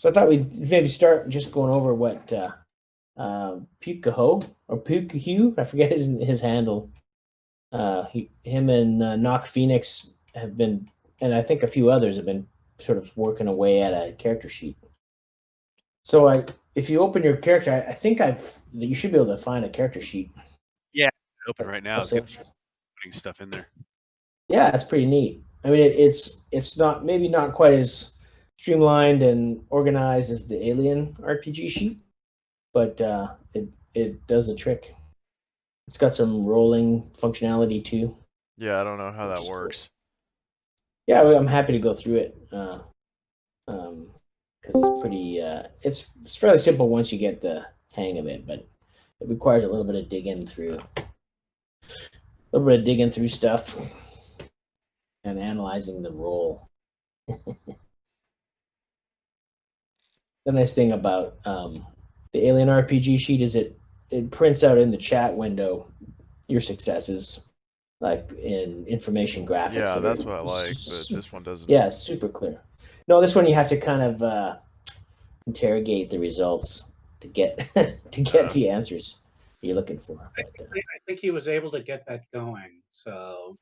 So I thought we'd maybe start just going over what Pukaho or Pukahu, I forget his handle. Him and Knock Phoenix have been, and I think a few others have been sort of working away at a character sheet. So if you open your character, I think you should be able to find a character sheet. Yeah, open right now. So, Putting stuff in there. yeah, it's pretty neat. I mean, it's not maybe not quite as streamlined and organized as the Alien RPG sheet, but it does a trick. It's got some rolling functionality too. Yeah, I don't know how that works. Cool. Yeah, I'm happy to go through it because it's pretty. It's fairly simple once you get the hang of it, but it requires a little bit of digging through stuff and analyzing the roll. The nice thing about the Alien RPG sheet is it prints out in the chat window your successes, like in information graphics. Yeah, that's what I like, but this one doesn't. Yeah, it's super clear. No, this one you have to kind of interrogate the results to get the answers you're looking for. I think he was able to get that going. So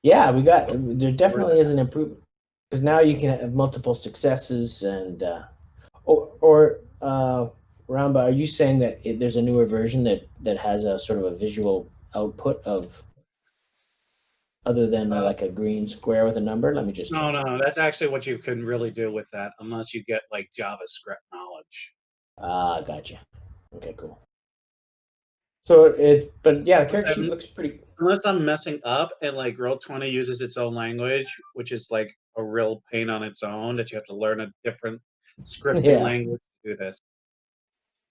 yeah, there definitely is an improvement because now you can have multiple successes and Ramba, are you saying that there's a newer version that has a sort of a visual output of other than like a green square with a number? Let me just no, that's actually what you can really do with that, unless you get like JavaScript knowledge. Gotcha. Okay, cool. So but yeah, the character sheet looks pretty. Unless I'm messing up, and like Roll20 uses its own language, which is like a real pain on its own that you have to learn a different scripting language to do this.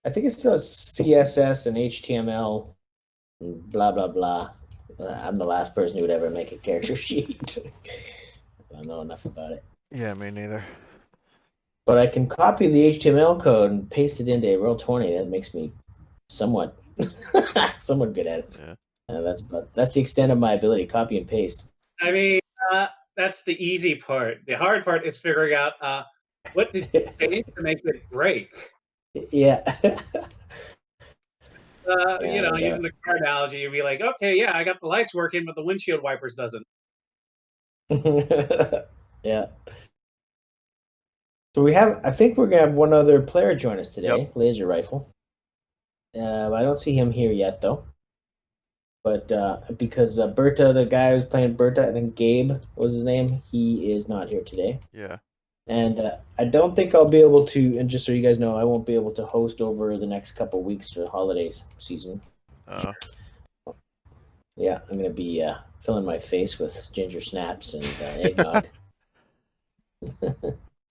I think it's still CSS and HTML, and blah blah blah. I'm the last person who would ever make a character sheet. I don't know enough about it. Yeah, me neither. But I can copy the HTML code and paste it into Roll20. That makes me somewhat good at it. Yeah. That's the extent of my ability. Copy and paste. I mean, that's the easy part. The hard part is figuring out what did you change to make it break. Yeah. Using the car analogy, you'd be like, okay, yeah, I got the lights working, but the windshield wipers doesn't. Yeah. So I think we're gonna have one other player join us today, Laser Rifle. I don't see him here yet though. But because Berta, the guy who's playing Berta, I think Gabe was his name, he is not here today. Yeah. And I don't think I'll be able to, and just so you guys know, I won't be able to host over the next couple of weeks for the holidays season. Yeah, I'm going to be filling my face with ginger snaps and eggnog.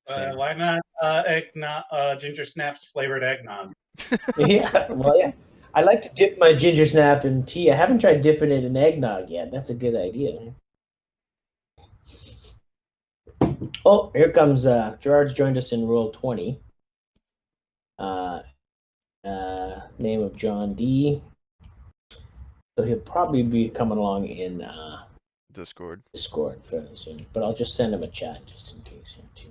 Why not ginger snaps flavored eggnog? Yeah. I like to dip my ginger snap in tea. I haven't tried dipping it in eggnog yet. That's a good idea. Oh, here comes Gerard's joined us in Roll20. Name of John D. So he'll probably be coming along in Discord fairly soon. But I'll just send him a chat just in case here too.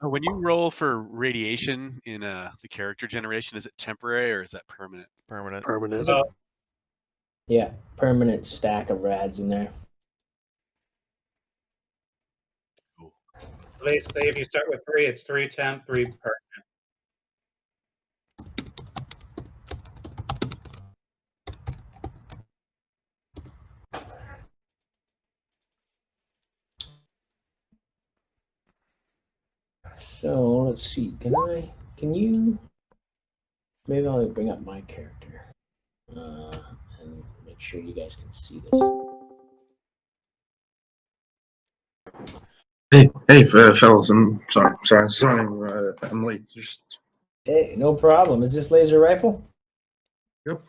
When you roll for radiation in the character generation, is it temporary or is that permanent? Permanent. Yeah, permanent stack of rads in there. Cool. They say if you start with 3, it's 3 temp, 3 permanent. So let's see. Can you? Maybe I'll bring up my character and make sure you guys can see this. Hey, fellas, I'm sorry, I'm late. Hey, no problem. Is this Laser Rifle? Yep.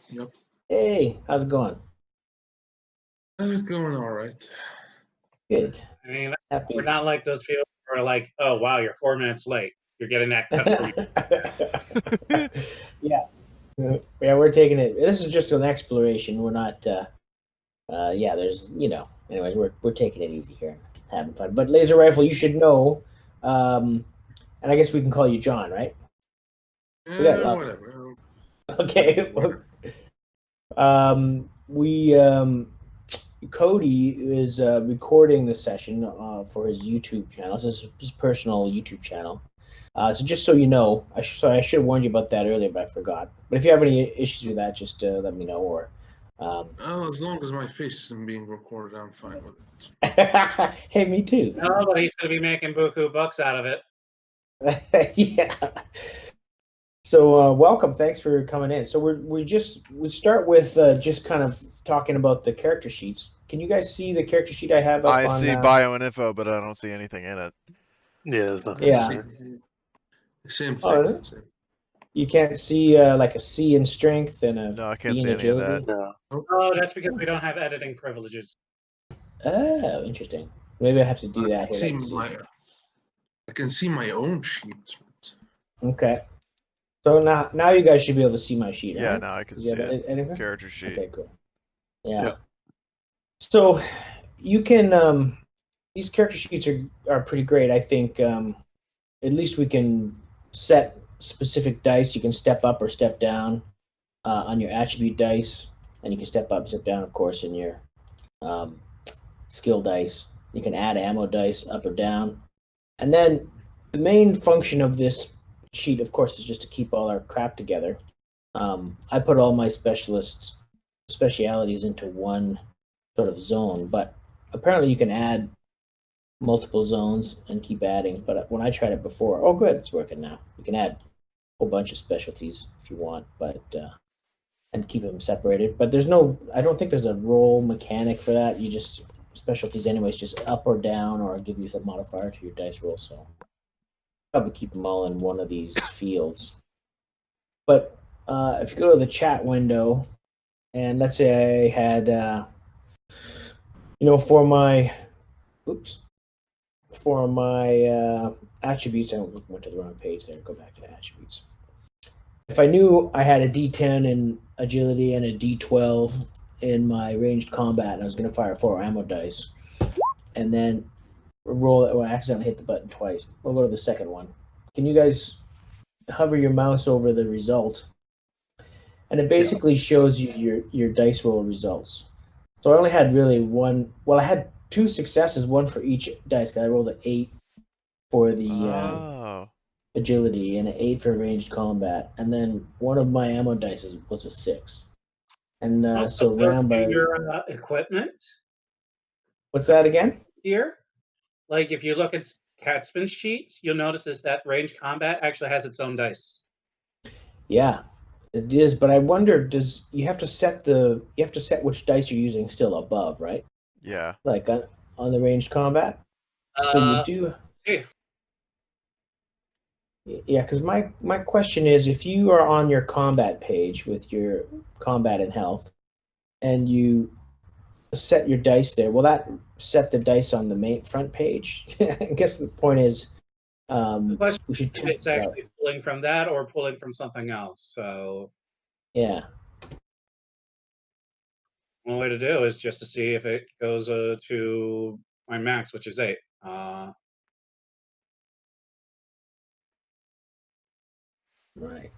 Hey, how's it going? It's going all right. Good. I mean, Happy. we're not like those people who are like, "Oh wow, you're 4 minutes late. You're getting that cut pretty." Yeah. Yeah, we're taking it. This is just an exploration. We're not. Yeah, there's. Anyways, we're taking it easy here, having fun. But laser rifle, you should know. And I guess we can call you John, right? Whatever. Okay. Whatever. We Cody is recording the session for his YouTube channel. This is his personal YouTube channel. So just so you know, I should have warned you about that earlier, but I forgot. But if you have any issues with that, just let me know. Or As long as my face isn't being recorded, I'm fine with it. hey, me too. No, but he's going to be making buku bucks out of it. Yeah. So welcome. Thanks for coming in. So we start with just kind of talking about the character sheets. Can you guys see the character sheet I have up I on? see bio and info, but I don't see anything in it. Yeah, there's nothing. Yeah. Same thing. Oh, really? Same. You can't see like a C in strength and a No, I can't B in see any of agility? that. No. Oh, that's because we don't have editing privileges. Oh, interesting. Maybe I have to do that here. I can see my own sheets. Okay. So now you guys should be able to see my sheet, Yeah, right? now I can Do see you have it. anything? Character sheet. Okay, cool. Yeah. Yep. So you can these character sheets are pretty great. I think at least we can set specific dice. You can step up or step down on your attribute dice, and you can step up, step down, of course, in your skill dice. You can add ammo dice up or down, and then the main function of this sheet, of course, is just to keep all our crap together. I put all my specialities into one sort of zone, but apparently you can add multiple zones and keep adding. But when I tried it before, oh good, it's working now. You can add a whole bunch of specialties if you want, but and keep them separated. But I don't think there's a roll mechanic for that. You just specialties anyways, just up or down, or give you some modifier to your dice roll. So probably keep them all in one of these fields. But if you go to the chat window, and let's say I had, for my attributes, I went to the wrong page there. Go back to attributes. If I knew I had a D10 in agility and a D12 in my ranged combat, and I was going to fire 4 ammo dice, and then roll it, I accidentally hit the button twice. We'll go to the second one. Can you guys hover your mouse over the result? And it basically shows you your dice roll results. So I only had really one. Well, I had 2 successes, one for each dice. I rolled an 8 for the agility and an 8 for ranged combat, and then one of my ammo dice was a 6. And so round by your equipment. What's that again? Here, like if you look at Catsman's sheet, you'll notice that range combat actually has its own dice. Yeah, it is. But I wonder, you have to set which dice you're using still above, right? Yeah. Like on the ranged combat. So you do. Yeah. Yeah, because my question is, if you are on your combat page with your combat and health, and you set your dice there, will that set the dice on the main front page? I guess the point is, The question we should if it's actually pulling from that or pulling from something else. So yeah, one way to do is just to see if it goes to my max, which is 8. right.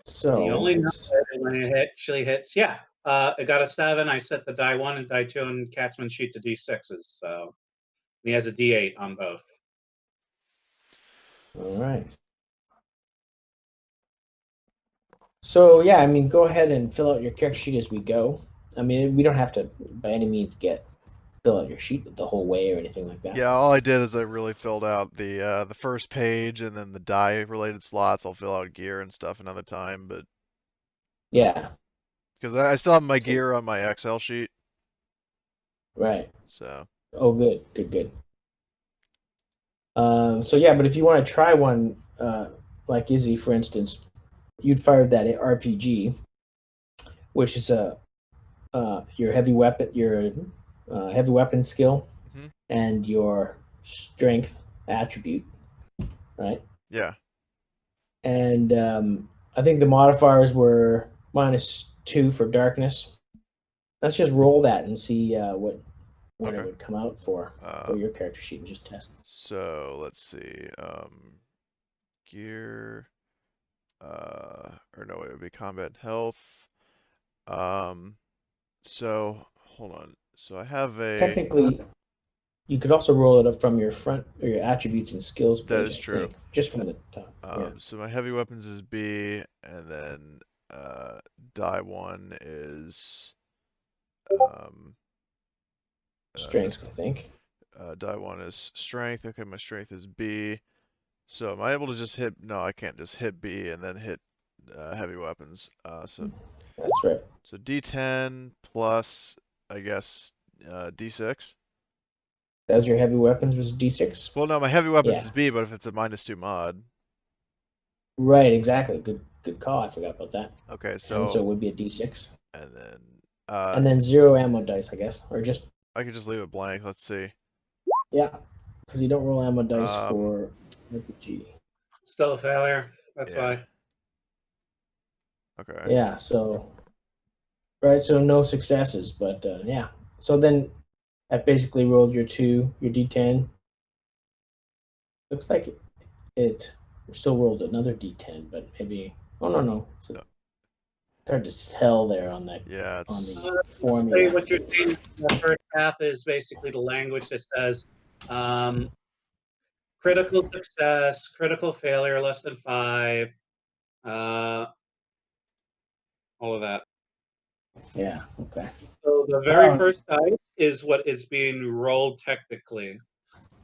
So the only number when it actually hits, it got a 7. I set the die 1 and die 2 and Catsman's sheet to D6s. So he has a D8 on both. All right. So yeah, I mean, go ahead and fill out your character sheet as we go. I mean, we don't have to by any means fill out your sheet the whole way or anything like that. Yeah, all I did is I really filled out the first page, and then the die related slots. I'll fill out gear and stuff another time, but yeah, because I still have my gear on my Excel sheet. Right. So. Oh, good. So yeah, but if you want to try one, like Izzy, for instance, you'd fire that RPG, which is your heavy weapon skill Mhm. and your strength attribute, right? Yeah. And I think the modifiers were -2 for darkness. Let's just roll that and see what it Okay. would come out for your character sheet and just test. So let's see. Gear. Or no, it would be combat and health. So hold on. So I have a. Technically, you could also roll it up from your front or your attributes and skills That page. is I true. think, just from the top. Yeah. So my heavy weapons is B, and then die 1 is Strength, I think. Die 1 is strength. Okay, my strength is B. So am I able to just hit? No, I can't just hit B and then hit heavy weapons. So That's right. so D10 plus, I guess, D6. That's your heavy weapons was D6. Well, no, my heavy weapons Yeah. is B, but if it's a -2 mod. Right, exactly. Good call. I forgot about that. Okay, And so it so would be a D6. and then And then 0 ammo dice, I guess, or just I could just leave it blank. Let's see. yeah, because you don't roll ammo dice Um, for RPG. Still a failure. That's Yeah. why. Okay. Yeah, so right, so no successes, but yeah. So then that basically rolled your D10. Looks like it still rolled another D10, but maybe no. It's No. hard to tell there on that Yeah, on it's the Say formula. what you're seeing in the first half is basically the language that says critical success, critical failure, less than 5, all of that. Yeah, okay. So the very first dice is what is being rolled technically.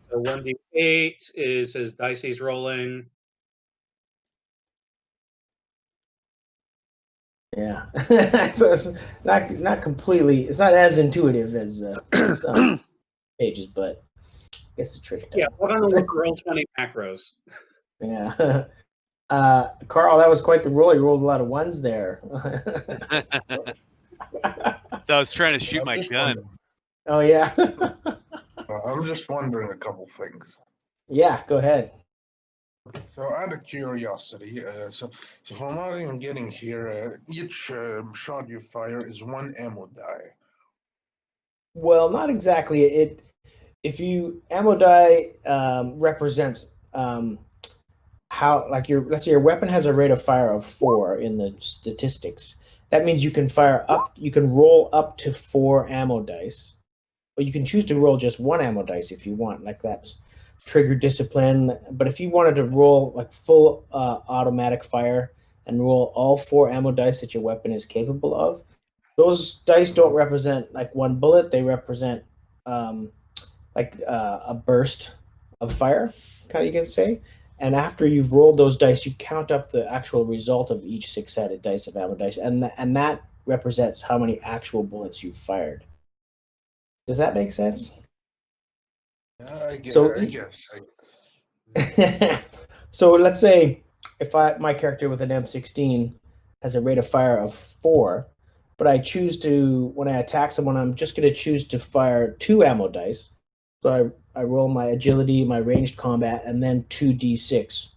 So 1d8 is his dice he's rolling. Yeah. So it's not completely, it's not as intuitive as some pages, but I guess the trick. Yeah, we're gonna look roll 20 macros. Yeah. Carl, that was quite the roll. You rolled a lot of ones there. So I was trying to shoot I'm my just gun. wondering- Oh yeah. I'm just wondering a couple things. Yeah, go ahead. So, out of curiosity, so from what I'm getting here, each shot you fire is 1 ammo die. Well, not exactly. If you ammo die represents how, like, let's say your weapon has a rate of fire of 4 in the statistics. That means you can roll up to 4 ammo dice, but you can choose to roll just 1 ammo dice if you want. Like, that's trigger discipline. But if you wanted to roll like full automatic fire and roll all 4 ammo dice that your weapon is capable of, those dice don't represent like 1 bullet. They represent a burst of fire, you can say. And after you've rolled those dice, you count up the actual result of each 6-sided dice of ammo dice, and that represents how many actual bullets you've fired. Does that make sense? I guess. So- I guess. So let's say if my character with an M16 has a rate of fire of 4, but I choose to, when I attack someone, I'm just going to choose to fire 2 ammo dice. So I roll my agility, my ranged combat, and then 2d6.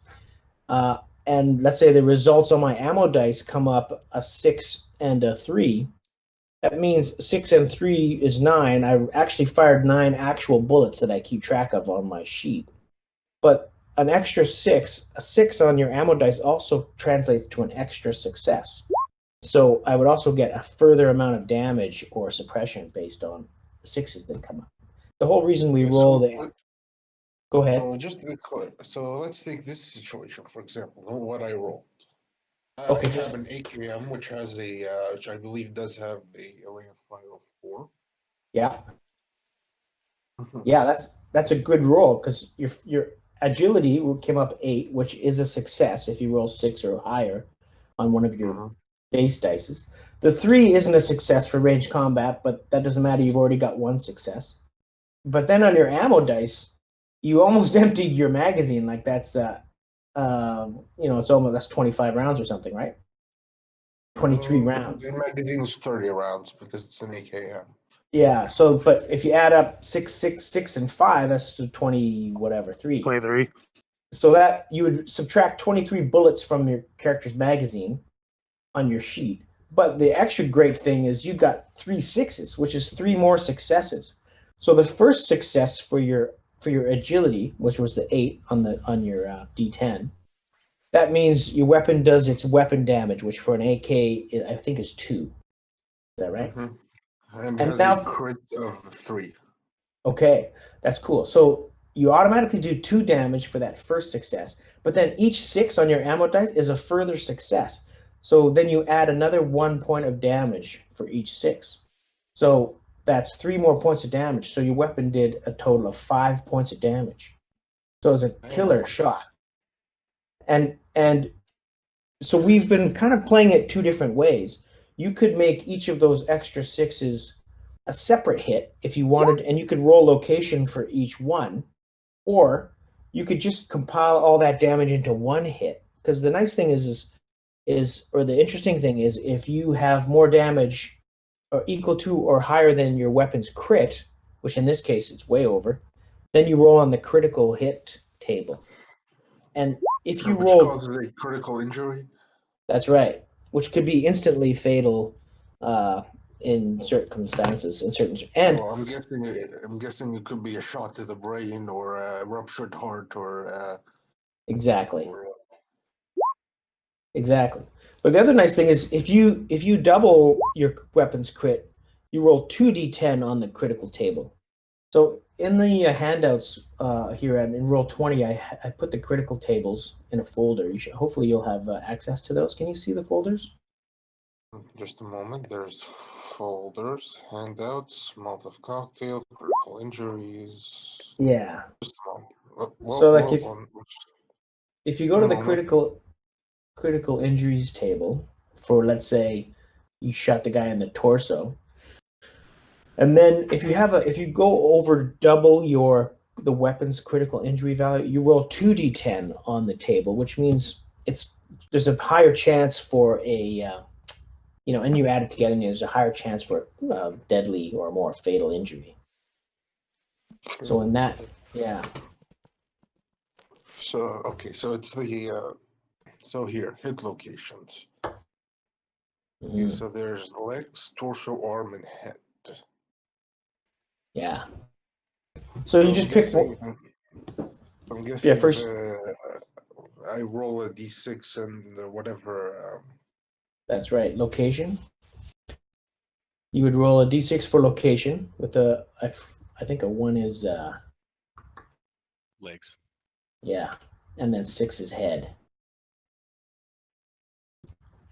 And let's say the results on my ammo dice come up a 6 and a 3. That means 6 and 3 is 9. I actually fired 9 actual bullets that I keep track of on my sheet. But an extra 6, a 6 on your ammo dice also translates to an extra success. So I would also get a further amount of damage or suppression based on the 6s that come up. The whole reason we roll the... Go ahead. So, just to be clear, so let's take this situation, for example, what I rolled. Okay, I have an AKM, which has which I believe does have a rate of fire of 4. Yeah. Yeah, that's a good roll because your agility came up 8, which is a success if you roll 6 or higher on one of your base dices. The 3 isn't a success for ranged combat, but that doesn't matter. You've already got 1 success. But then on your ammo dice, you almost emptied your magazine. Like, that's it's almost that's 25 rounds or something, right? 23 rounds. The magazine is 30 rounds because it's an AKM. Yeah. So, but if you add up 6, 6, 6, and 5, that's 20 whatever 3. 23. So that you would subtract 23 bullets from your character's magazine on your sheet. But the extra great thing is you got 3 6s, which is 3 more successes. So the first success for your agility, which was the 8 on your D10, that means your weapon does its weapon damage, which for an AK I think is 2. Is that right? Mm-hmm. And And has now, a crit of 3. okay, that's cool. So you automatically do 2 damage for that first success, but then each 6 on your ammo dice is a further success. So then you add another 1 point of damage for each 6. So that's 3 more points of damage. So your weapon did a total of 5 points of damage. So it's a killer shot. And so we've been kind of playing it 2 different ways. You could make each of those extra 6s a separate hit if you wanted, and you could roll location for each one, or you could just compile all that damage into one hit. Because the nice thing is or the interesting thing is, if you have more damage or equal to or higher than your weapon's crit, which in this case it's way over, then you roll on the critical hit table. And if you Which roll, causes a critical injury. that's right, which could be instantly fatal in circumstances, and Well, I'm guessing it could be a shot to the brain or a ruptured heart or exactly. Exactly. But the other nice thing is if you double your weapons crit, you roll 2d10 on the critical table. So in the handouts here in roll 20, I put the critical tables in a folder. Hopefully you'll have access to those. Can you see the folders? Just a moment. There's folders, handouts, Molotov cocktail, critical injuries. Yeah. Just a moment. So like if you go to the moment. critical injuries table for, let's say you shot the guy in the torso, and then if you go over double the weapon's critical injury value, you roll 2d10 on the table, which means there's a higher chance for and you add it together, and there's a higher chance for deadly or more fatal injury. So in that, yeah. So okay, so it's the so here hit locations. Okay, so there's legs, torso, arm, and head. Yeah. So you just pick one. I'm guessing first. I roll a d6 and whatever. That's right. Location. You would roll a d6 for location with I think a 1 is Legs. yeah, and then 6 is head.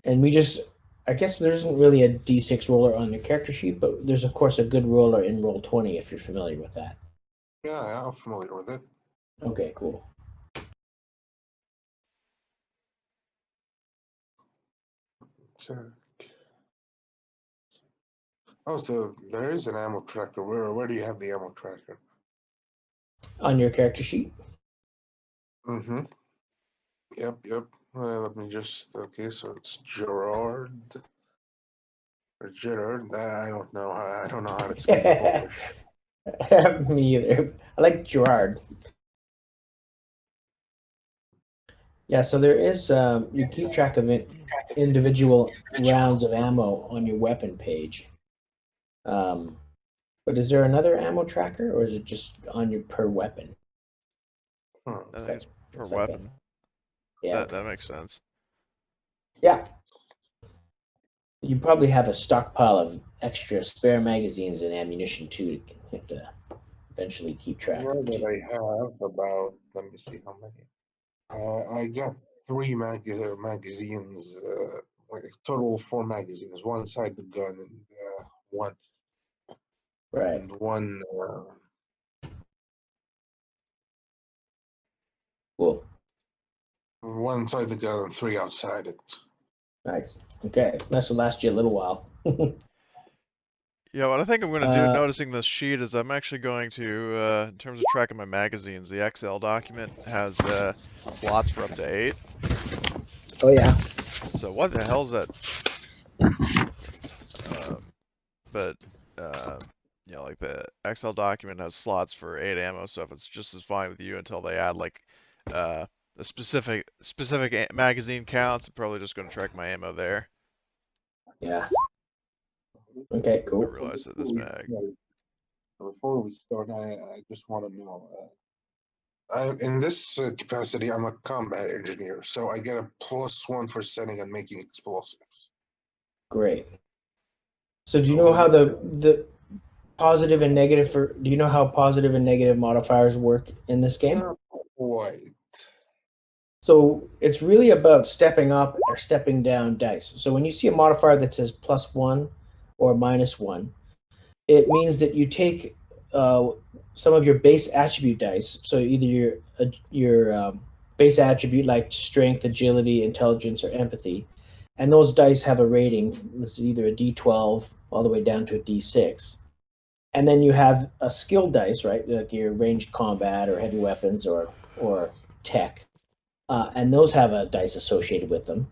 And I guess there isn't really a d6 roller on your character sheet, but there's of course a good roller in roll 20 if you're familiar with that. Yeah, I'm familiar with it. Okay, cool. Oh, so there is an ammo tracker. Where do you have the ammo tracker? On your character sheet? Mm-hmm. Yep. Let me just. Okay, so it's Gerard. Or Gerard. I don't know. I don't know how to speak Polish. Me either. I like Gerard. Yeah, so there is you keep track of individual rounds of ammo on your weapon page. But is there another ammo tracker, or is it just on your per weapon? I think it's per It's weapon. Like yeah, That makes sense. Yeah. You probably have a stockpile of extra spare magazines and ammunition too. You have to eventually keep track Well, of that too. I have about. Let me see how many. I got 3 magazines. Like total 4 magazines. One side the gun and one Right. and one. Cool. One inside the gun and 3 outside it. Nice. Okay. That should last you a little while. Yeah, what I think I'm going to do, Uh, noticing this sheet, is I'm actually going to, in terms of tracking my magazines, the Excel document has slots for up to 8. oh yeah. So what the hell is that? But you know, like the Excel document has slots for 8 ammo, so if it's just as fine with you until they add like a specific magazine counts, I'm probably just going to track my ammo there. Yeah. Okay, I cool. realize that this mag. Before we start, I just want to know. In this capacity, I'm a combat engineer, so I get a +1 for setting and making explosives. Great. So do you know how the positive and negative for do you know how positive and negative modifiers work in this game? Not quite. So it's really about stepping up or stepping down dice. So when you see a modifier that says +1 or -1, it means that you take some of your base attribute dice. So either your base attribute like strength, agility, intelligence, or empathy, and those dice have a rating. It's either a D12 all the way down to a D6. And then you have a skill dice, right? Like your ranged combat or heavy weapons or tech, and those have a dice associated with them.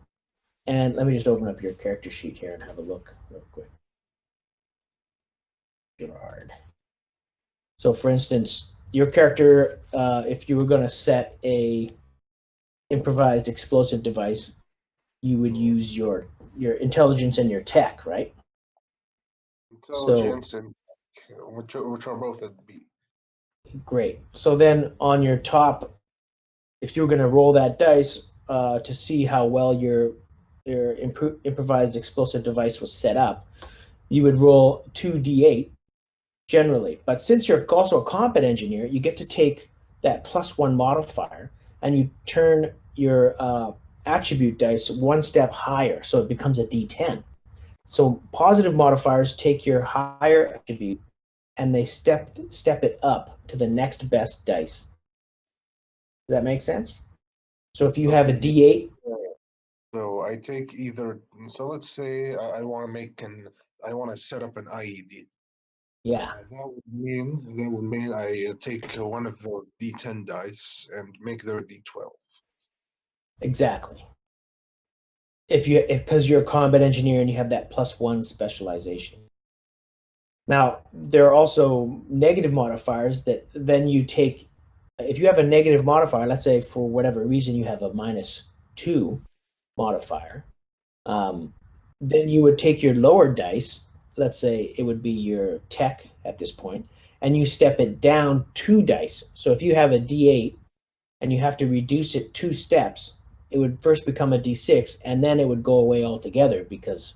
And let me just open up your character sheet here and have a look real quick. Gerard. So, for instance, your character, if you were going to set a improvised explosive device, you would use your intelligence and your tech, right? Intelligence and which are both at B. Great. So then on your top, if you were going to roll that dice to see how well your improvised explosive device was set up, you would roll 2d8 generally. But since you're also a combat engineer, you get to take that +1 modifier and you turn your attribute dice one step higher, so it becomes a d10. So positive modifiers take your higher attribute and they step it up to the next best dice. Does that make sense? So if you have a D8, So I take either. So let's say I want to I want to set up an IED. yeah, That would mean I take one of the D10 dice and make their D12. exactly. If because you're a combat engineer and you have that +1 specialization. Now there are also negative modifiers that then you take. If you have a negative modifier, let's say for whatever reason you have a -2 modifier, then you would take your lower dice. Let's say it would be your tech at this point, and you step it down 2 dice. So if you have a D8 and you have to reduce it 2 steps, it would first become a D6 and then it would go away altogether because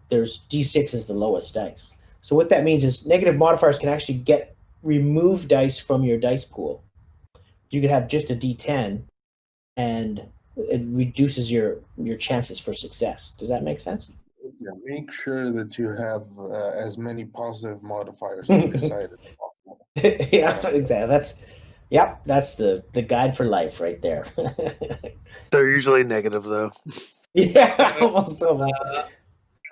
there's D6 is the lowest dice. So what that means is negative modifiers can actually remove dice from your dice pool. You could have just a D10 and it reduces your chances for success. Does that make sense? Yeah, make sure that you have as many positive modifiers on your side as possible. Yeah, exactly. That's the guide for life right there. They're usually negative though. Yeah, almost.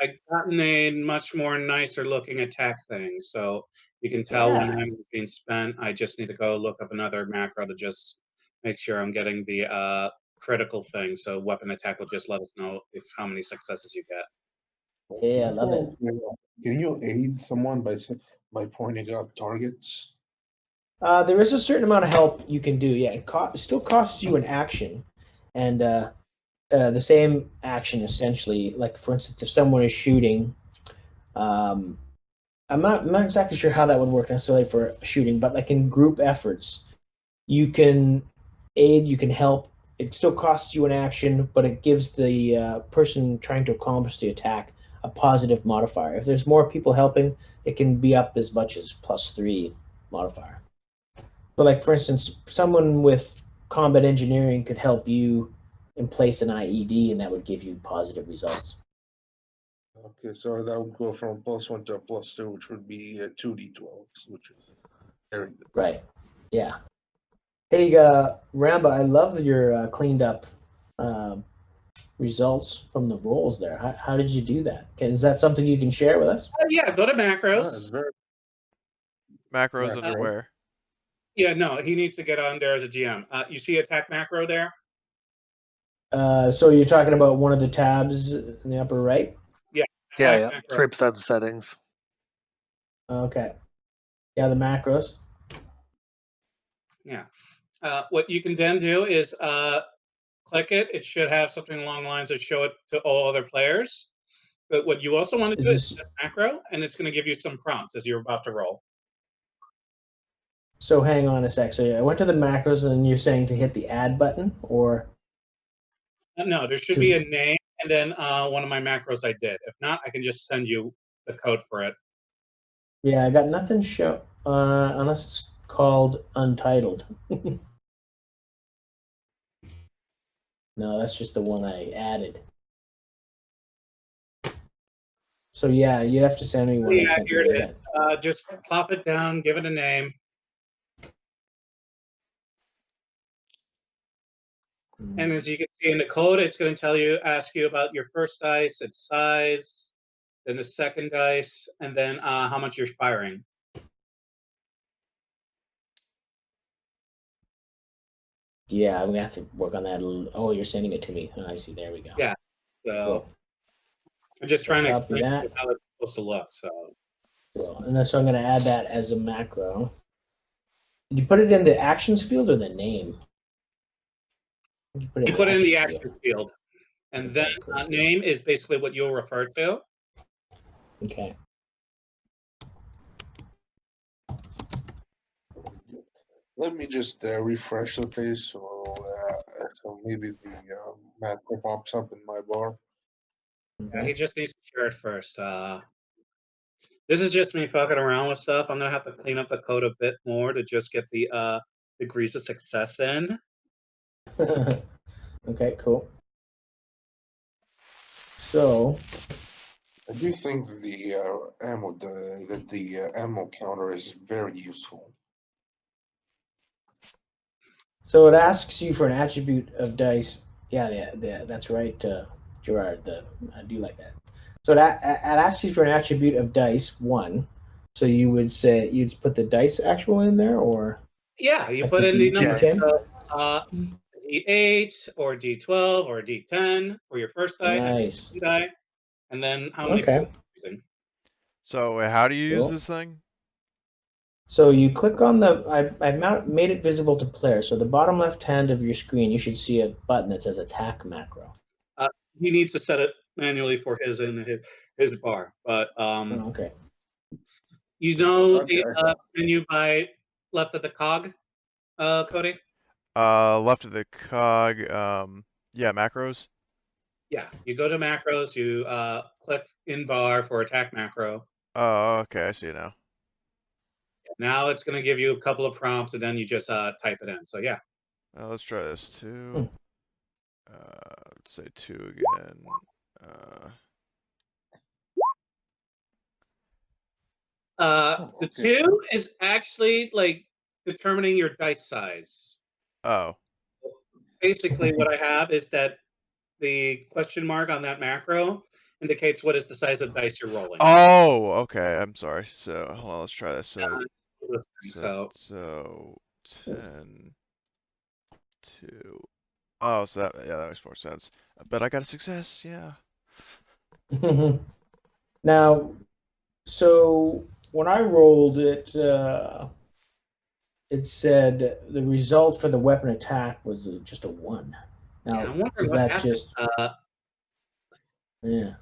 I've gotten a much more nicer looking attack thing, so you can tell when Yeah. I'm being spent. I just need to go look up another macro to just make sure I'm getting the critical thing. So weapon attack will just let us know how many successes you get. Yeah, I love it. Can you aid someone by pointing out targets? There is a certain amount of help you can do. Yeah, it still costs you an action, and the same action essentially. Like for instance, if someone is shooting, I'm not exactly sure how that would work necessarily for shooting, but like in group efforts, you can aid, you can help. It still costs you an action, but it gives the person trying to accomplish the attack a positive modifier. If there's more people helping, it can be up as much as +3 modifier. But like for instance, someone with combat engineering could help you in place an IED, and that would give you positive results. Okay, so that would go from +1 to a +2, which would be 2d12s, which is very good. Right. Yeah. Hey, Ramba, I love your cleaned up results from the rolls there. How did you do that? Is that something you can share with us? Yeah, go to It's macros. very, Macros Yeah, under where? Yeah, no, he needs to get on there as a GM. You see attack macro there? So you're talking about one of the tabs in the upper right? Yeah, Attack yeah. macro. Trip stud settings. Okay. Yeah, the macros. Yeah. What you can then do is click it. It should have something along the lines of show it to all other players. But what you also want to Is do this- is just macro, and it's going to give you some prompts as you're about to roll. So hang on a sec. So I went to the macros, and then you're saying to hit the add button, or No, there should be a name, and then one of my macros I did. If not, I can just send you the code for it. yeah, I got nothing show unless it's called untitled. No, that's just the one I added. So yeah, you'd have to send me one. Yeah, here it is. Just plop it down, give it a name. And as you can see in the code, it's going to tell you, ask you about your first dice, its size, then the second dice, and then how much you're firing. Yeah, I'm gonna have to work on that. Oh, you're sending it to me. Oh, I see. There we go. Yeah. So Cool. I'm just trying to Copy explain that. to you how it's supposed to look. So Cool. And then so I'm gonna add that as a macro. Did you put it in the actions field or the name? You put you put it in the actions action field, and Okay, then cool. name is basically what you'll refer to. Okay. Let me just refresh the page so maybe the macro pops up in my bar. Yeah, he just needs to share it first. This is just me fucking around with stuff. I'm gonna have to clean up the code a bit more to just get the degrees of success in. Okay, cool. So I do think the ammo counter is very useful. so it asks you for an attribute of dice. Yeah, that's right, Gerard. I do like that. So it asks you for an attribute of dice 1. So you would say you'd put the dice actual in there, or Yeah, you like put in the D- numbers. D10? So, D8 or D12 or D10 for your first die, and Nice. second die, and then how many Okay. points you're using. So how do you use Cool. this thing? So you click on the. I've made it visible to players. So the bottom left hand of your screen, you should see a button that says Attack Macro. He needs to set it manually for his bar, but Oh, okay. you know Okay. the menu by left of the cog, Cody. Left of the cog. Yeah, macros. Yeah, you go to macros. You click in bar for attack macro. Oh, okay, I see it now. Now it's going to give you a couple of prompts, and then you just type it in. So yeah. Let's try this 2. Let's say 2 again. The 2 is actually like determining your dice size. Oh. Basically, what I have is that the question mark on that macro indicates what is the size of dice you're rolling. Oh, okay. I'm sorry. So hold on, let's try this. So 10, 2. Oh, so that makes more sense. But I got a success. Yeah. Now, so when I rolled it, it said the result for the weapon attack was just a 1. Now, I'm wondering is what that happened. just? Yeah,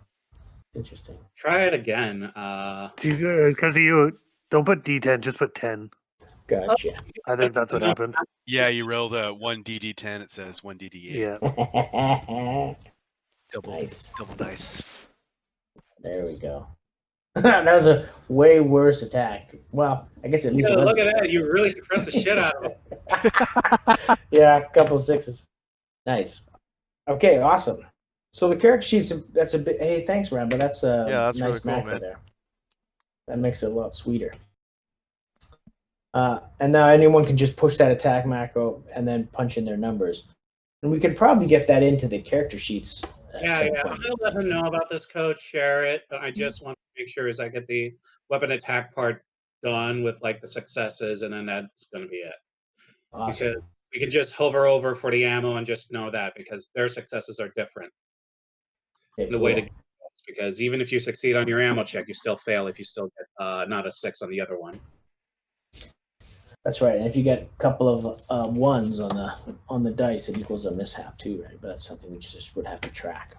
interesting. Try it again. Because you don't put D10, just put 10. Gotcha. I think that's what happened. Yeah, you rolled a 1 DD10. It says 1 DD8. Yeah. Double dice. There we go. That was a way worse attack. Well, I guess at least it was. Look at that. You really suppressed the shit out of it. Yeah, a couple 6s. Nice. Okay, awesome. So the character sheets, that's a bit. Hey, thanks, Rambo. That's a that's nice really cool, macro man. there. That makes it a lot sweeter. And now anyone can just push that attack macro and then punch in their numbers. And we could probably get that into the character sheets Yeah, second yeah. I'm point. gonna let him know about this code, share it, but I just want to make sure is I get the weapon attack part done with like the successes, and then that's gonna be it. Awesome. Because we can just hover over for the ammo and just know that because their successes are different. Okay, The way to cool. get those, because even if you succeed on your ammo check, you still fail if you still get not a 6 on the other one. That's right. And if you get a couple of ones on the dice, it equals a mishap too, right? But that's something we just would have to track.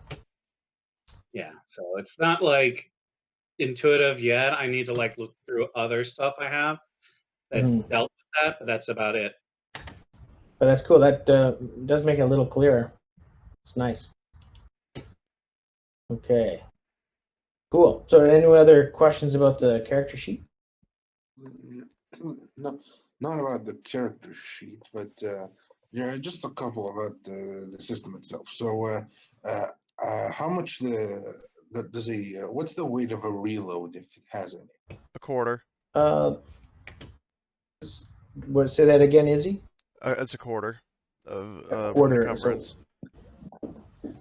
Yeah, so it's not like intuitive yet. I need to like look through other stuff I have that Mhm. dealt with that, but that's about it. But that's cool. That does make it a little clearer. It's nice. Okay. Cool. So, any other questions about the character sheet? No, not about the character sheet, but yeah, just a couple about the system itself. So, how much does what's the weight of a reload if it has any? A quarter. What? Say that again, Izzy? It's a quarter of A from quarter. encumbrance.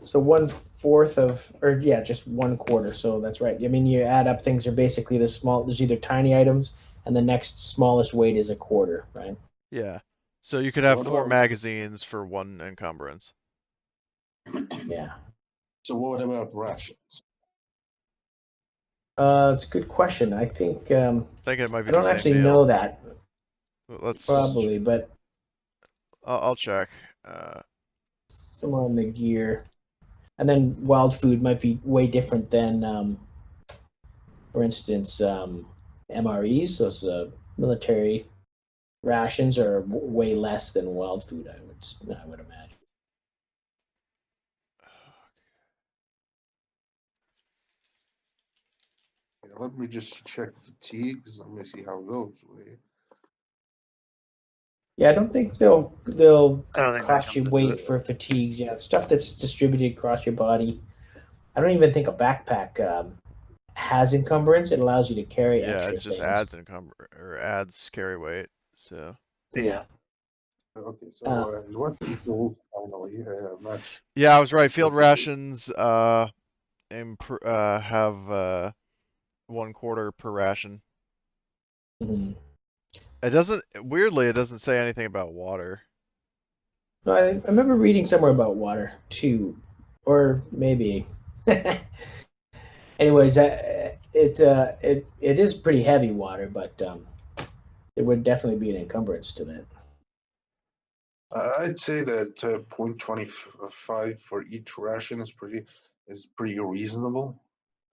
So 1/4 of, or yeah, just 1/4. So that's right. I mean, you add up things are basically the small. There's either tiny items, and the next smallest weight is a quarter, right? Yeah. So you could have What 4 about- magazines for 1 encumbrance. Yeah. So what about rations? It's a good question. I think I think it might be I the don't same actually deal. know that Let's. probably, but I'll check. somewhere in the gear. And then wild food might be way different than, for instance, MREs. Those military rations are way less than wild food. I would imagine. Yeah, let me just check fatigues. Let me see how those weigh. Yeah, I don't think they'll I don't think that cost you comes into weight it. for fatigues. Yeah, stuff that's distributed across your body. I don't even think a backpack has encumbrance. It allows you to carry Yeah, extra it just things. adds carry weight. So. Yeah. Okay, so and what is the finally match? Yeah, I was right. Field What's the- rations have 1/4 per ration. Mhm. It doesn't say anything about water. No, I remember reading somewhere about water too, or maybe. Anyways, it is pretty heavy water, but it would definitely be an encumbrance to that. I'd say that 0.25 for each ration is pretty reasonable.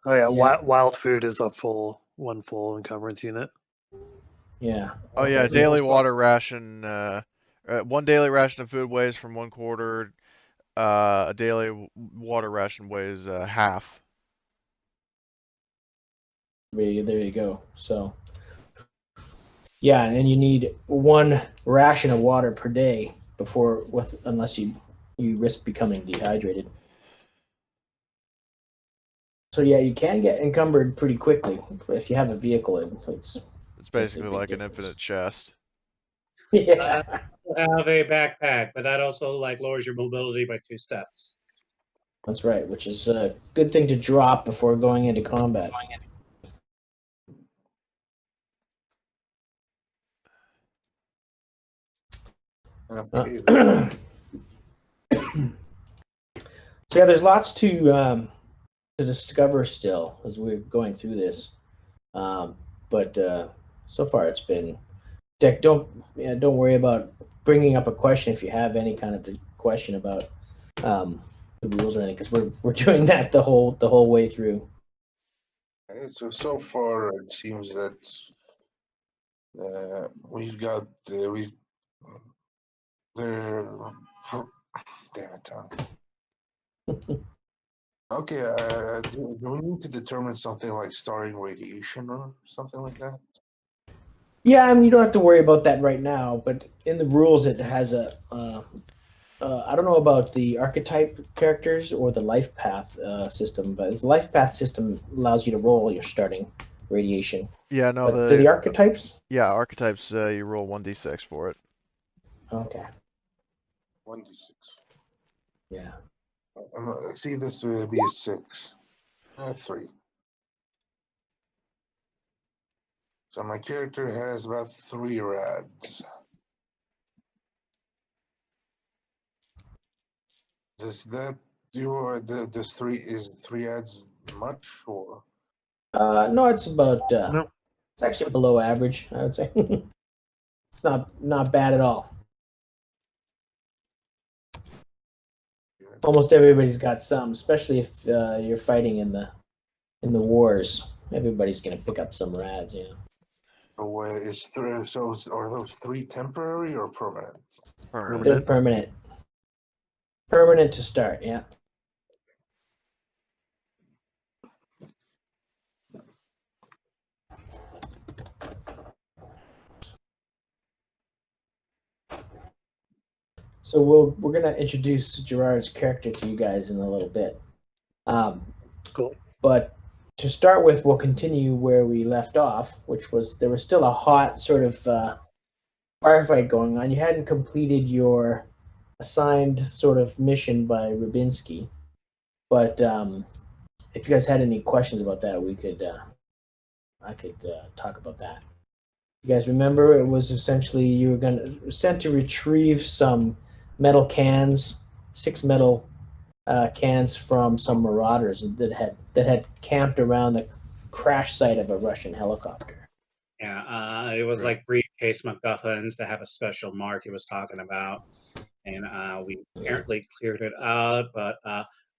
Oh yeah, Yeah. wild food is one full encumbrance unit. Yeah. Oh yeah, Okay. daily water ration. 1 daily ration of food weighs from 1/4. A daily water ration weighs half. There you go. So, yeah, and you need 1 ration of water per day unless you risk becoming dehydrated. So yeah, you can get encumbered pretty quickly if you have a vehicle. It's It's makes a basically big like an difference. infinite chest. Yeah, I have a backpack, but that also like lowers your mobility by 2 steps. that's right. Which is a good thing to drop before going into combat. Okay. So yeah, there's lots to discover still as we're going through this, but so far it's been. Dick, don't worry about bringing up a question if you have any kind of a question about the rules or anything, because we're doing that the whole way through. So far it seems that we've got we there. Damn it, Tom. Okay, do we need to determine something like starting radiation or something like that? Yeah, I mean you don't have to worry about that right now, but in the rules it has a. I don't know about the archetype characters or the life path system, but the life path system allows you to roll your starting radiation. Yeah, no, But do the archetypes? yeah, archetypes, you roll 1d6 for it. Okay. 1d6. Yeah. See, this will be a 6. 3. So my character has about 3 rads. Does that this 3 ads much or? No, it's about. No. It's actually below average, I would say. It's not bad at all. Almost everybody's got some, especially if you're fighting in the wars. Everybody's gonna pick up some rads, yeah. So are those 3 temporary or permanent? Permanent. They're permanent. Permanent to start, yeah. So we're gonna introduce Gerard's character to you guys in a little bit. Cool. But to start with, we'll continue where we left off, which was there was still a hot sort of firefight going on. You hadn't completed your assigned sort of mission by Rabinski, but if you guys had any questions about that, I could talk about that. You guys remember it was essentially you were sent to retrieve some metal cans, 6 metal cans from some marauders that had camped around the crash site of a Russian helicopter. Yeah, it was like briefcase MacGuffins that have a special mark he was talking about, and we apparently cleared it out. But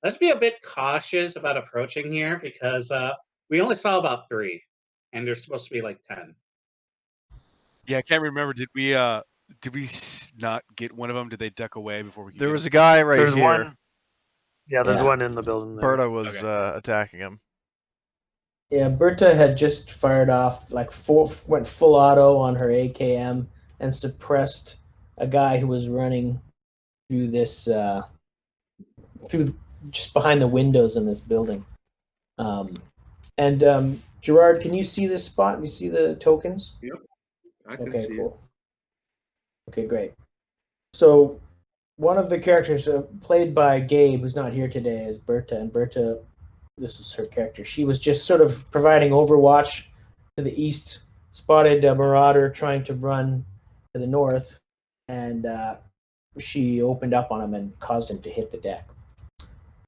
let's be a bit cautious about approaching here because we only saw about 3, and there's supposed to be like 10. Yeah, I can't remember. Did we not get one of them? Did they duck away before we? There was a guy right There's here. one. Yeah, there's Yeah. one in the building there. Berta was attacking him. Yeah, Berta had just fired off went full auto on her AKM and suppressed a guy who was running through this through just behind the windows in this building. Gerard, can you see this spot? Can you see the tokens? Yep, I can Okay, see cool. Okay, great. So one of the characters played by Gabe, who's not here today, is Berta, and Berta, this is her character. She was just sort of providing overwatch to the east, spotted a marauder trying to run to the north, and she opened up on him and caused him to hit the deck.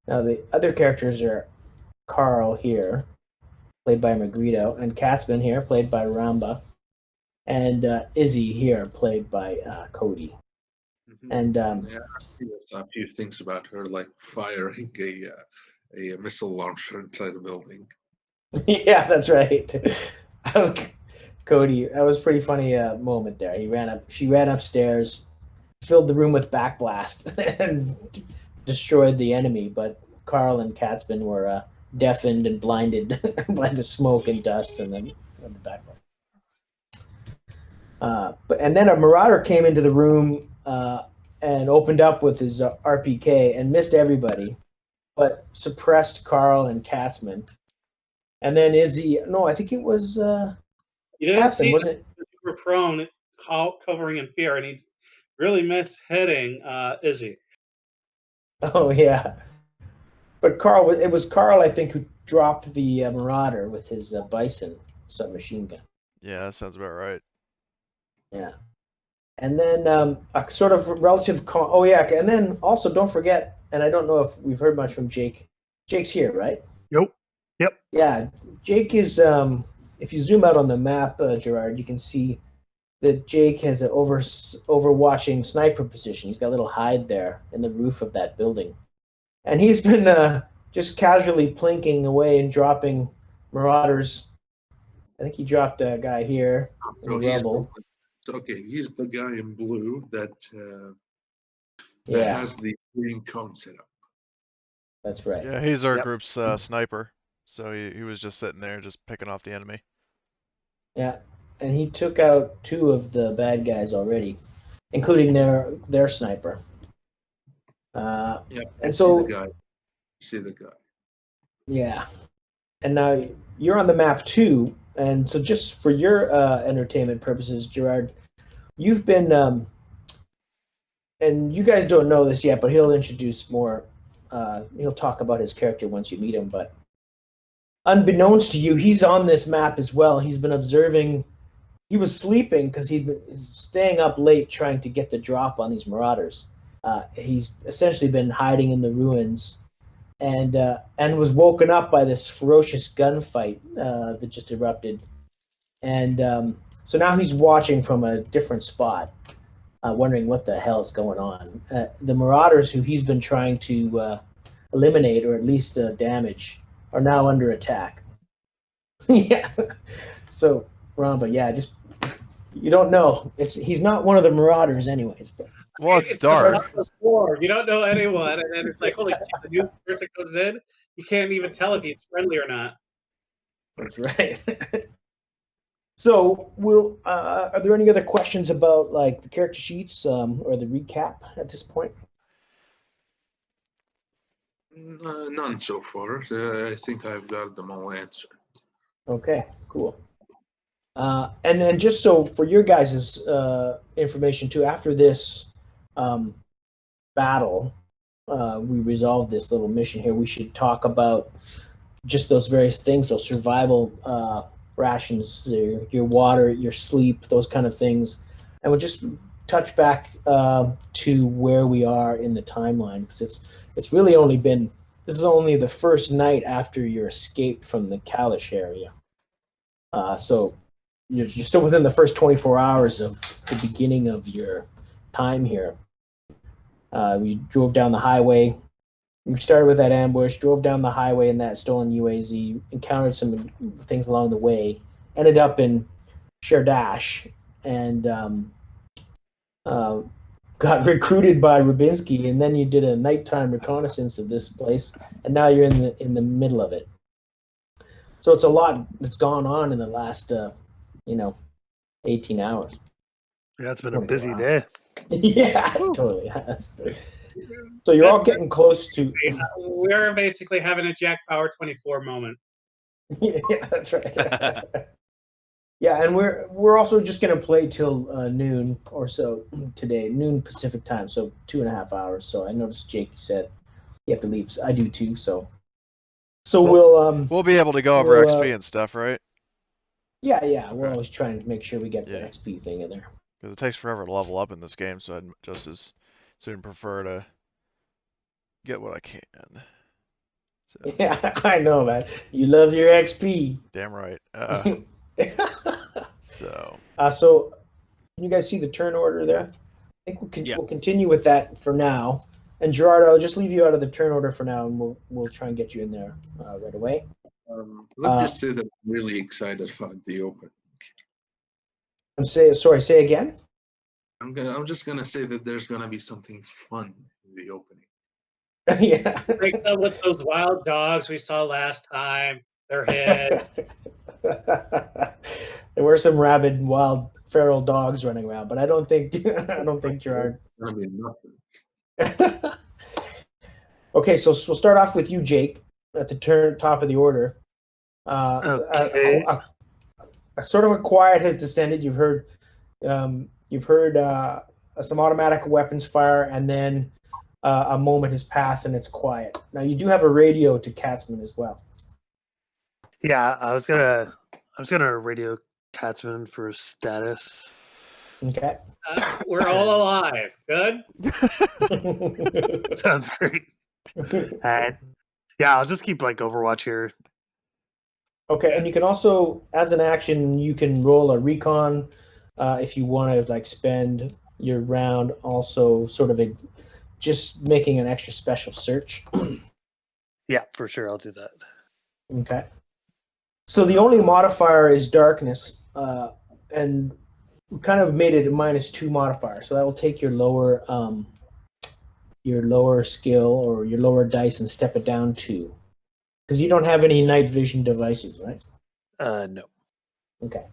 Now the other characters are Carl here, played by Magrito, and Katzman here, played by Ramba, and Izzy here, played by Cody. Mm-hmm. And a few things about her, like firing a missile launcher inside the building. Yeah, that's right. That was Cody. That was a pretty funny moment there. She ran upstairs, filled the room with backblast, and destroyed the enemy. But Carl and Katzman were deafened and blinded by the smoke and dust, and then the backblast. And then a marauder came into the room and opened up with his RPK and missed everybody, but suppressed Carl and Katzman. And then Izzy, no, I think it was You didn't Katzman, see wasn't it? super prone, covering in fear, and he really missed hitting Izzy. Oh yeah, but it was Carl, I think, who dropped the marauder with his Bison submachine gun. Yeah, that sounds about right. Yeah. And then a sort of relative. And then also don't forget, and I don't know if we've heard much from Jake. Jake's here, right? Yep. Yeah, Jake is. If you zoom out on the map, Gerard, you can see that Jake has an overwatching sniper position. He's got a little hide there in the roof of that building, and he's been just casually plinking away and dropping marauders. I think he dropped a guy here in the rubble. Okay, he's the guy in blue that Yeah, has the green cone set up. that's right. Yeah, he's our Yep. group's sniper. So he was just sitting there, just picking off the enemy. Yeah, and he took out 2 of the bad guys already, including their sniper. And so See the guy. yeah, and now you're on the map too. And so just for your entertainment purposes, Gerard, you've been and you guys don't know this yet, but he'll introduce more he'll talk about his character once you meet him, but unbeknownst to you, he's on this map as well. He's been observing. He was sleeping because he'd been staying up late trying to get the drop on these marauders. He's essentially been hiding in the ruins, and was woken up by this ferocious gunfight that just erupted. And so now he's watching from a different spot, wondering what the hell is going on. The marauders who he's been trying to eliminate or at least damage are now under attack. Yeah. So Ramba, yeah, just you don't know. He's not one of the marauders, anyways. But Well, it's the dark. war. You don't know anyone, and then it's like, holy shit, the new person comes in. You can't even tell if he's friendly or not. that's right. So, are there any other questions about like the character sheets or the recap at this point? None so far. I think I've got them all answered. Okay, cool. And then just so for your guys' information too, after this battle, we resolve this little mission here. We should talk about just those various things, those survival rations, your water, your sleep, those kind of things, and we'll just touch back to where we are in the timeline, because it's really only been, this is only the first night after your escape from the Kalish area. So you're still within the first 24 hours of the beginning of your time here. We drove down the highway. We started with that ambush, drove down the highway in that stolen UAZ, encountered some things along the way, ended up in Sherdash, and got recruited by Rabinski, and then you did a nighttime reconnaissance of this place, and now you're in the middle of it. So it's a lot that's gone on in the last 18 hours. Yeah, it's been a busy day. Yeah, it totally has. So you're all getting close to. We're basically having a Jack Bauer 24 moment. Yeah, that's right. Yeah, and we're also just gonna play till noon or so today, noon Pacific time, so 2.5 hours. So I noticed Jake said you have to leave. I do too. So We'll be able to go over XP and stuff, right? Yeah. We're Okay. always trying to make sure we get the Yeah. XP thing in there. Because it takes forever to level up in this game, so I'd just as soon prefer to get what I can. So, Yeah, I know, man. You love your XP. damn right. So. So can you guys see the turn order there? I think we'll continue with that for now. And Gerard, I'll just leave you out of the turn order for now, and we'll try and get you in there right away. Let's just say that I'm really excited about the open. Say again. I'm just gonna say that there's gonna be something fun in the opening. Yeah. Break up with those wild dogs we saw last time. Their head. There were some rabid, wild, feral dogs running around, but I don't think Gerard. It's gonna be nothing. Okay, so we'll start off with you, Jake, at the top of the order. Okay. A sort of a quiet has descended. You've heard some automatic weapons fire, and then a moment has passed and it's quiet. Now you do have a radio to Katzman as well. Yeah, I was gonna radio Katzman for status. Okay. We're all alive. Good. Sounds great. And yeah, I'll just keep like Overwatch here. Okay, and you can also, as an action, you can roll a recon if you want to like spend your round also sort of just making an extra special search. Yeah, for sure, I'll do that. Okay. So the only modifier is darkness, and we kind of made it a -2 modifier. So that will take your lower skill or your lower dice and step it down 2. Because you don't have any night vision devices, right? No. Okay.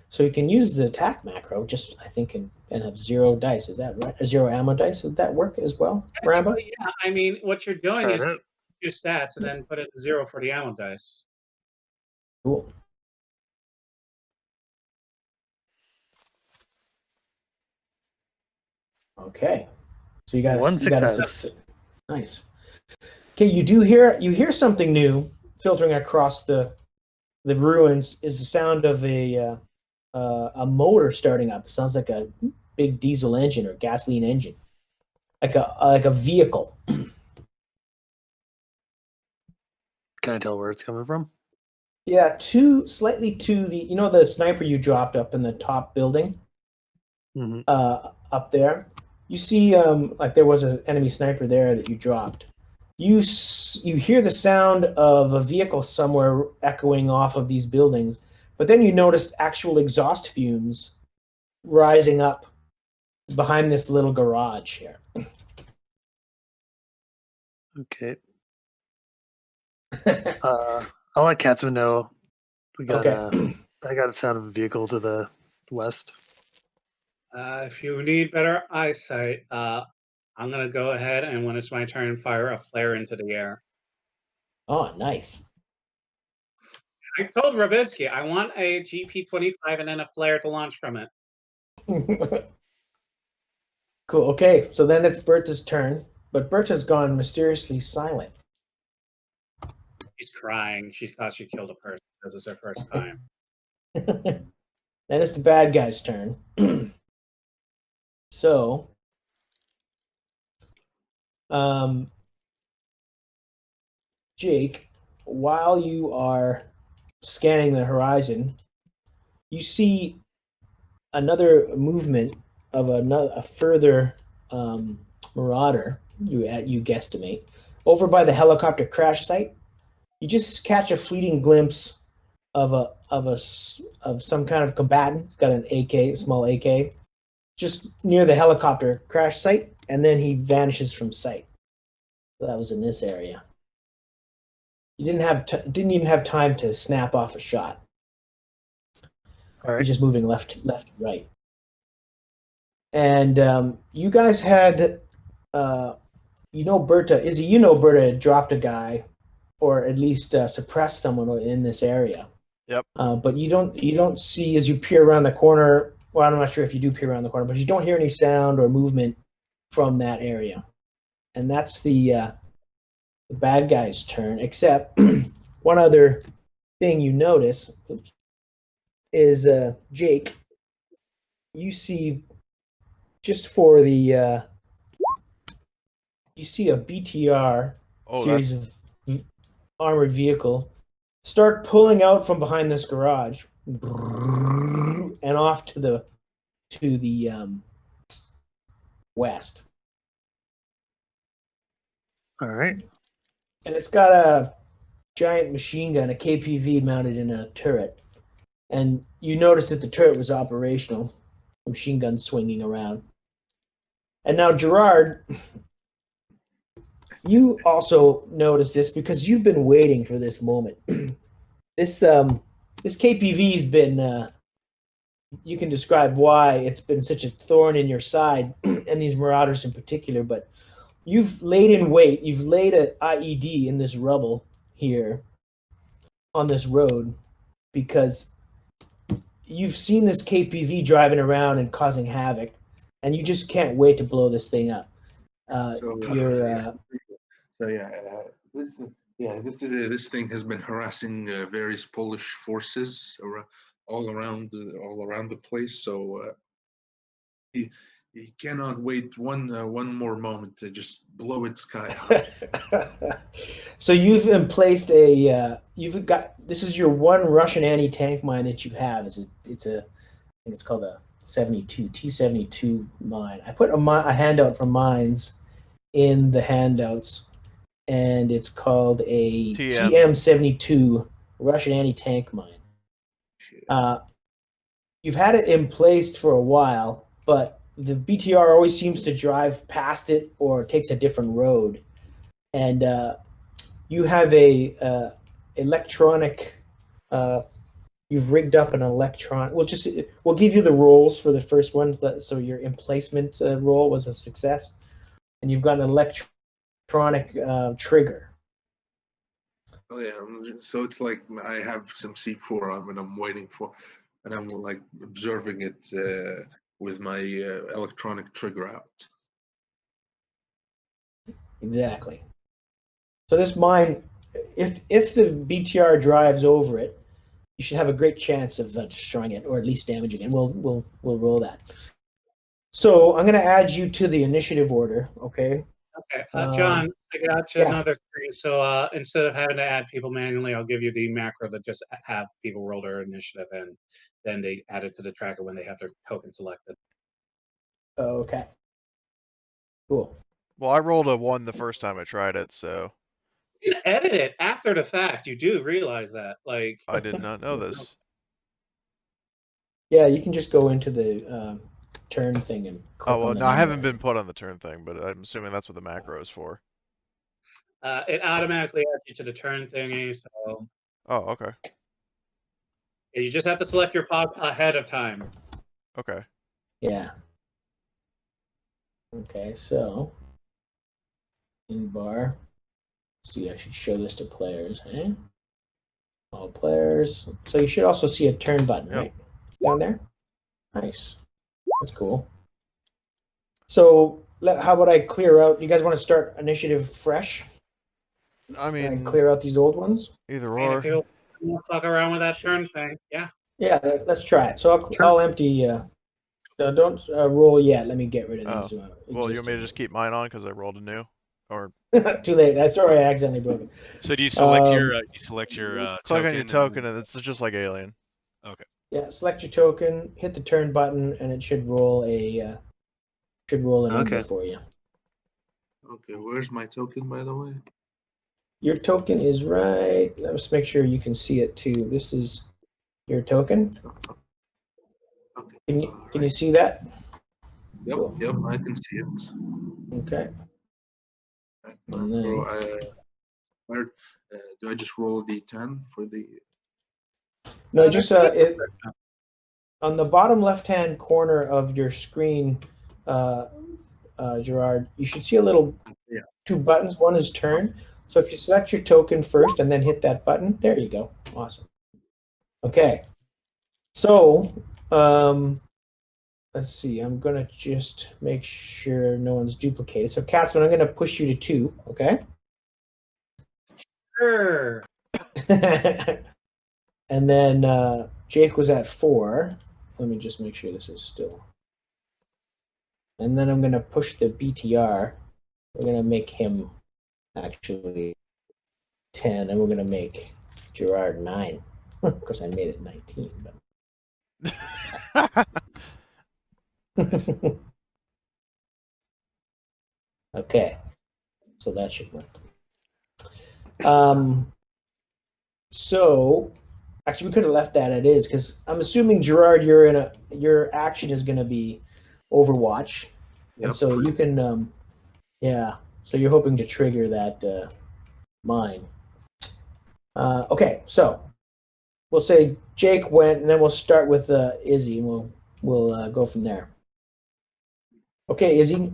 So you can use the attack macro, just I think, and have 0 dice. Is that right? 0 ammo dice. Would that work as well, Rambo? Yeah, I mean, what you're doing Try is it out. two stats and then put it 0 for the ammo dice. Cool. Okay. So you got One you got a success. success. Nice. Okay, you hear something new filtering across the ruins. Is the sound of a motor starting up. Sounds like a big diesel engine or gasoline engine, like a vehicle. Can I tell where it's coming from? Yeah, slightly to the the sniper you dropped up in the top building, Mm-hmm. up there. You see, like there was an enemy sniper there that you dropped. You hear the sound of a vehicle somewhere echoing off of these buildings, but then you notice actual exhaust fumes rising up behind this little garage here. Okay. I'll let Katzman know. We got Okay. I got a sound of a vehicle to the west. If you need better eyesight, I'm gonna go ahead and when it's my turn, fire a flare into the air. Oh, nice. I told Rabinski I want a GP-25 and then a flare to launch from it. Cool. Okay, so then it's Bertha's turn, but Bertha's gone mysteriously silent. She's crying. She thought she killed a person because it's her first time. Then it's the bad guy's turn. So, Jake, while you are scanning the horizon, you see another movement of a further marauder. You guesstimate over by the helicopter crash site. You just catch a fleeting glimpse of some kind of combatant. It's got an AK, a small AK, just near the helicopter crash site, and then he vanishes from sight. So that was in this area. You didn't even have time to snap off a shot. All He's right. just moving left and right. And you guys had, Berta, Izzy, Berta had dropped a guy, or at least suppressed someone in this area. Yep. But you don't see as you peer around the corner. Well, I'm not sure if you do peer around the corner, but you don't hear any sound or movement from that area. And that's the bad guy's turn. Except one other thing you notice is Jake. You see, just for the you see a BTR series of armored vehicle start pulling out from behind this garage and off to the west. All right. And it's got a giant machine gun, a KPV mounted in a turret. And you noticed that the turret was operational, the machine gun swinging around. And now, Gerard, you also noticed this because you've been waiting for this moment. This KPV's been. You can describe why it's been such a thorn in your side, and these marauders in particular. But you've laid in wait. You've laid an IED in this rubble here on this road because you've seen this KPV driving around and causing havoc, and you just can't wait to blow this thing up. This thing has been harassing various Polish forces all around the place. So he cannot wait one more moment to just blow it sky high. So you've emplaced you've got, this is your one Russian anti-tank mine that you have. I think it's called a T-72 mine. I put a handout for mines in the handouts, and it's called a TM-72 Russian anti-tank mine. You've had it in place for a while, but the BTR always seems to drive past it or takes a different road. And you have a electronic. You've rigged up an electron. We'll give you the rolls for the first one, so your emplacement roll was a success, and you've got an electronic trigger. Oh yeah, so it's like I have some C4 and I'm waiting for, and I'm like observing it with my electronic trigger out. Exactly. So this mine, if the BTR drives over it, you should have a great chance of destroying it or at least damaging it. We'll roll that. So I'm going to add you to the initiative order. Okay. Okay, John, I got you yeah. another screen. So instead of having to add people manually, I'll give you the macro that just have people roll their initiative, and then they add it to the tracker when they have their token selected. Okay. Cool. Well, I rolled a 1 the first time I tried it, so You can edit it after the fact. You do realize that, like. I did not know this. Yeah, you can just go into the turn thing and click Oh well, on the no, I haven't number. been put on the turn thing, but I'm assuming that's what the macro is for. It automatically adds you to the turn thingy, so. Oh, okay. You just have to select your pop ahead of time. Okay. Yeah. Okay, so in bar. See, I should show this to players, eh? All players. So you should also see a turn button, Yep. right? Down there? Nice. That's cool. So how about I clear out? You guys want to start initiative fresh? I mean, clear out these old ones? either And or. if you want to fuck around with that turn thing, yeah. Yeah, let's try it. So I'll empty. Don't roll yet. Let me get rid of these. Well, you want me to just keep mine on because I rolled a new, or too late. Sorry, I accidentally broke it. So do you select your click token on your token, and it's just like Alien. Okay. Yeah, select your token, hit the turn button, and it should roll a number for you. Okay, where's my token, by the way? Your token is right. Let's make sure you can see it too. This is your token. Okay. Can you see that? Yep, Cool. yep, I can see it. Okay. And then, do I just roll the 10 for the? No, just on the bottom left-hand corner of your screen, Gerard, you should see a little two buttons. One is turn. So if you select your token first and then hit that button, there you go. Awesome. Okay. So let's see. I'm gonna just make sure no one's duplicated. So Katzman, I'm gonna push you to 2. Okay. Sure. And then Jake was at 4. Let me just make sure this is still. And then I'm going to push the BTR. We're going to make him actually 10, and we're going to make Gerard 9. Of course, I made it 19. But... okay. So that should work. So actually, we could have left that as is because I'm assuming Gerard, your action is going to be Overwatch, and so you can, So you're hoping to trigger that mine. Okay, so we'll say Jake went, and then we'll start with Izzy, and we'll go from there. Okay, Izzy,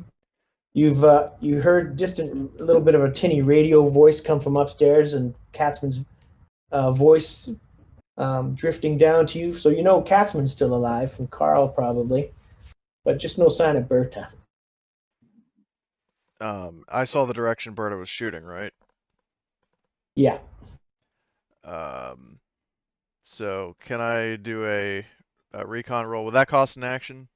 you heard a little bit of a tinny radio voice come from upstairs, and Katzman's voice drifting down to you. So you know Katzman's still alive, and Carl probably, but just no sign of Berta. I saw the direction Berta was shooting, right? Yeah. So can I do a recon roll? Will that cost an action?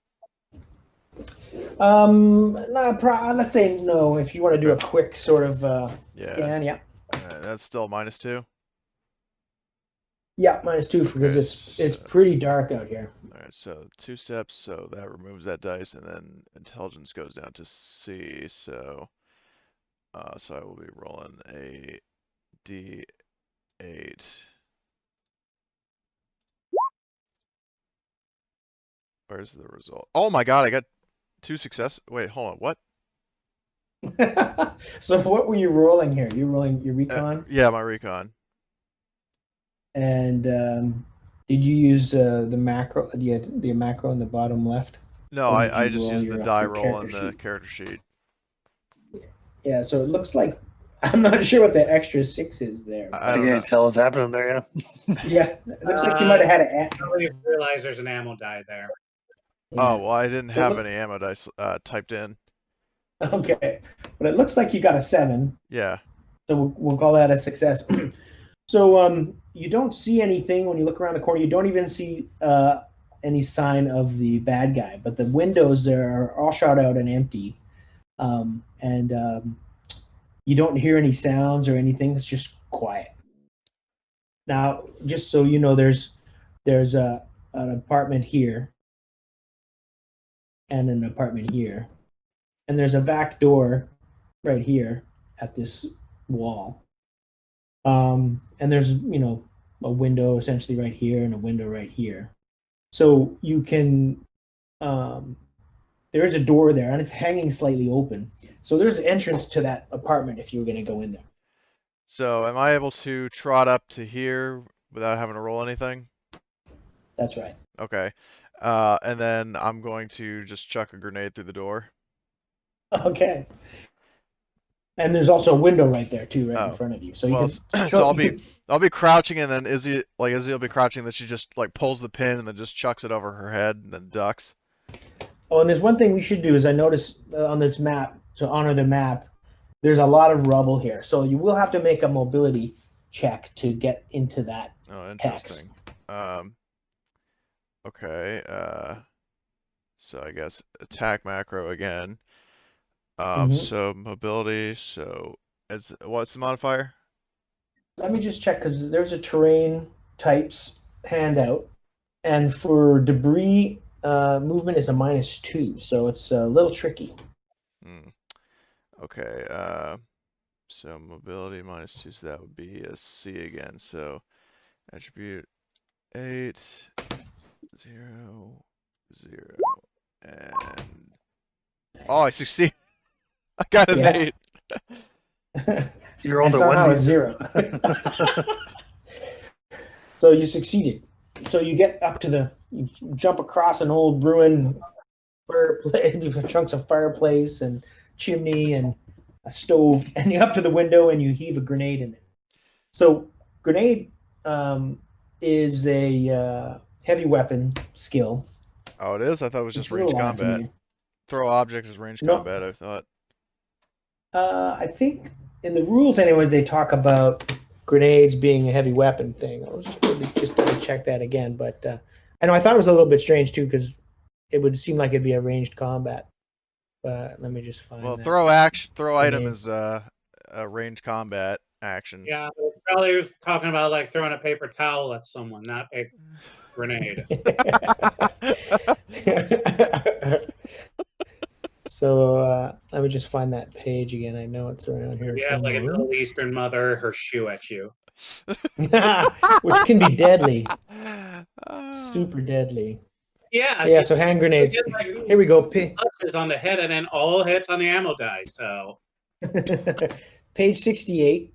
Let's say no. If you want to do a quick sort of scan, yeah. That's still -2. Yeah, -2 because it's pretty dark out here. All right, so 2 steps, so that removes that dice, and then intelligence goes down to C. So, so I will be rolling a D8. Where's the result? Oh my God, I got 2 success. Wait, hold on, what? So what were you rolling here? You rolling your recon? Yeah, my recon. And did you use the macro, the macro in the bottom left? No, I just used the die roll on the character sheet. Yeah, so it looks like I'm not sure what the extra 6 is there. I can't tell what's happening there. Yeah, it looks like you might have had I don't even realize there's an ammo die there. Oh well, I didn't have any ammo dice typed in. Okay, but it looks like you got a 7, Yeah. so we'll call that a success. So you don't see anything when you look around the corner. You don't even see any sign of the bad guy, but the windows there are all shot out and empty, and you don't hear any sounds or anything. It's just quiet. Now, just so you know, there's an apartment here and an apartment here, and there's a back door right here at this wall. And there's a window essentially right here and a window right here. So you can there is a door there and it's hanging slightly open. So there's an entrance to that apartment if you were going to go in there. So am I able to trot up to here without having to roll anything? That's right. Okay. And then I'm going to just chuck a grenade through the door. Okay. And there's also a window right there too, right in Oh. front of you. So Well, you can so I'll be crouching, and then Izzy will be crouching. Then she just like pulls the pin and then just chucks it over her head and then ducks. Oh, and there's one thing we should do is I noticed on this map, to honor the map, there's a lot of rubble here. So you will have to make a mobility check to get into that Oh, text. interesting. Okay. So I guess attack macro again. So mobility. So what's the modifier? Let me just check because there's a terrain types handout, and for debris, movement is a -2, so it's a little tricky. Okay. So mobility -2, so that would be a C again. So attribute 8, 0, 0, and oh, I succeed. I got an 8. You rolled and a somehow 1d. a 0. So you succeeded. So you get up to you jump across an old ruined fireplace, chunks of fireplace and chimney and a stove, and you're up to the window and you heave a grenade in it. So grenade is a heavy weapon skill. Oh, it is? I thought it was just It's a little range odd to combat. me. Throw objects as range No. combat, I thought. I think in the rules, anyways, they talk about grenades being a heavy weapon thing. I was just double check that again, but I know I thought it was a little bit strange too because it would seem like it'd be a ranged combat. But let me just find. Well, that. throw item Grenade. is a range combat action. Yeah, probably was talking about like throwing a paper towel at someone, not a grenade. So let me just find that page again. I know it's around here You have like a somewhere. Middle Eastern mother, her shoe at you. Which can be deadly. Super deadly. Yeah. Yeah, so hand grenades. Like, Here we go. is on the head and then all hits on the ammo die. So Page 68.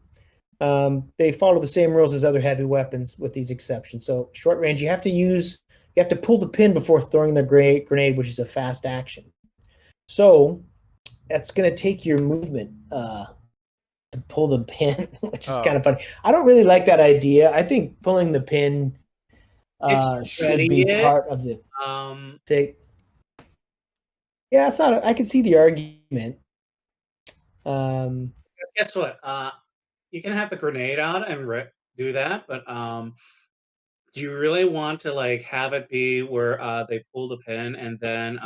They follow the same rules as other heavy weapons with these exceptions. So short range, you have to pull the pin before throwing the grenade, which is a fast action. So that's going to take your movement to pull the pin, which is kind of funny. I don't really like that idea. I think pulling the pin should be part of the take. Yeah, it's not. I can see the argument. Guess what? You can have the grenade out and do that, but do you really want to like have it be where they pull the pin and then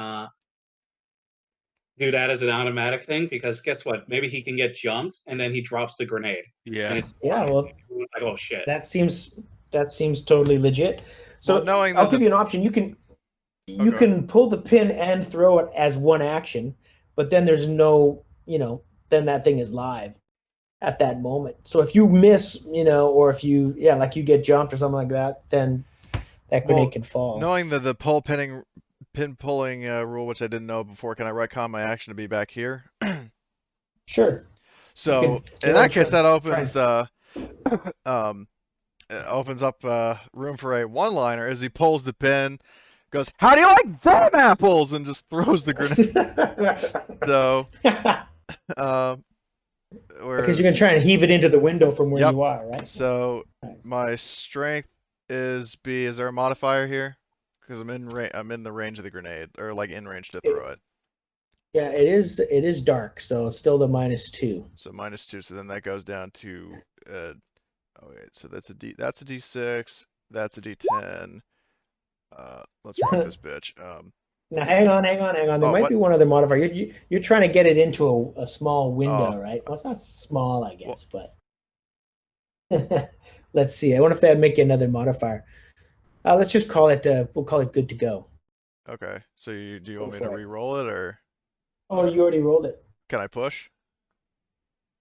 do that as an automatic thing? Because guess what? Maybe he can get jumped and then he drops the grenade. Yeah. And it's well, like, oh shit. that seems totally legit. So Well, knowing I'll that give you an option. You can pull the pin and throw it as one action, but then there's no, then that thing is live at that moment. So if you miss, or if you, like you get jumped or something like that, then that grenade can fall. Knowing the pin pulling rule, which I didn't know before, can I retcon my action to be back here? Sure. So in that case, that opens opens up room for a one-liner as he pulls the pin, goes, "How do you like them apples?" and just throws the grenade. So, because you can try and heave it into the window from where you are, right? So my strength is B. Is there a modifier here? Because I'm in the range of the grenade, or like in range to throw it. Yeah, it is. It is dark, so it's still the -2. So -2. So then that goes down to. Oh wait. So that's a D6. That's a D10. Let's rock this bitch. Now, hang on. There Oh, might what? be one other modifier. You're trying to get it into a small window, Oh. right? Well, it's not small, I guess, but let's see. I wonder if that'd make you another modifier. Let's just call it. We'll call it good to go. Okay. So do you Go want me to for it. re-roll it, or Oh, you already rolled it. can I push?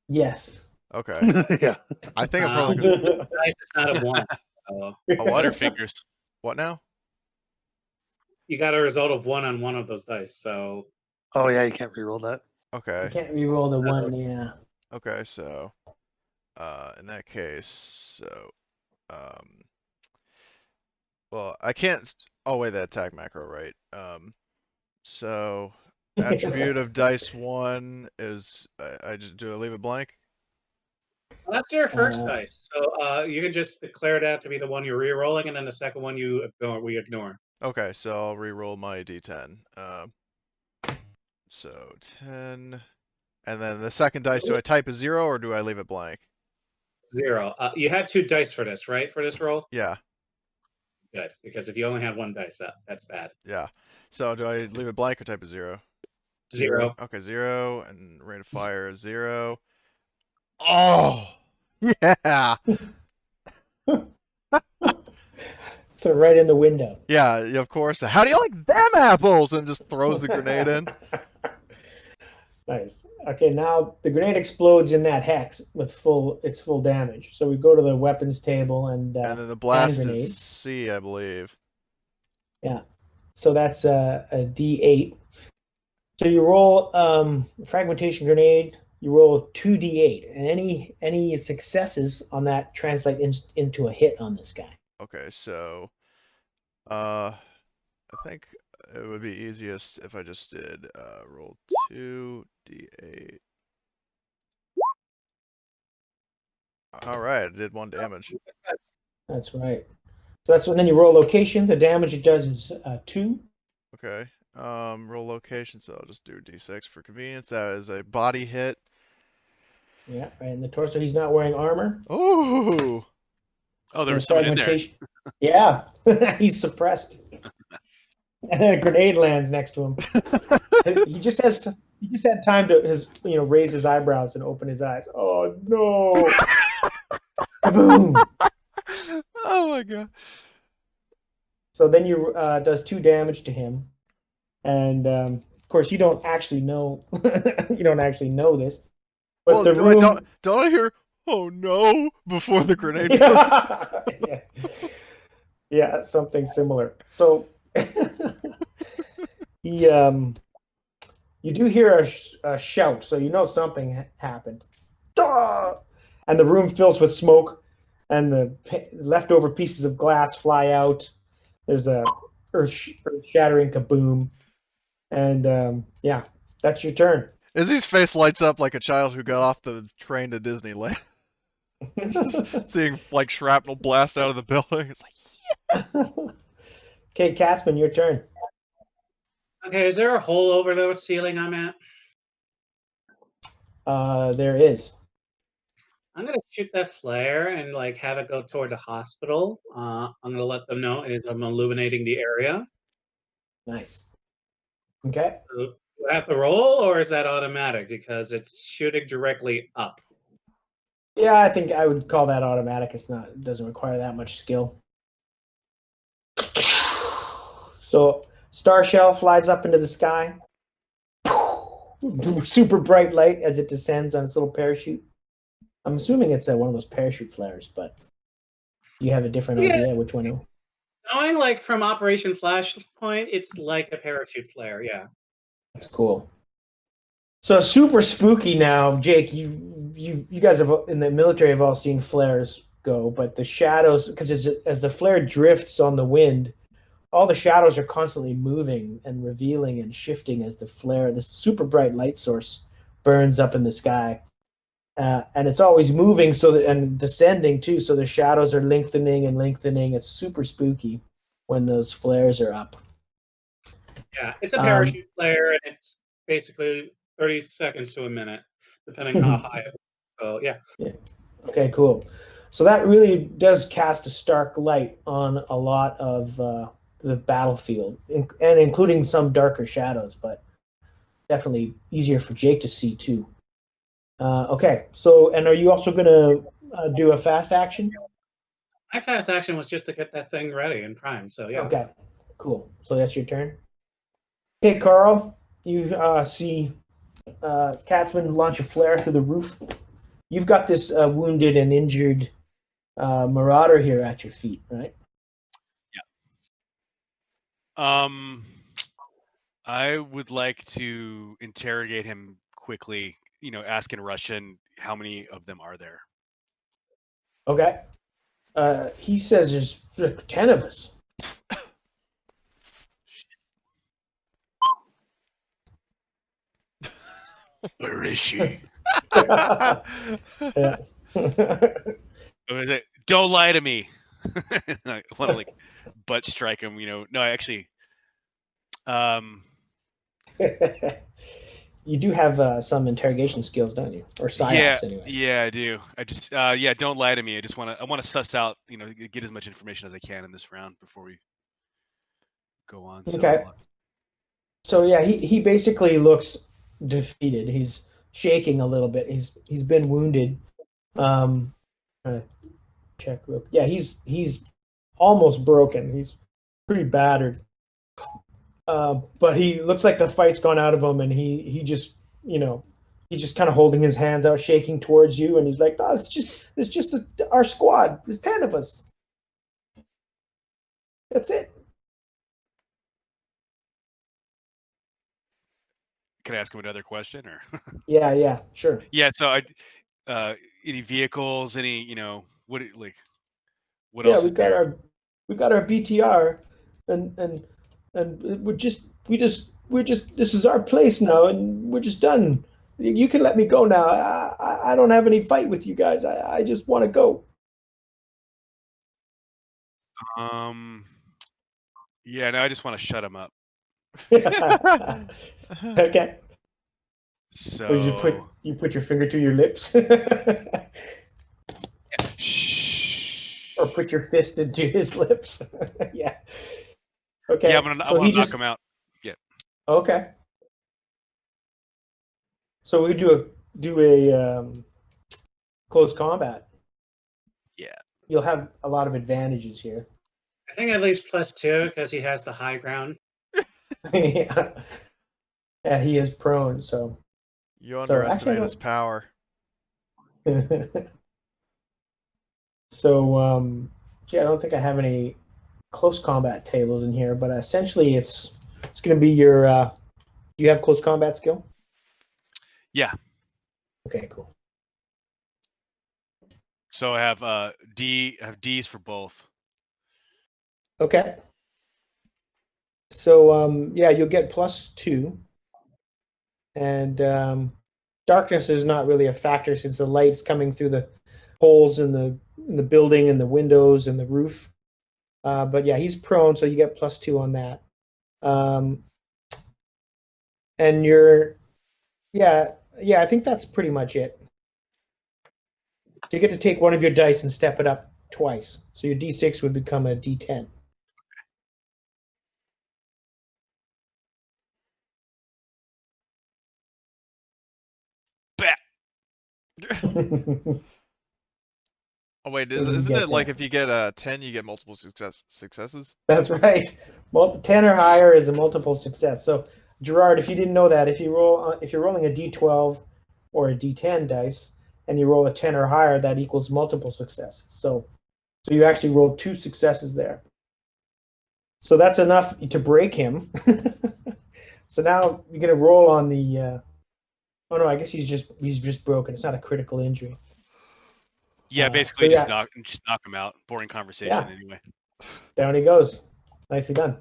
Yes. Okay. Yeah. I think I'm probably gonna. Dice is not a 1. So A what? Butterfingers. What now? you got a result of 1 on one of those dice. So Oh yeah, you can't re-roll that. You Okay. can't re-roll the one. Yeah. Okay. So, in that case, well, I can't. Oh wait, that attack macro, right? So attribute of dice 1 is I just do I leave it blank? well, that's your first Uh, dice. So you can just declare that to be the one you're re-rolling, and then the second one we ignore. Okay, so I'll re-roll my D10. So 10, and then the second dice. Do I type a 0 or do I leave it blank? 0. You had 2 dice for this, right? For this roll? Yeah, Good, because if you only had 1 dice, that's bad. yeah. So do I leave it blank or type a 0? 0. Okay, 0, and rate of fire is 0. Oh, yeah, so right in the window. yeah. Of course. How do you like them apples? And just throws the grenade in. Nice. Okay, now the grenade explodes in that hex with its full damage. So we go to the weapons table and And then the blast is grenades. C, I believe. Yeah. So that's a D8. So you roll fragmentation grenade. You roll 2D8, and any successes on that translate into a hit on this guy. Okay, so I think it would be easiest if I just did roll 2d8. All right, I did 1 damage. That's right. So that's when then you roll location. The damage it does is 2. Okay. Roll location, so I'll just do d6 for convenience. That is a body hit. Yeah, right in the torso. He's not wearing armor. Oh, Oh, there And was someone in there. fragmentation- Yeah, he's suppressed. And a grenade lands next to him. He just had time to raise his eyebrows and open his eyes. Oh no! Boom! oh my god. So then you does 2 damage to him, and of course you don't actually know you don't actually know this, but Well, the room. don't I hear oh no before the grenade goes? Yeah. Yeah, something similar. So you do hear a shout, so you know something happened. Duh! And the room fills with smoke, and the leftover pieces of glass fly out. There's a earth-shattering kaboom, and yeah, that's your turn. Izzy's face lights up like a child who got off the train to Disneyland. Just seeing like shrapnel blast out of the building. It's like, Okay, Catsman, your turn. Okay, is there a hole over the ceiling I'm at? There is. I'm gonna shoot that flare and like have it go toward the hospital. I'm gonna let them know as I'm illuminating the area. Nice. Okay. So, do I have to roll, or is that automatic because it's shooting directly up? Yeah, I think I would call that automatic. It doesn't require that much skill. So star shell flies up into the sky. Super bright light as it descends on its little parachute. I'm assuming it's one of those parachute flares, but you have a different idea which one. Knowing like from Operation Flashpoint, it's like a parachute flare. Yeah. That's cool. So super spooky now, Jake. You guys have in the military have all seen flares go, but the shadows, because as the flare drifts on the wind, all the shadows are constantly moving and revealing and shifting as the flare, this super bright light source, burns up in the sky, and it's always moving and descending too. So the shadows are lengthening and lengthening. It's super spooky when those flares are up. Yeah, it's a parachute flare, and it's basically 30 seconds to a minute, depending how high it is. So, yeah. Okay, cool. So that really does cast a stark light on a lot of the battlefield, and including some darker shadows, but definitely easier for Jake to see too. Okay, so and are you also going to do a fast action? My fast action was just to get that thing ready and primed. So, yeah. Okay, cool. So that's your turn. Okay, Carl, you see Katzman launch a flare through the roof. You've got this wounded and injured marauder here at your feet, right? I would like to interrogate him quickly. Ask in Russian, how many of them are there? Okay. He says there's 10 of us. Where is she? Yeah. Or is it, don't lie to me. I want to butt strike him. No, I actually. You do have some interrogation skills, don't you? Or psyops, anyway. Yeah, I do. I just, don't lie to me. I want to suss out, get as much information as I can in this round before we go on. Okay. So yeah, he basically looks defeated. He's shaking a little bit. He's been wounded. Trying to check real. Yeah, he's almost broken. He's pretty battered. But he looks like the fight's gone out of him, and he just he's just kind of holding his hands out, shaking towards you, and he's like, "Oh, it's just our squad. There's 10 of us. That's it." Can I ask him another question, or? Yeah, sure. Yeah. So any vehicles? Any what else? Yeah, is there? we got our BTR, and we're just this is our place now, and we're just done. You can let me go now. I don't have any fight with you guys. I just want to go. Yeah, no, I just want to shut him up. Okay. So Or you put your finger to your lips, shh. or put your fist into his lips. Yeah. Okay. Yeah, I'm gonna knock him out. Yeah. Okay. So we do a close combat. Yeah. You'll have a lot of advantages here. I think at least +2 because he has the high ground. Yeah. Yeah, he is prone, so. You underestimate his power. So, yeah, I don't think I have any close combat tables in here, but essentially it's going to be your. Do you have close combat skill? Yeah. Okay, cool. So I have D's for both. Okay. So yeah, you'll get +2, and darkness is not really a factor since the light's coming through the holes in the building and the windows and the roof. But yeah, he's prone, so you get +2 on that. And I think that's pretty much it. So you get to take one of your dice and step it up twice. So your D6 would become a D10. Bet. Oh wait, isn't it like if you get a 10, you get multiple successes? That's right. 10 or higher is a multiple success. So Gerard, if you didn't know that, if you're rolling a D12 or a D10 dice and you roll a 10 or higher, that equals multiple success. So you actually rolled 2 successes there. So that's enough to break him. So now you're gonna roll on the. Oh no, I guess he's just broken. It's not a critical injury. Yeah, basically just knock him out. Boring conversation anyway. Down he goes. Nicely done.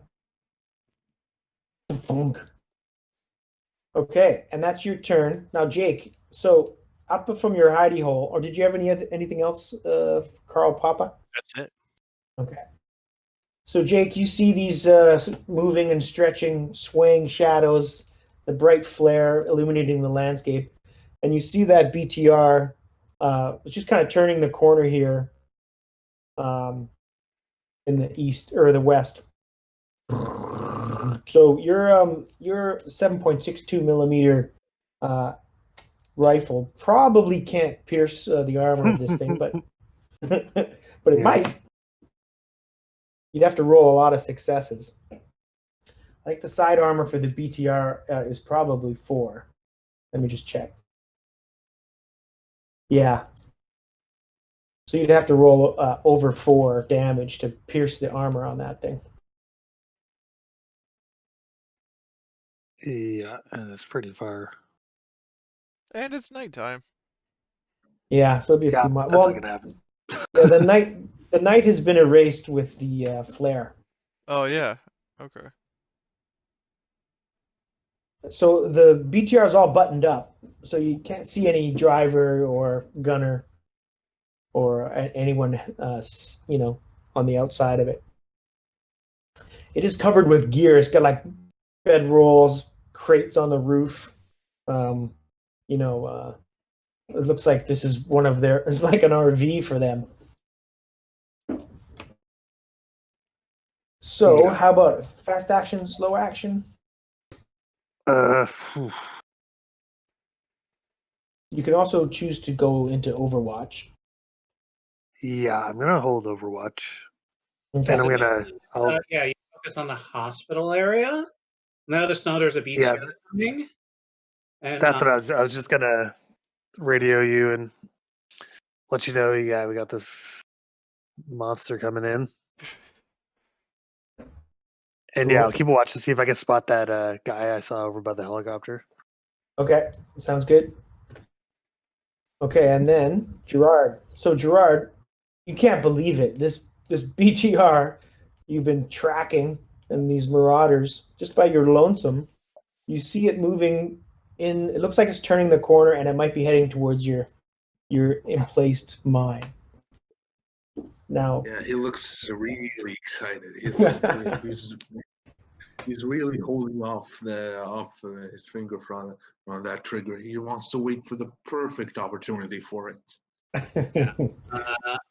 Okay, and that's your turn. Now, Jake, so up from your hidey hole, or did you have anything else, Carl Papa? That's it. Okay. So, Jake, you see these moving and stretching, swaying shadows the bright flare illuminating the landscape, and you see that BTR. It's just kind of turning the corner here, in the east or the west. So your 7.62 millimeter rifle probably can't pierce the armor of this thing, but but it might. You'd have to roll a lot of successes. I think the side armor for the BTR is probably 4. Let me just check. Yeah. So you'd have to roll over 4 damage to pierce the armor on that thing. Yeah, and it's pretty far. And it's nighttime. Yeah, so it'll be a Yeah, few miles. that's Well, not gonna happen. yeah, the night has been erased with the flare. Oh yeah. Okay. So the BTR is all buttoned up, so you can't see any driver or gunner or anyone, on the outside of it. It is covered with gear. It's got like bedrolls, crates on the roof. It looks like this is one of their. It's like an RV for them. So, Yeah. how about fast action, slow action? Phew. You can also choose to go into Overwatch. Yeah, I'm gonna hold Overwatch, Okay. and I'm gonna. You focus on the hospital area. Notice now there's a BTR Yeah. coming. And That's what I was just gonna radio you and let you know. Yeah, we got this monster coming in, and yeah, Cool. I'll keep a watch to see if I can spot that guy I saw over by the helicopter. Okay, sounds good. Okay, and then Gerard. So Gerard, you can't believe it. This BTR you've been tracking and these marauders just by your lonesome. You see it moving in. It looks like it's turning the corner, and it might be heading towards your emplaced mine. Now, Yeah, he looks really excited. He's really holding off his finger from on that trigger. He wants to wait for the perfect opportunity for it.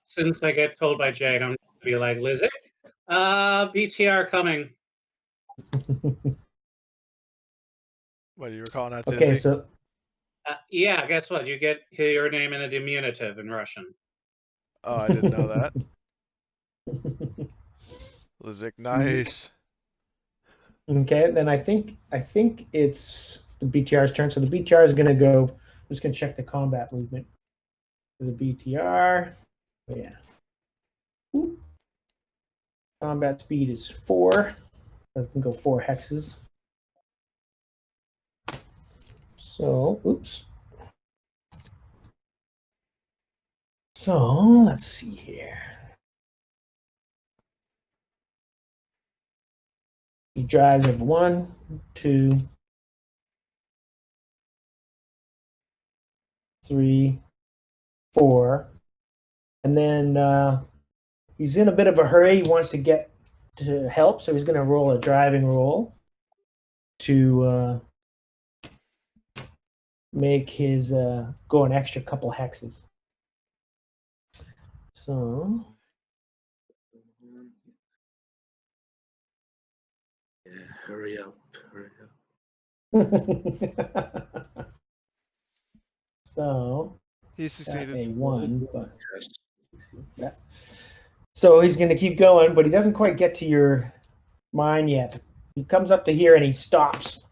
since I get told by Jake, I'm going to be like, Lizzie, BTR coming. What, you were calling out to okay, Izzy? so Yeah, guess what? You get your name in a diminutive in Russian. Oh, I didn't know that. Lizik, nice. okay, then I think it's the BTR's turn. So the BTR is going to go. I'm just going to check the combat movement for the BTR. Oh, yeah. Ooh. Combat speed is 4. I can go 4 hexes. So, oops. So, let's see here. He drives of 1, 2, 3, 4. And then he's in a bit of a hurry. He wants to get to help, so he's going to roll a driving roll to make his go an extra couple hexes. So, Yeah, hurry up. so He got succeeded. a 1, but Yes. yeah. So he's going to keep going, but he doesn't quite get to your mine yet. He comes up to here and he stops.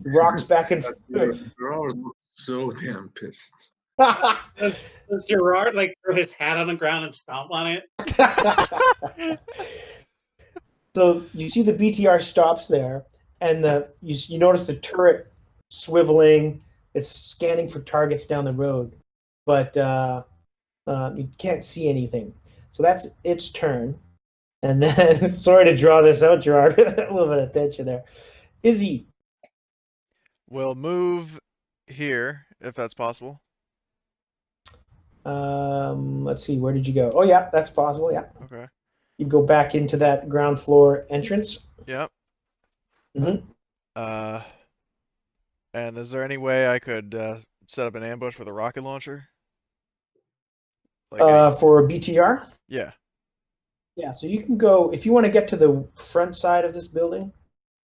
Rocks back and forth. Gerard looks so damn pissed. Does Gerard like throw his hat on the ground and stomp on it? So you see the BTR stops there, and you notice the turret swiveling. It's scanning for targets down the road, but you can't see anything. So that's its turn. And then, sorry to draw this out, Gerard. A little bit of tension there. Izzy. We'll move here, if that's possible. Let's see. Where did you go? Oh, yeah, that's possible. Yeah. Okay. You go back into that ground floor entrance. Yep. Mm-hmm. And is there any way I could set up an ambush with a rocket launcher? Like For BTR? yeah. Yeah, so you can go if you want to get to the front side of this building,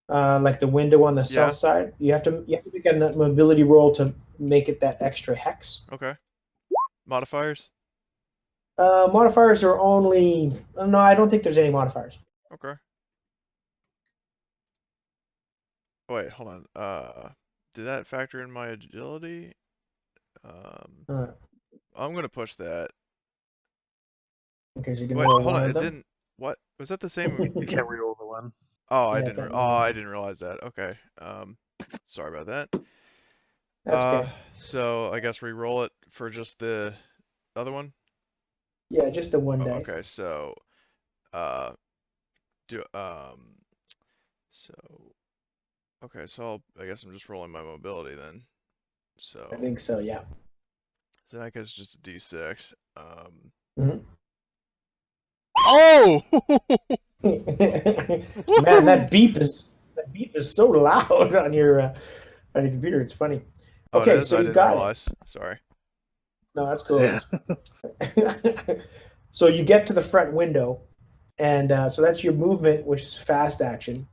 like the window on the Yeah. south side. You have to make a mobility roll to make it that extra hex. Okay. Modifiers? Modifiers are only no, I don't think there's any modifiers. Okay. Wait, hold on. Did that factor in my agility? I'm gonna push that. Okay, so you can Wait, roll hold one on. of It them. didn't. What was that? The same? You can't reroll the one. Oh, I Yeah, didn't. that Oh, one. I didn't realize that. Okay. Sorry about that. That's okay. So I guess re-roll it for just the other one. Yeah, just the one Oh, dice. okay. So, uh, do so. Okay, so I guess I'm just rolling my mobility then. So. I think so. Yeah. So that guy's just a D6. Mhm. Oh! Man, that beep is so loud on your computer. It's funny. Oh, Okay, it is? so I you didn't got realize. Sorry. it. No, that's cool. Yeah. So you get to the front window, and so that's your movement, which is fast action.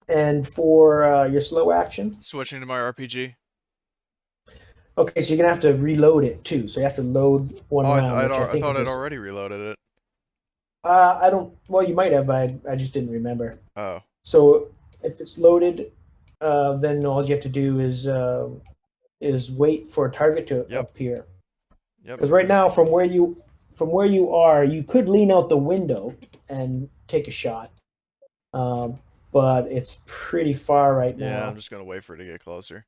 And for your slow action, Switching to my RPG. okay, so you're gonna have to reload it too. So you have to load one Oh, round, which I I think thought is I'd already reloaded it. I don't. Well, you might have, but I just didn't remember. Oh. So if it's loaded, then all you have to do is wait for a target to Yep. appear. Yep. Because right now, from where you are, you could lean out the window and take a shot, but it's pretty far right Yeah, now. I'm just gonna wait for it to get closer.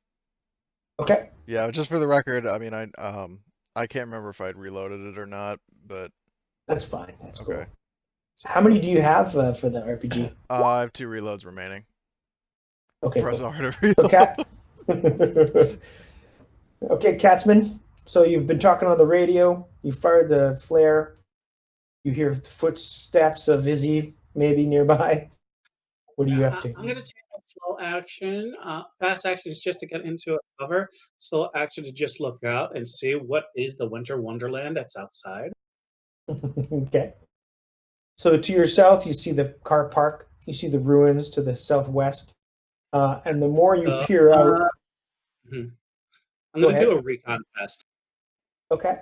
Okay. Yeah, just for the record, I mean, I can't remember if I'd reloaded it or not, but That's fine. That's cool. okay. How many do you have for the RPG? I have 2 reloads remaining. Okay. Press Cool. R to So, reload. Cat. Okay, Catsman. So you've been talking on the radio. You fired the flare. You hear the footsteps of Izzy maybe nearby. What are you up to? I'm going to take a slow action. Fast action is just to get into a cover. Slow action to just look out and see what is the winter wonderland that's outside. Okay. So to your south, you see the car park. You see the ruins to the southwest. And the more you peer out, I'm Go going to do ahead. a recon test. okay.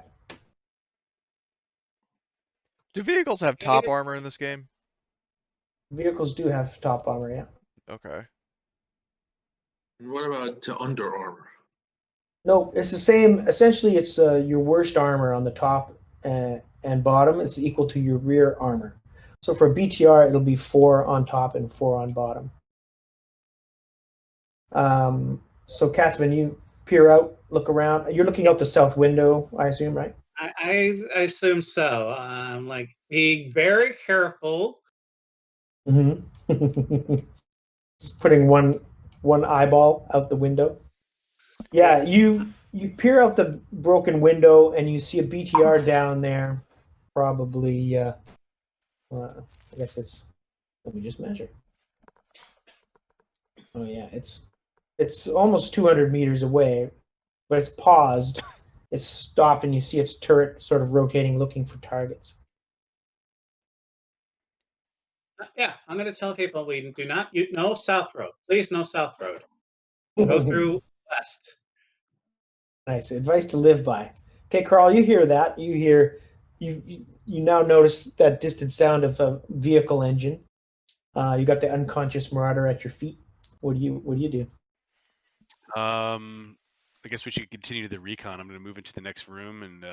Do vehicles have top armor in this game? Vehicles do have top armor, yeah. Okay. And what about under armor? No, it's the same. Essentially, it's your worst armor on the top and bottom is equal to your rear armor. So for BTR, it'll be 4 on top and 4 on bottom. So Catsman, you peer out, look around. You're looking out the south window, I assume, right? I assume so. Like, be very careful. Mm-hmm. Just putting one eyeball out the window. Yeah, you peer out the broken window and you see a BTR down there. Probably, I guess it's. Let me just measure. Oh yeah, it's almost 200 meters away, but it's paused. It's stopped, and you see its turret sort of rotating, looking for targets. Yeah, I'm going to tell people we do not, no South Road. Please, no South Road. Go through West. Nice advice to live by. Okay, Carl, you hear that? You hear you now notice that distant sound of a vehicle engine. You got the unconscious marauder at your feet. What do you do? I guess we should continue the recon. I'm going to move into the next room and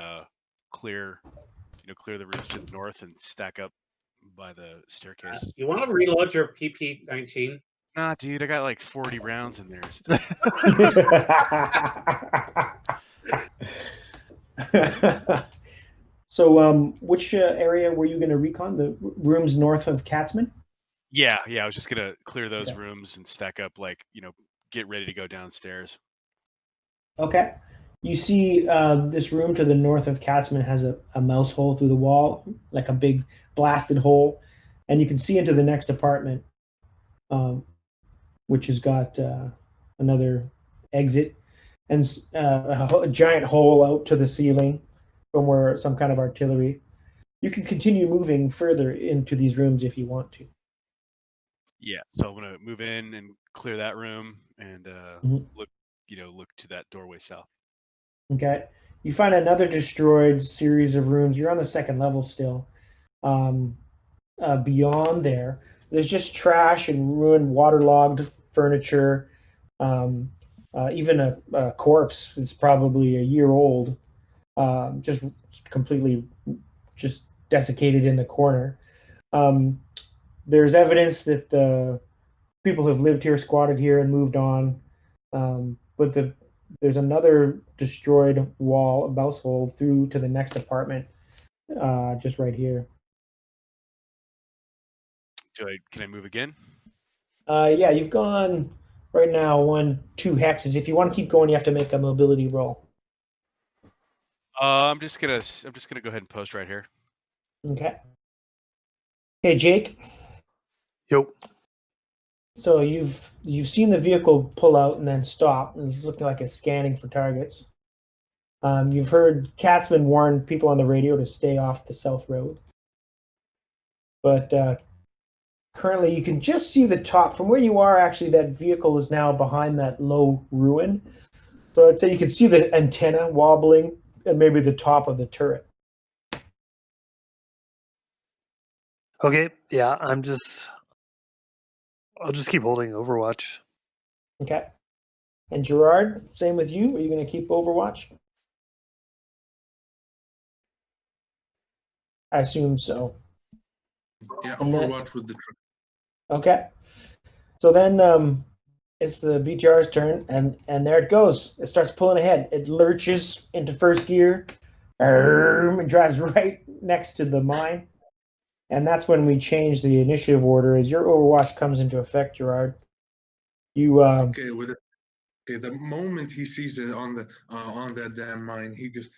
clear the rooms to the north and stack up by the staircase. You want to reload your PP-19? Nah, dude, I got like 40 rounds in there. So, which area were you going to recon? The rooms north of Catsman? Yeah. I was just gonna clear those Okay. rooms and stack up, like, get ready to go downstairs. Okay. You see this room to the north of Catsman has a mouse hole through the wall, like a big blasted hole. And you can see into the next apartment, which has got another exit, and a giant hole out to the ceiling from where some kind of artillery. You can continue moving further into these rooms if you want to. Yeah, so I'm gonna move in and clear that room and Mhm. look to that doorway south. Okay. You find another destroyed series of rooms. You're on the second level still. Beyond there, there's just trash and ruined, waterlogged furniture. Even a corpse that's probably a year old, just completely just desiccated in the corner. Um, there's evidence that the people have lived here, squatted here, and moved on. But there's another destroyed wall, a mouse hole through to the next apartment, just right here. Can I move again? Yeah, you've gone right now 2 hexes. If you want to keep going, you have to make a mobility roll. I'm just gonna go ahead and post right here. Okay. Hey, Jake. Yo. So you've seen the vehicle pull out and then stop, and it's looking like it's scanning for targets. You've heard Katzman warn people on the radio to stay off the South Road. But currently, you can just see the top. From where you are, actually, that vehicle is now behind that low ruin. So I'd say you can see the antenna wobbling and maybe the top of the turret. Okay. Yeah, I'll just keep holding Overwatch. Okay. And Gerard, same with you. Are you going to keep Overwatch? I assume so. Yeah, And then- Overwatch with the truck. Okay. So then it's the BTR's turn, and there it goes. It starts pulling ahead. It lurches into first gear. It drives right next to the mine. And that's when we change the initiative order as your Overwatch comes into effect, Gerard. You Okay, the moment he sees it on that damn mine, he just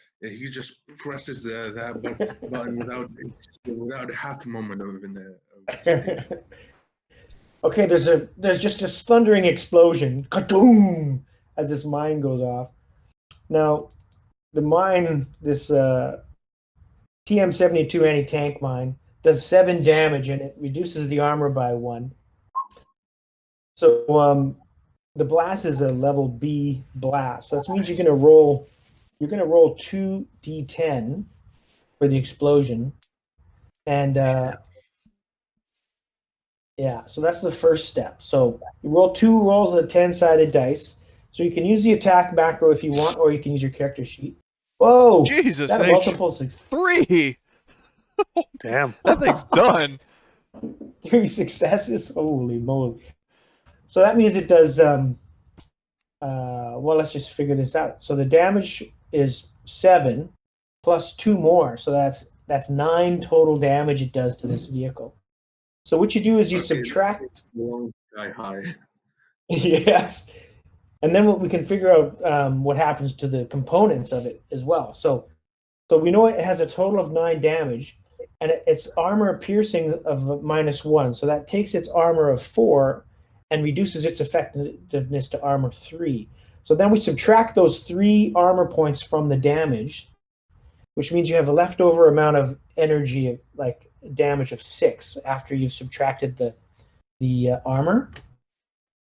presses that button without half a moment of hesitation. Okay, there's just this thundering explosion, ka-doom, as this mine goes off. Now, the mine, this TM-72 anti-tank mine, does 7 damage and it reduces the armor by 1. So the blast is a level B blast. So that means you're gonna roll 2d10 for the explosion, and yeah, so that's the first step. So you roll 2 rolls of the 10-sided dice. So you can use the attack macro if you want, or you can use your character sheet. Whoa! Jesus, That a H. multiple 3! Damn. That thing's done. 3 successes. Holy moly! So that means it does. Well, let's just figure this out. So the damage is 7 plus 2 more. So that's 9 total damage it does to this vehicle. So what you do is you subtract. Sky high. Yes. And then we can figure out what happens to the components of it as well. So we know it has a total of 9 damage, and its armor piercing of -1. So that takes its armor of 4 and reduces its effectiveness to armor 3. So then we subtract those 3 armor points from the damage, which means you have a leftover amount of energy, like damage of 6 after you've subtracted the armor.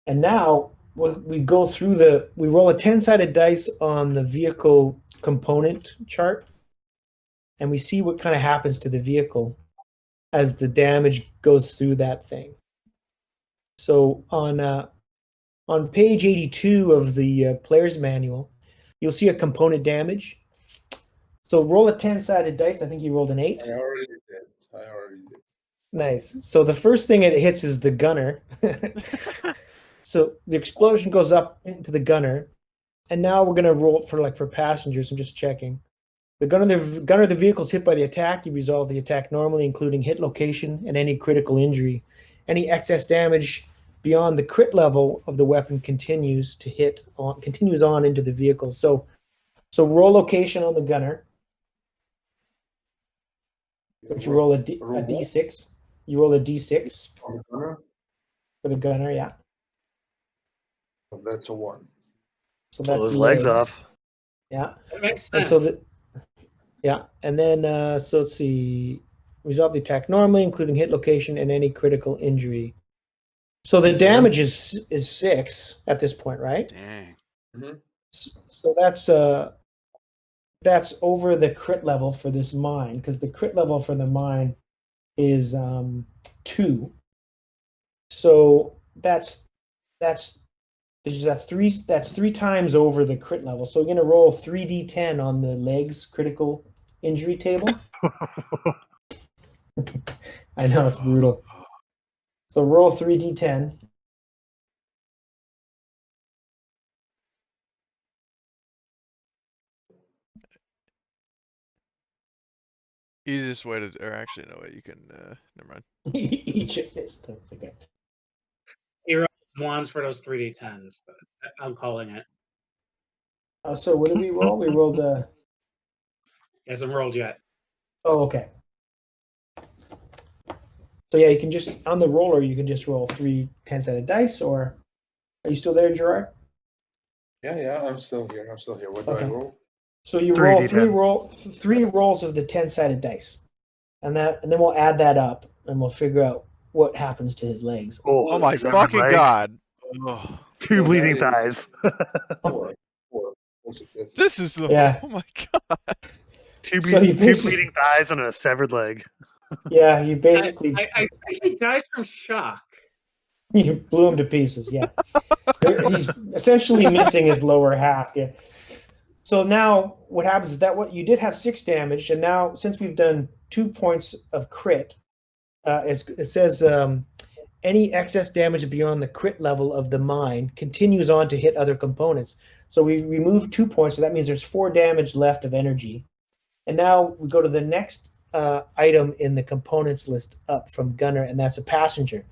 And now we go through we roll a 10-sided dice on the vehicle component chart, and we see what kind of happens to the vehicle as the damage goes through that thing. So on page 82 of the player's manual, you'll see a component damage. So roll a 10-sided dice. I think you rolled an 8. I already did. Nice. So the first thing it hits is the gunner. So the explosion goes up into the gunner, and now we're gonna roll for passengers. I'm just checking. The gunner of the vehicle is hit by the attack. You resolve the attack normally, including hit location and any critical injury. Any excess damage beyond the crit level of the weapon continues on into the vehicle. So roll location on the gunner, which you roll a d6. You roll a d6 On the gunner? for the gunner, yeah. That's a 1. So Pull that's his legs off. Yeah. That makes sense. And so and then so let's see. Resolve the attack normally, including hit location and any critical injury. So the damage is 6 at this point, right? Dang. So that's over the crit level for this mine, because the crit level for the mine is 2. So that's 3 times over the crit level. So we're gonna roll 3d10 on the legs critical injury table. I know it's brutal. So roll 3d10. Easiest way to, or actually, no way. You can. Never mind. Each of his. Okay. He rolls 1s for those 3d10s. I'm calling it. So what did we roll? We rolled He hasn't rolled yet. Oh, okay. So yeah, you can just on the roller you can just roll 3 10-sided dice, or are you still there, Gerard? Yeah, I'm still here. What do I Okay. roll? So you 3d10. roll three rolls of the 10-sided dice, and then we'll add that up, and we'll figure out what happens to his legs. Oh my severed fucking leg, god! Oh, 2 So bleeding that is- thighs. 4 successes. This is the. Yeah. Oh my god! 2 So you two basically- bleeding thighs and a severed leg. Yeah, you basically I think he dies from shock. you blew him to pieces. Yeah, he's essentially missing his lower half. Yeah. So now what happens is that what you did have 6 damage, and now since we've done 2 points of crit, it says any excess damage beyond the crit level of the mine continues on to hit other components. So we remove 2 points, so that means there's 4 damage left of energy. And now we go to the next item in the components list up from Gunner, and that's a passenger.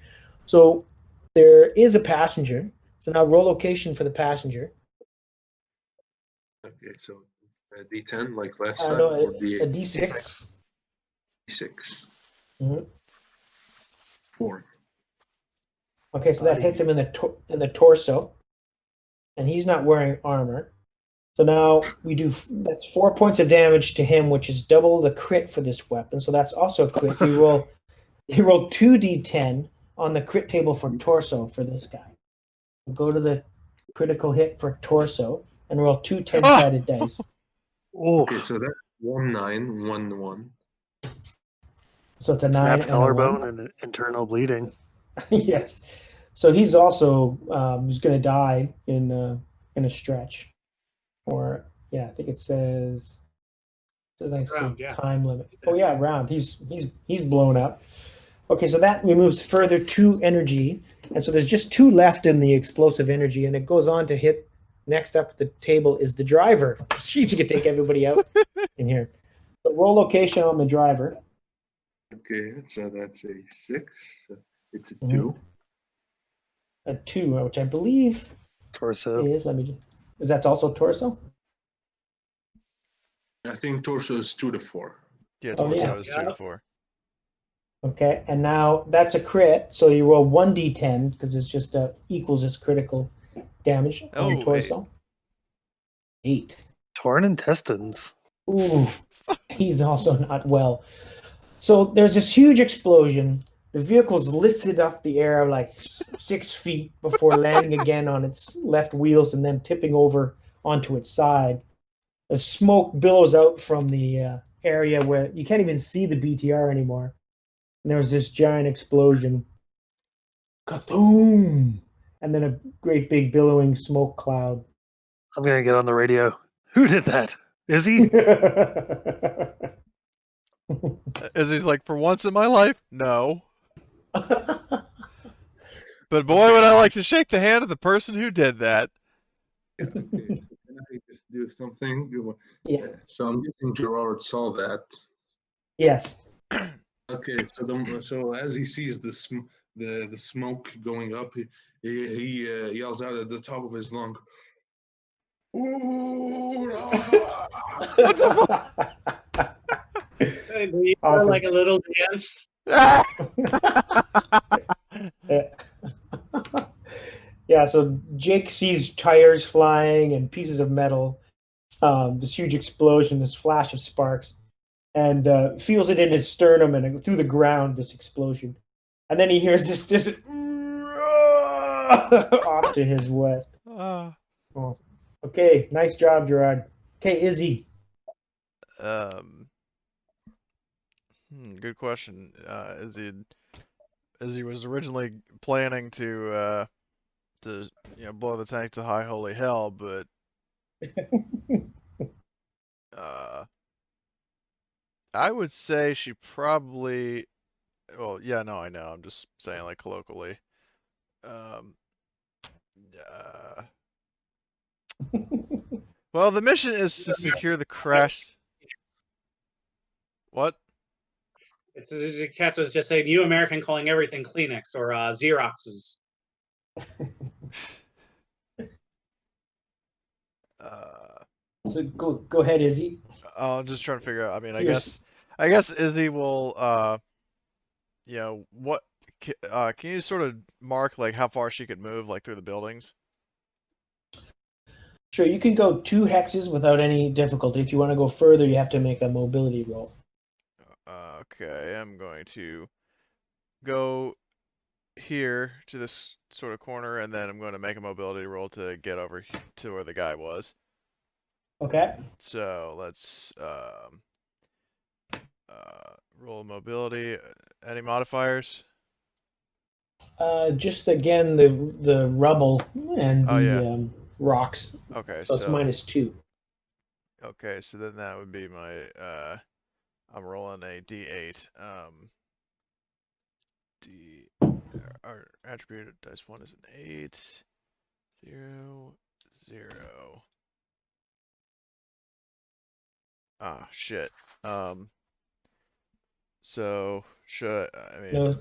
So there is a passenger. So now roll location for the passenger. Okay, so D10 like last time, No, or a D8? D6. D6. Mhm. 4. Okay, so that hits him in the torso, and he's not wearing armor. So now we do that's 4 points of damage to him, which is double the crit for this weapon. So that's also a crit. You roll 2d10 on the crit table for torso for this guy. Go to the critical hit for torso and roll 2 10-sided dice. Okay, so that's 1 9 1 1. So it's a 9 Snapped and a 1. collarbone and internal bleeding. Yes. So he's also he's going to die in a stretch, or I think it says Round, yeah. time limit. Oh yeah, round. He's blown up. Okay, so that removes further 2 energy, and so there's just 2 left in the explosive energy, and it goes on to hit. Next up at the table is the driver. Jeez, you can take everybody out in here. So roll location on the driver. Okay, so that's a 6. It's a Mhm. 2. A 2, which I believe Torso. is that's also torso. I think torso is 2 to 4. Yeah, Oh, torso yeah. is 2 to 4. Okay, and now that's a crit, so you roll 1d10 because it's just equals its critical damage on your Oh, torso. 8. Torn intestines. Ooh, he's also not well. So there's this huge explosion. The vehicle's lifted off the air like 6 feet before landing again on its left wheels and then tipping over onto its side. The smoke billows out from the area where you can't even see the BTR anymore. And there's this giant explosion. Kaboom! And then a great big billowing smoke cloud. I'm gonna get on the radio. Who did that? Izzy? Izzy's like, for once in my life, no. But boy, would I like to shake the hand of the person who did that. Okay, can I just do something? Yeah. So I'm guessing Gerard saw that. Yes. Okay, so as he sees the smoke going up, he yells out at the top of his lung, "Ooh!" What the Hey, do you Awesome. like a little dance? Ah! Yeah, so Jake sees tires flying and pieces of metal, this huge explosion, this flash of sparks, and feels it in his sternum and through the ground, this explosion. And then he hears this off to his west. Uh, Awesome. Okay, nice job, Gerard. Okay, Izzy. um, good question. Izzy was originally planning to blow the tank to high holy hell, but I would say she probably. Well, yeah, no, I know. I'm just saying, like, colloquially. Um, well, the mission is to secure the crash. What? It's Katz was just saying, "You American calling everything Kleenex or Xeroxes." So go ahead, Izzy. I'm just trying to figure out. I mean, I Here's- guess Izzy will. What? Can you sort of mark like how far she could move, like through the buildings? Sure, you can go 2 hexes without any difficulty. If you want to go further, you have to make a mobility roll. Okay, I'm going to go here to this sort of corner, and then I'm going to make a mobility roll to get over to where the guy was. Okay. So let's roll mobility. Any modifiers? Just again the rubble and Oh, yeah. rocks. Okay, So it's -2. Okay, so then that would be my I'm rolling a D8. Our attribute dice 1 is an 8. 0, 0. Ah, shit. So should I mean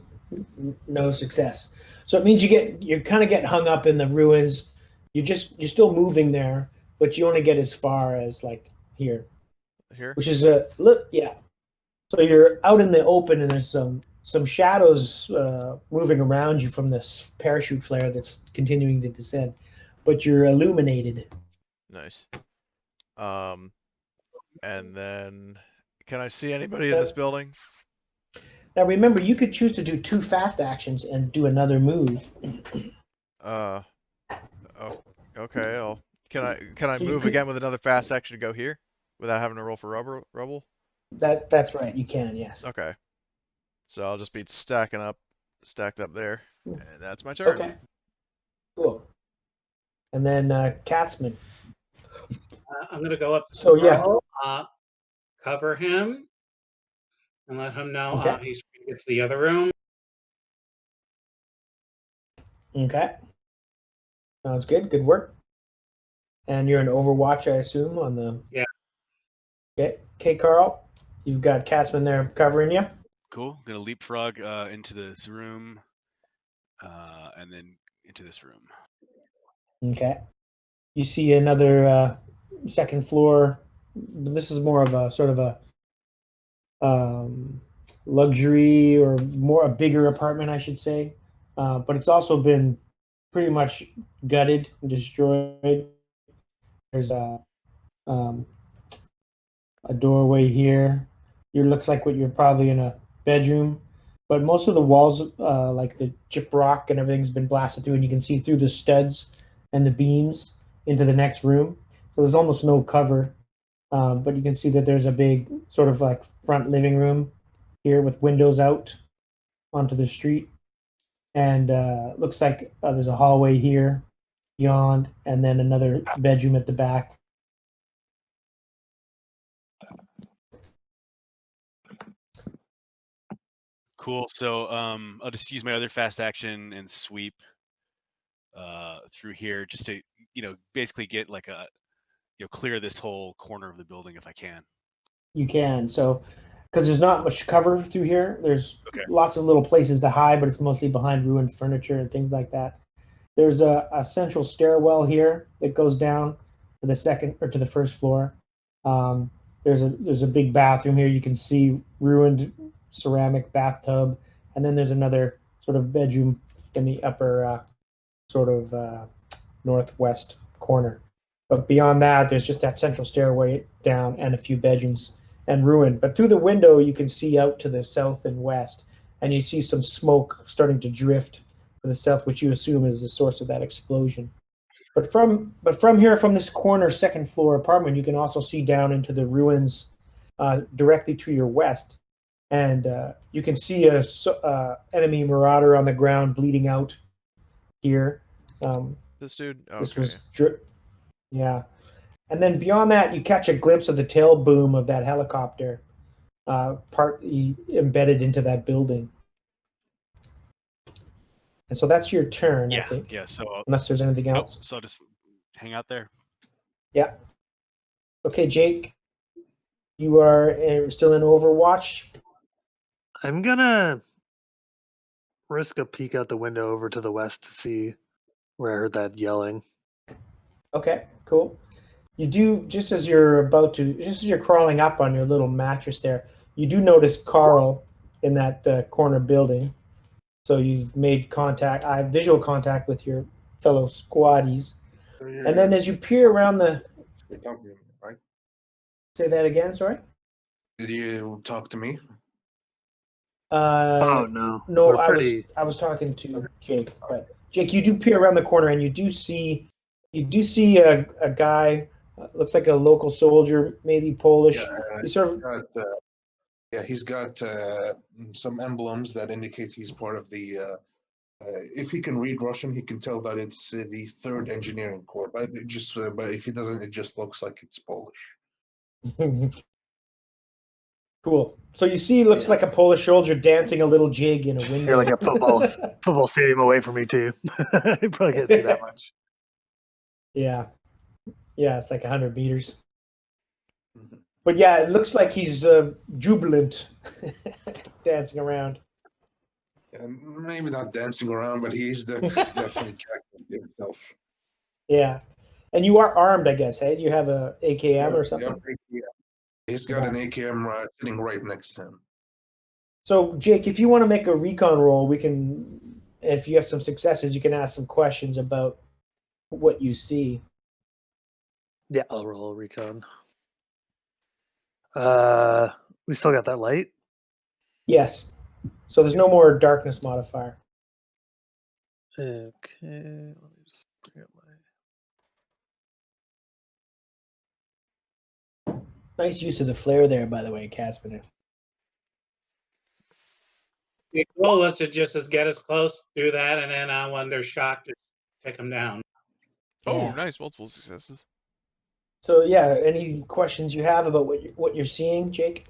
No success. So it means you're kind of getting hung up in the ruins. You're still moving there, but you only get as far as like here, here? which is yeah. So you're out in the open, and there's some shadows moving around you from this parachute flare that's continuing to descend, but you're illuminated. Nice. And then can I see anybody in this building? Now remember, you could choose to do 2 fast actions and do another move. Oh, okay. Can I So move again with another fast action to go here without having to roll for rubble? That's right. You can, yes. Okay. So I'll just be stacked up there, and that's my turn. Okay. Cool. And then Katzman. I'm gonna go up. So yeah. Cover him and let him know Okay. he's trying to get to the other room. Okay. Sounds good. Good work. And you're an Overwatch, I assume, on the. Yeah. Okay, Carl. You've got Katzman there covering you. Cool. Gonna leapfrog into this room, and then into this room. Okay. You see another second floor. This is more of a sort of a luxury or more a bigger apartment, I should say. But it's also been pretty much gutted and destroyed. There's a doorway here. It looks like you're probably in a bedroom, but most of the walls, like the gyprock and everything's been blasted through, and you can see through the studs and the beams into the next room. So there's almost no cover, but you can see that there's a big sort of like front living room here with windows out onto the street, and looks like there's a hallway here beyond, and then another bedroom at the back. Cool. So I'll just use my other fast action and sweep through here just to basically get like a clear this whole corner of the building if I can. You can. So because there's not much cover through here, there's Okay. lots of little places to hide, but it's mostly behind ruined furniture and things like that. There's a central stairwell here that goes down to the first floor. There's a big bathroom here. You can see ruined ceramic bathtub, and then there's another sort of bedroom in the upper sort of northwest corner. But beyond that, there's just that central stairway down and a few bedrooms and ruin. But through the window, you can see out to the south and west, and you see some smoke starting to drift to the south, which you assume is the source of that explosion. But from here, from this corner second floor apartment, you can also see down into the ruins directly to your west, and you can see a enemy marauder on the ground bleeding out here. This dude. This Okay. was yeah. And then beyond that, you catch a glimpse of the tail boom of that helicopter, partly embedded into that building. And so that's your turn, I think. Yeah. So Unless there's anything nope, else. so I'll just hang out there. Yeah. Okay, Jake, you are still in Overwatch. I'm gonna risk a peek out the window over to the west to see where I heard that yelling. Okay, cool. You do, just as you're crawling up on your little mattress there, you do notice Carl in that corner building. So you've made visual contact with your fellow squaddies. And then as you peer around You're talking to me, right? say that again, sorry? Did you talk to me? Oh no. No, We're pretty... I was talking to Jake, but Jake, you do peer around the corner and you do see a guy, looks like a local soldier, maybe Polish. Yeah, He sort of he's got some emblems that indicate he's part of the. If he can read Russian, he can tell that it's the 3rd Engineering Corps. But but if he doesn't, it just looks like it's Polish. Cool. So you see, looks like a Polish soldier dancing a little jig in a window. You're like a football stadium away from me too. You probably can't see that much. Yeah, it's like 100 meters. Mhm. But yeah, it looks like he's jubilant, dancing around. And maybe not dancing around, but he's definitely tracking himself. Yeah, and you are armed, I guess. Hey, you have a AKM or something. Yeah. He's got an AKM sitting right next to him. So Jake, if you want to make a recon roll, we can. If you have some successes, you can ask some questions about what you see. Yeah, I'll roll a recon. We still got that light? Yes. So there's no more darkness modifier. Okay, let me just bring up my... Nice use of the flare there, by the way, Catsman. The goal was to just get us close, do that, and then when they're shocked, take them down. Oh, Yeah. nice. Multiple successes. So yeah, any questions you have about what you're seeing, Jake?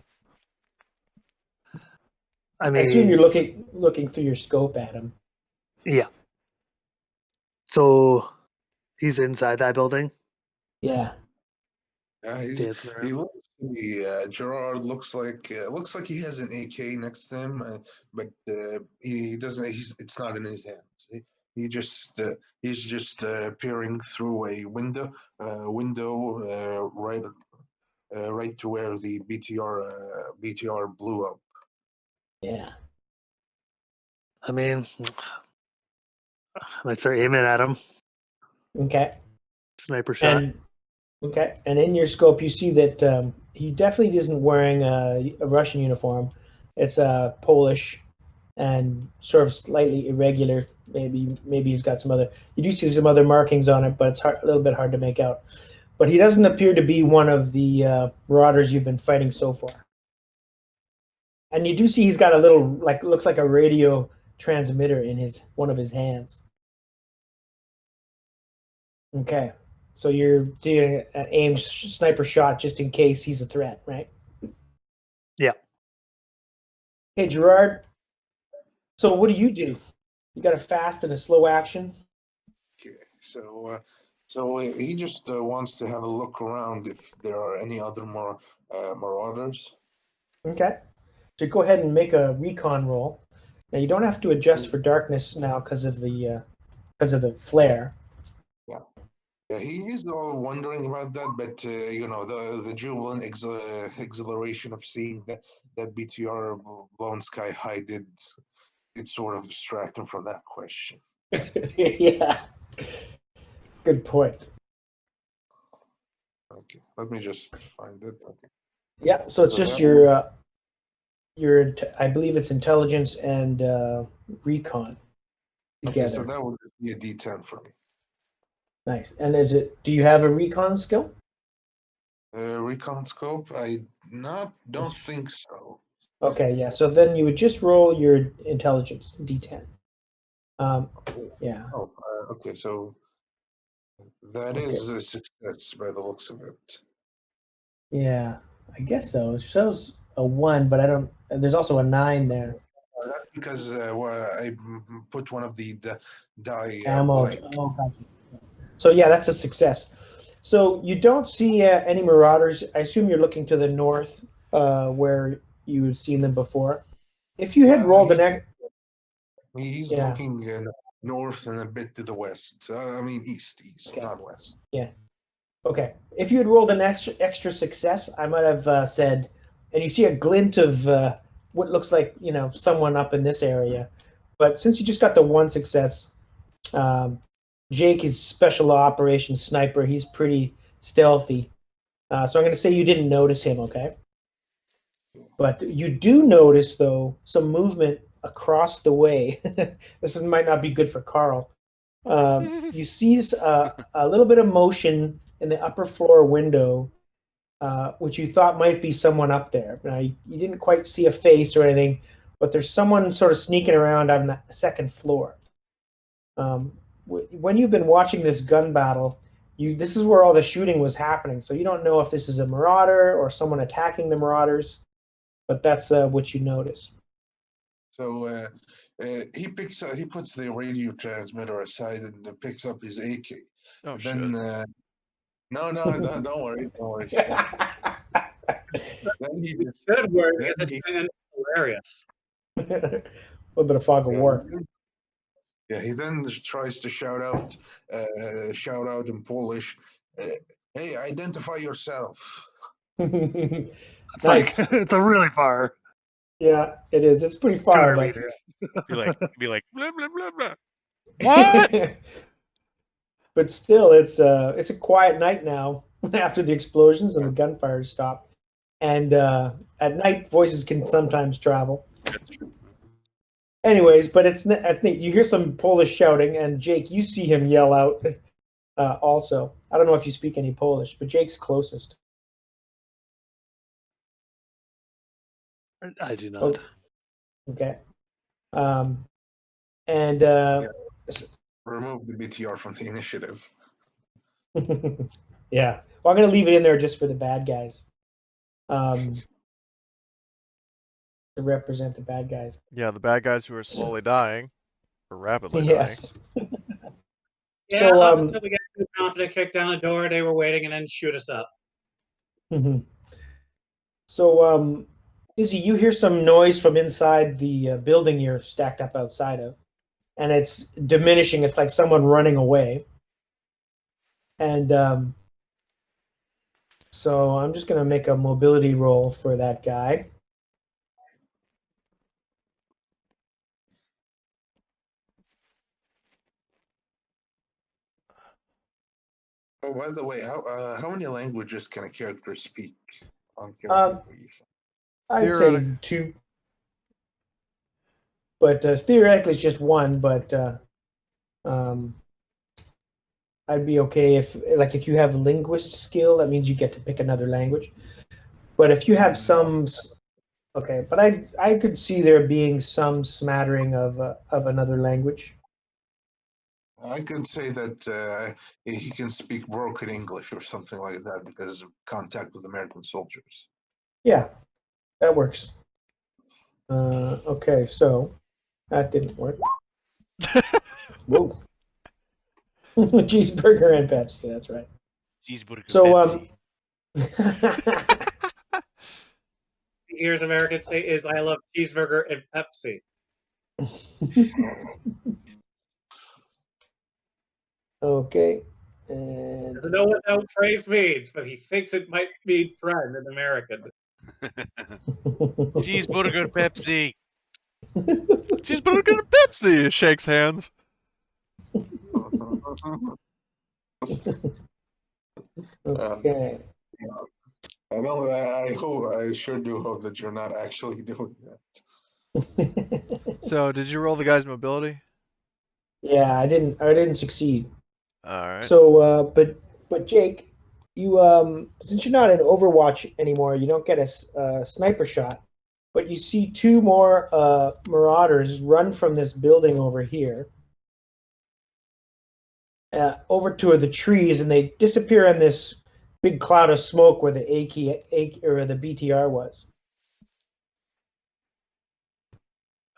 I I assume mean, you're looking through your scope at him. yeah. So he's inside that building. Yeah. Dancing He around. looks to be Gerard looks like he has an AK next to him, but he doesn't. It's not in his hands. He's just peering through a window right to where the BTR blew up. Yeah. I mean, I might start aiming at him. Okay. Sniper shot. And in your scope, you see that he definitely isn't wearing a Russian uniform. It's Polish and sort of slightly irregular. Maybe he's got some other. You do see some other markings on it, but it's a little bit hard to make out. But he doesn't appear to be one of the marauders you've been fighting so far. And you do see he's got a little, looks like a radio transmitter in one of his hands. Okay. So you're doing an aimed sniper shot just in case he's a threat, right? Yeah. Hey, Gerard. So what do? You got a fast and a slow action? Okay, so he just wants to have a look around if there are any other more marauders. Okay. So go ahead and make a recon roll. Now you don't have to adjust for darkness now because of the flare. Yeah, he is wondering about that, but the jubilant exhilaration of seeing that BTR blown sky high did sort of distract him from that question. Yeah. Good point. Okay, let me just find it. Okay. Yeah. So it's So just that your I believe it's intelligence and recon Okay, so together. that would be a D10 for me. Nice. And do you have a recon skill? Recon scope? Don't think so. Okay, yeah. So then you would just roll your intelligence D10. Yeah. Oh, okay. So that Okay. is a success by the looks of it. Yeah, I guess so. It shows a 1, but I don't. There's also a 9 there. That's because I put one of the die Ammo. blank. Oh, gotcha. So yeah, that's a success. So you don't see any marauders. I assume you're looking to the north, where you've seen them before. If you had rolled an X, He's yeah, looking north and a bit to the west. I mean east, Okay. not west. yeah, okay. If you had rolled an extra success, I might have said, and you see a glint of what looks like someone up in this area. But since you just got the 1 success, Jake is special operations sniper. He's pretty stealthy. So I'm going to say you didn't notice him, okay? But you do notice, though, some movement across the way. Might not be good for Carl. You see a little bit of motion in the upper floor window, which you thought might be someone up there. Now, you didn't quite see a face or anything, but there's someone sort of sneaking around on the second floor. When you've been watching this gun battle, this is where all the shooting was happening. So you don't know if this is a marauder or someone attacking the marauders, but that's what you notice. So he puts the radio transmitter aside and picks up his AK. Oh Then shit. no, don't worry, don't worry. Then he It should work then because he- it's kind of hilarious. A little bit of fog of war. Yeah, he then tries to shout out in Polish, "Hey, identify yourself!" It's Nice. like it's a really far. Yeah, it is. It's pretty far, 200 but meters. Be like blah blah blah blah. what? But still, it's a quiet night now after the explosions and the gunfire stopped. And at night, voices can sometimes travel. That's true. Anyways, but it's neat. You hear some Polish shouting, and Jake, you see him yell out. Also, I don't know if you speak any Polish, but Jake's closest. I do not. Okay. And Remove the BTR from the initiative. yeah, well, I'm gonna leave it in there just for the bad guys, to represent the bad guys. Yeah, the bad guys who are slowly dying, or rapidly Yes. Yeah, So, up until we get too confident, kick down the door, they were waiting and then shoot us up. So, Izzy, you hear some noise from inside the building you're stacked up outside of, and it's diminishing. It's like someone running away. And so I'm just going to make a mobility roll for that guy. Oh, by the way, how many languages can a character speak on Um, character creation? I'd say 2. But theoretically, it's just 1. But I'd be okay if you have linguist skill, that means you get to pick another language. But if you have some, okay. But I could see there being some smattering of another language. I could say that he can speak broken English or something like that because of contact with American soldiers. Yeah, that works. Okay, so that didn't work. Whoa. Cheeseburger and Pepsi. That's right. Cheeseburger So Pepsi. Here's Americans say is I love cheeseburger and Pepsi. Okay. And Doesn't know what that phrase means, but he thinks it might mean friend in American. Cheeseburger Pepsi. dying. She's better get a Pepsi. Shakes hands. Okay. I know that. I hope. I sure do hope that you're not actually doing that. So, did you roll the guy's mobility? Yeah, I didn't succeed. All right. So, but Jake, you since you're not in Overwatch anymore, you don't get a sniper shot, but you see two more marauders run from this building over here, over to the trees, and they disappear in this big cloud of smoke where the AK or the BTR was.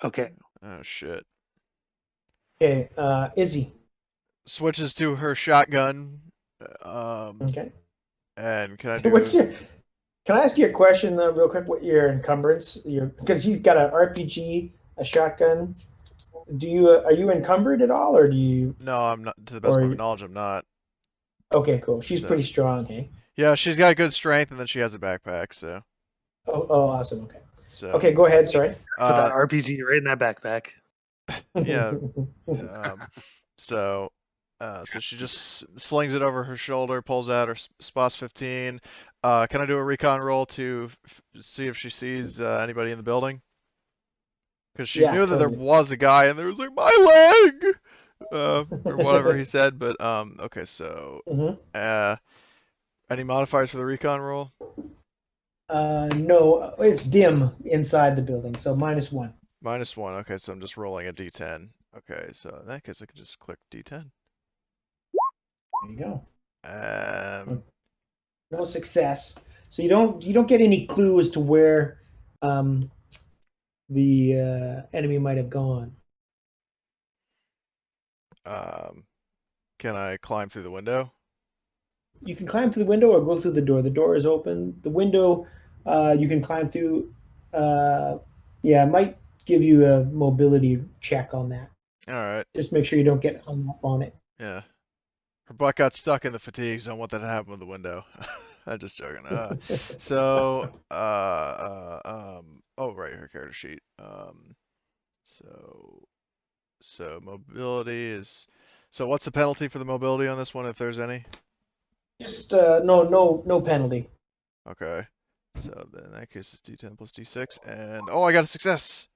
Okay. Oh shit. Okay, Izzy. Switches to her shotgun. Okay. And can I do? What's your? Can I ask you a question real quick? What your encumbrance? Because you've got an RPG, a shotgun. Do you are you encumbered at all, or do you? No, I'm not. To the best of my Or knowledge, I'm not. okay, cool. She's So- pretty strong, hey. Yeah, she's got good strength, and then she has a backpack. So. Oh, awesome. Okay. So. Okay, go ahead. Sorry. Put that RPG right in that backpack. Yeah. So she just slings it over her shoulder, pulls out her SPOS 15. Can I do a recon roll to see if she sees anybody in the building? Because she Yeah, knew that there totally. was a guy, and there was like my leg, or whatever he said. But okay, so Mhm. any modifiers for the recon roll? No, it's dim inside the building, so -1. -1. Okay, so I'm just rolling a d10. Okay, so in that case, I can just click d10. There you go. No success. So you don't get any clue as to where the enemy might have gone. Can I climb through the window? You can climb through the window or go through the door. The door is open. The window you can climb through. Yeah, it might give you a mobility check on that. All right. Just make sure you don't get hung up on it. Yeah. Her butt got stuck in the fatigues. Don't want that to happen with the window. I'm just joking. So, oh, right, her character sheet. So mobility is. So what's the penalty for the mobility on this one, if there's any? Just no penalty. Okay. So then in that case, it's D10 plus D6, and oh, I got a success.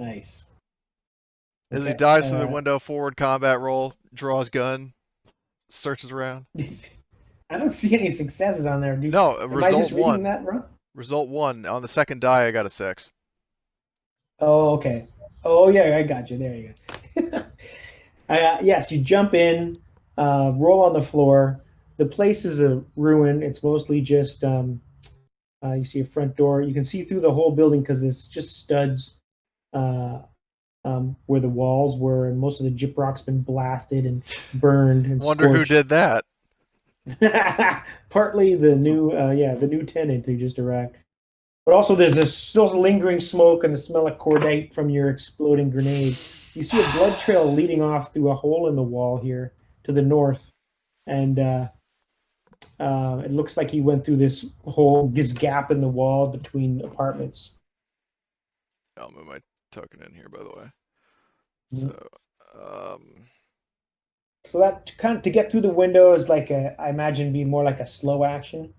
Nice. Izzy Okay, dives through the window, forward combat roll, draws gun, searches around. I don't see any successes on there, dude. No, Am I result just reading 1. that wrong? Result 1. On the second die, I got a 6. Oh, okay. Oh, yeah, I got you. There you go. Yes, you jump in, roll on the floor. The place is a ruin. It's mostly just you see a front door. You can see through the whole building because it's just studs where the walls were, and most of the gyprock's been blasted and burned and Wonder who did that. Partly the new tenant who just arrived. But also there's this still lingering smoke and the smell of cordite from your exploding grenade. You see a blood trail leading off through a hole in the wall here to the north. And it looks like he went through this gap in the wall between apartments. I'll move my token in here, by the way. Mm-hmm. So that to get through the window is like I imagine be more like a slow action.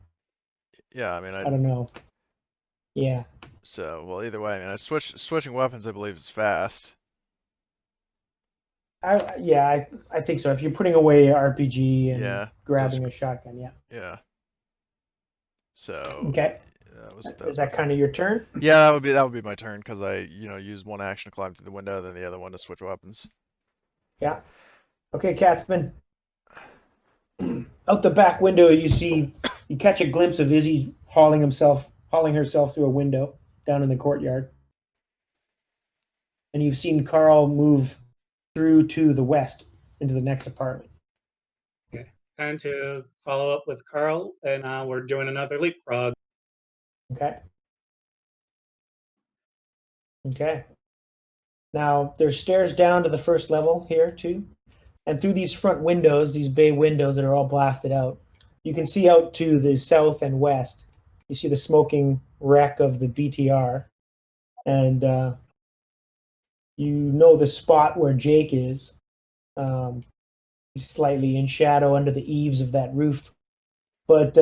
Yeah, I mean, I don't know. Yeah. So, well, either way, I mean, switching weapons, I believe, is fast. I think so. If you're putting away RPG and grabbing a shotgun, yeah. Yeah. So. Okay. Is that kind of your turn? Yeah, that would be my turn because I used one action to climb through the window, then the other one to switch weapons. Yeah. Okay, Catsman. Out the back window, you catch a glimpse of Izzy hauling herself through a window down in the courtyard. And you've seen Carl move through to the west into the next apartment. Okay. Time to follow up with Carl, and we're doing another leapfrog. Okay. Okay. Now, there's stairs down to the first level here, too. And through these front windows, these bay windows that are all blasted out, you can see out to the south and west. You see the smoking wreck of the BTR. And you know the spot where Jake is. He's slightly in shadow under the eaves of that roof. But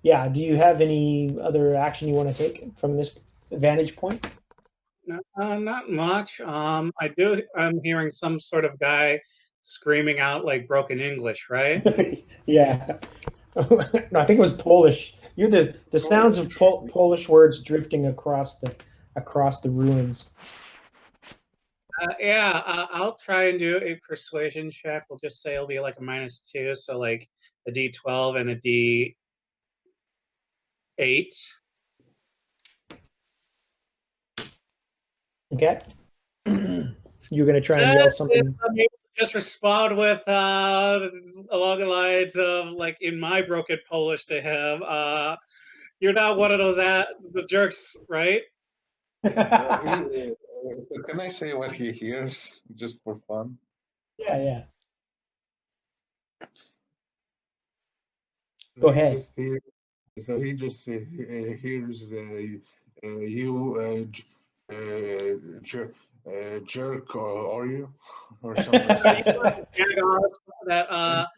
yeah, do you have any other action you want to take from this vantage point? Not much. I'm hearing some sort of guy screaming out like broken English, right? Yeah. No, I think it was Polish. You're the sounds of Polish words drifting across the ruins. Yeah, I'll try and do a persuasion check. We'll just say it'll be like a -2, so like a D12 and a D8. Okay. You're gonna try and yell something. Just respond with along the lines of like in my broken Polish to him. You're not one of those the jerks, right? So can I say what he hears just for fun? Yeah. Go ahead. So he just hears you jerk, are you, or something. That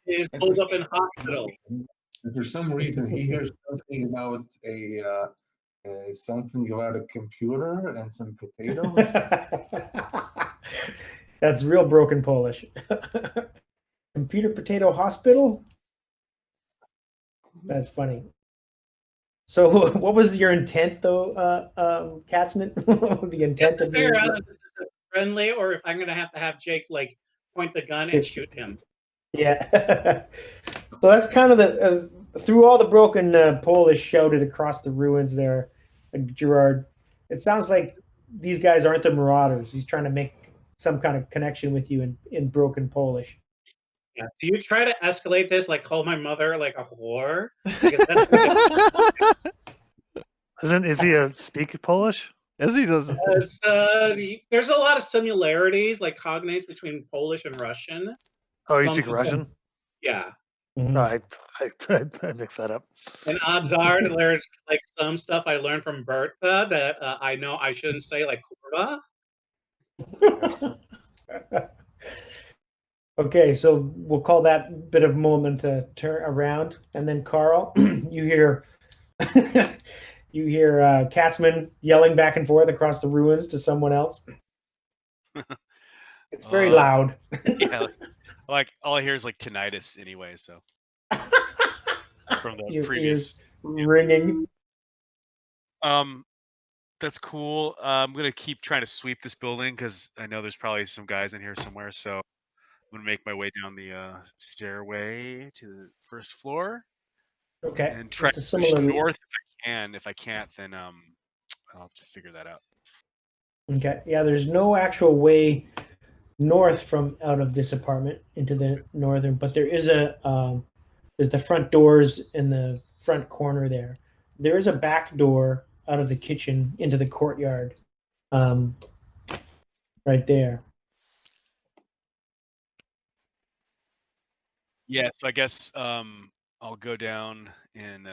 is pulled up in hospital. And for some reason, he hears something about something about a computer and some potatoes. That's real broken Polish. Computer potato hospital? That's funny. So, what was your intent, though, Katzman? The intent of figure out if this is friendly or if I'm going to have Jake like point the gun and shoot him. Yeah. So that's kind of the through all the broken Polish shouted across the ruins there, Gerard. It sounds like these guys aren't the marauders. He's trying to make some kind of connection with you in broken Polish. Yeah. Do you try to escalate this, like call my mother like a whore? Because that's Isn't Izzy speak Polish? Izzy doesn't. There's a lot of similarities, like cognates between Polish and Russian. Oh, you speak Russian? Yeah. Mm-hmm. I mix that up. And odds are there's like some stuff I learned from Bertha that I know I shouldn't say, like kurva. Okay, so we'll call that bit of moment to turn around, and then Carl, you hear Katzman yelling back and forth across the ruins to someone else. It's very loud. Yeah, like all I hear is like tinnitus anyway. So from the previous ringing. That's cool. I'm gonna keep trying to sweep this building because I know there's probably some guys in here somewhere. So I'm gonna make my way down the stairway to the first floor. Okay. And try to push north if I can. If I can't, then I'll have to figure that out. Okay. Yeah, there's no actual way north from out of this apartment into the northern, but there is there's the front doors in the front corner there. There is a back door out of the kitchen into the courtyard, right there. Yeah, so I guess I'll go down and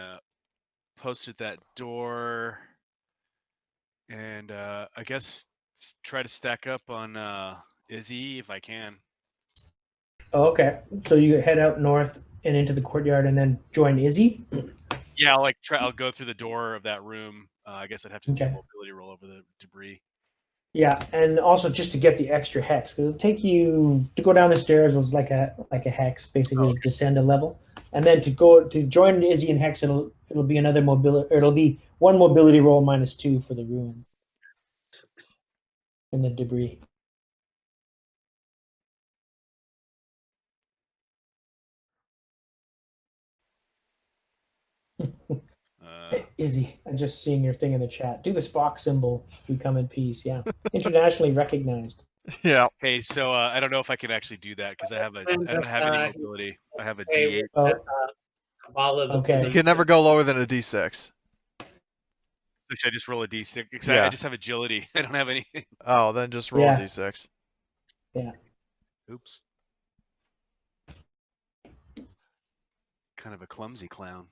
post at that door, and I guess try to stack up on Izzy if I can. Oh, okay, so you head out north and into the courtyard, and then join Izzy. Yeah, I'll go through the door of that room. I guess I'd have to do a mobility roll over the debris. Yeah, and also just to get the extra hex, because it'll take you to go down the stairs was like a hex, basically to descend a level, and then to join Izzy and hex, it'll be another mobility. It'll be one mobility roll -2 for the ruin and the debris. Izzy, I'm just seeing your thing in the chat. Do the Spock symbol. We come in peace. Yeah, internationally recognized. Yeah. Hey, so I don't know if I can actually do that because I don't have any mobility. I have a D8. Okay. You can never go lower than a D6. So should I just roll a D6? Because Yeah. I just have agility. I don't have anything. Oh, then just roll a D6. Yeah. Oops. Kind of a clumsy clown.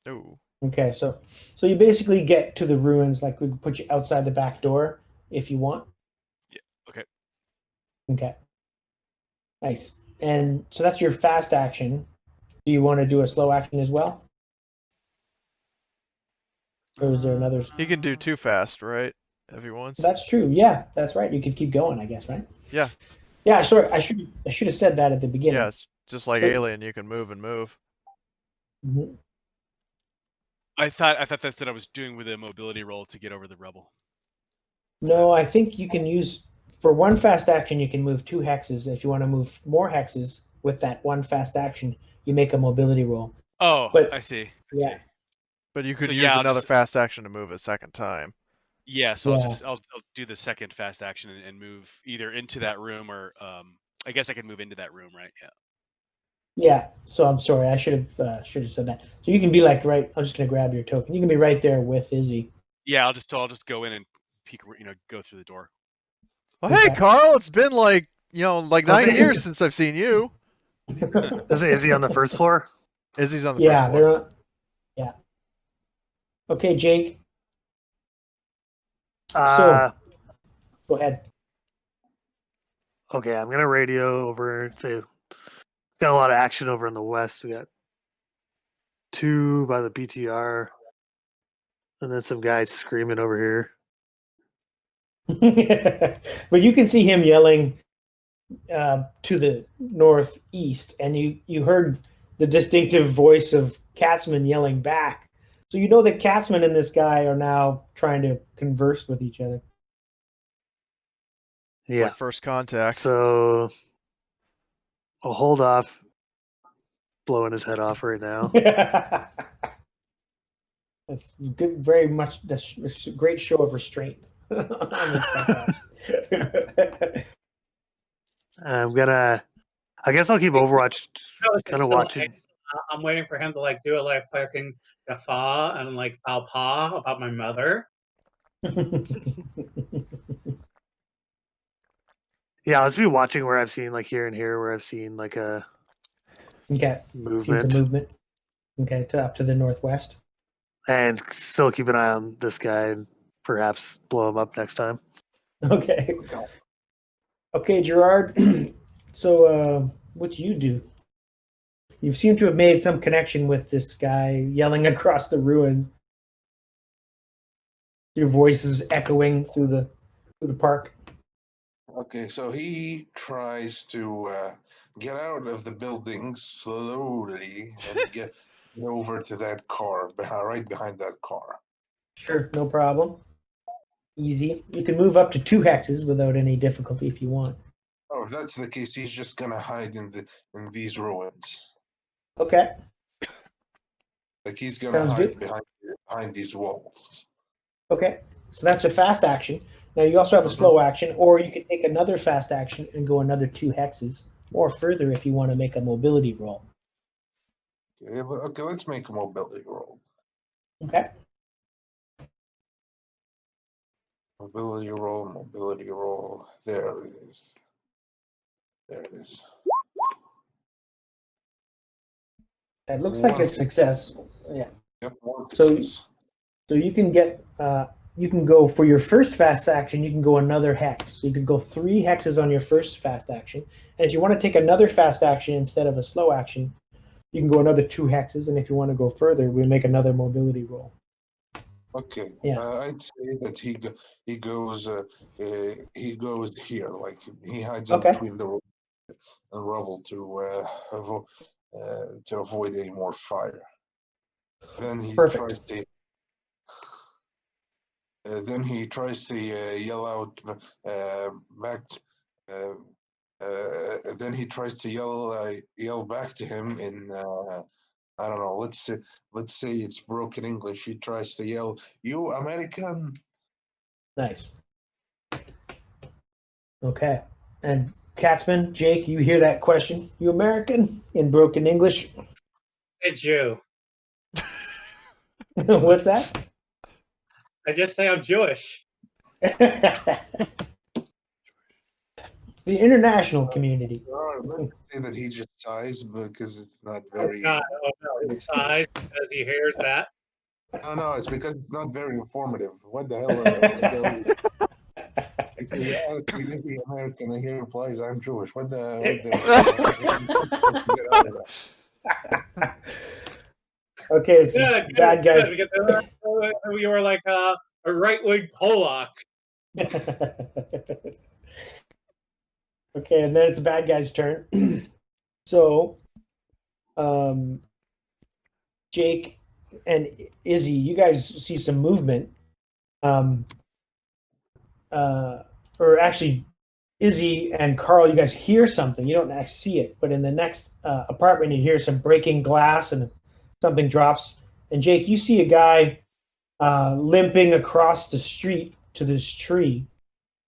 Ooh. Okay, so you basically get to the ruins. Like we can put you outside the back door if you want. Yeah. Okay. Okay. Nice. And so that's your fast action. Do you want to do a slow action as well? Or is there another? He can do too fast, right? If he wants. That's true. Yeah, that's right. You could keep going, I guess, right? Yeah. Yeah, sorry. I should have said that at the beginning. Yeah, it's just like So- Alien. You can move and move. Mhm. I thought that's what I was doing with a mobility roll to get over the rubble. No, I think you can use for one fast action. You can move 2 hexes. If you want to move more hexes with that one fast action, you make a mobility roll. Oh, But- I see. I yeah. see. But you could So, use yeah, I'll another just- fast action to move a second time. Yeah, so Yeah. I'll do the second fast action and move either into that room or I guess I could move into that room, right? Yeah. Yeah. So I'm sorry. I should have said that. So you can be like right. I'm just gonna grab your token. You can be right there with Izzy. Yeah, I'll just go in and peek, go through the door. Well, hey, Okay. Carl, it's been like 9 it- years since I've seen you. Is he on the first floor? Izzy's on the Yeah, first they're floor. on. Yeah. Okay, Jake. Uh, Go ahead. okay, I'm gonna radio over. Say, got a lot of action over in the west. We got 2 by the BTR, and then some guys screaming over here. But you can see him yelling to the northeast, and you heard the distinctive voice of Katzman yelling back. So you know that Katzman and this guy are now trying to converse with each other. It's Yeah. like first contact. So I'll hold off blowing his head off right now. That's good. Very much. That's a great show of restraint. On this podcast. I'm gonna. I guess I'll keep Overwatch. Kind of watching. I'm waiting for him to like do a like fucking guffaw and like paw about my mother. Yeah, I'll just be watching where I've seen like here and here where I've seen like a Okay. Seen movement, some movement. Okay, up to the northwest. and still keep an eye on this guy and perhaps blow him up next time. Okay. Okay, Gerard. So, what do you do? You seem to have made some connection with this guy yelling across the ruins. Your voice is echoing through the park. Okay, so he tries to get out of the building slowly and get over to that car, right behind that car. Sure, no problem. Easy. You can move up to 2 hexes without any difficulty if you want. Oh, if that's the case, he's just gonna hide in these ruins. Okay. Like he's gonna Sounds hide good. behind these walls. Okay. So that's a fast action. Now you also have a slow action, or you can take another fast action and go another 2 hexes, or further if you want to make a mobility roll. Okay, let's make a mobility roll. Okay. Mobility roll. There it is. There it is. It looks like a success. Yeah. Yep, one So- success. So you can get you can go for your first fast action, you can go another hex. So you can go 3 hexes on your first fast action. And if you want to take another fast action instead of a slow action, you can go another 2 hexes. And if you want to go further, we make another mobility roll. Okay. Yeah. I'd say that he goes here, like he hides Okay. in between the rubble to avoid any more fire. Then he Perfect. tries to. Then he tries to yell out back. Then he tries to yell back to him in I don't know. Let's say it's broken English. He tries to yell, "You American!" Nice. Okay. And Katzman, Jake, you hear that question? You American? In broken English? Hey, Jew. What's that? I just say I'm Jewish. The international community. Let's say that he just sighs because it's not Oh very. God! Oh no! He sighs because he hears that. No, it's because it's not very informative. What the hell? What the hell? He says, "Is he American?" And he replies, "I'm Jewish." What the? Okay, so Good, bad good, guys. because we were like a right-wing Polak. Okay, and then it's the bad guy's turn. So, Jake and Izzy, you guys see some movement. Or actually, Izzy and Carl, you guys hear something. You don't actually see it, but in the next apartment, you hear some breaking glass and something drops. And Jake, you see a guy limping across the street to this tree,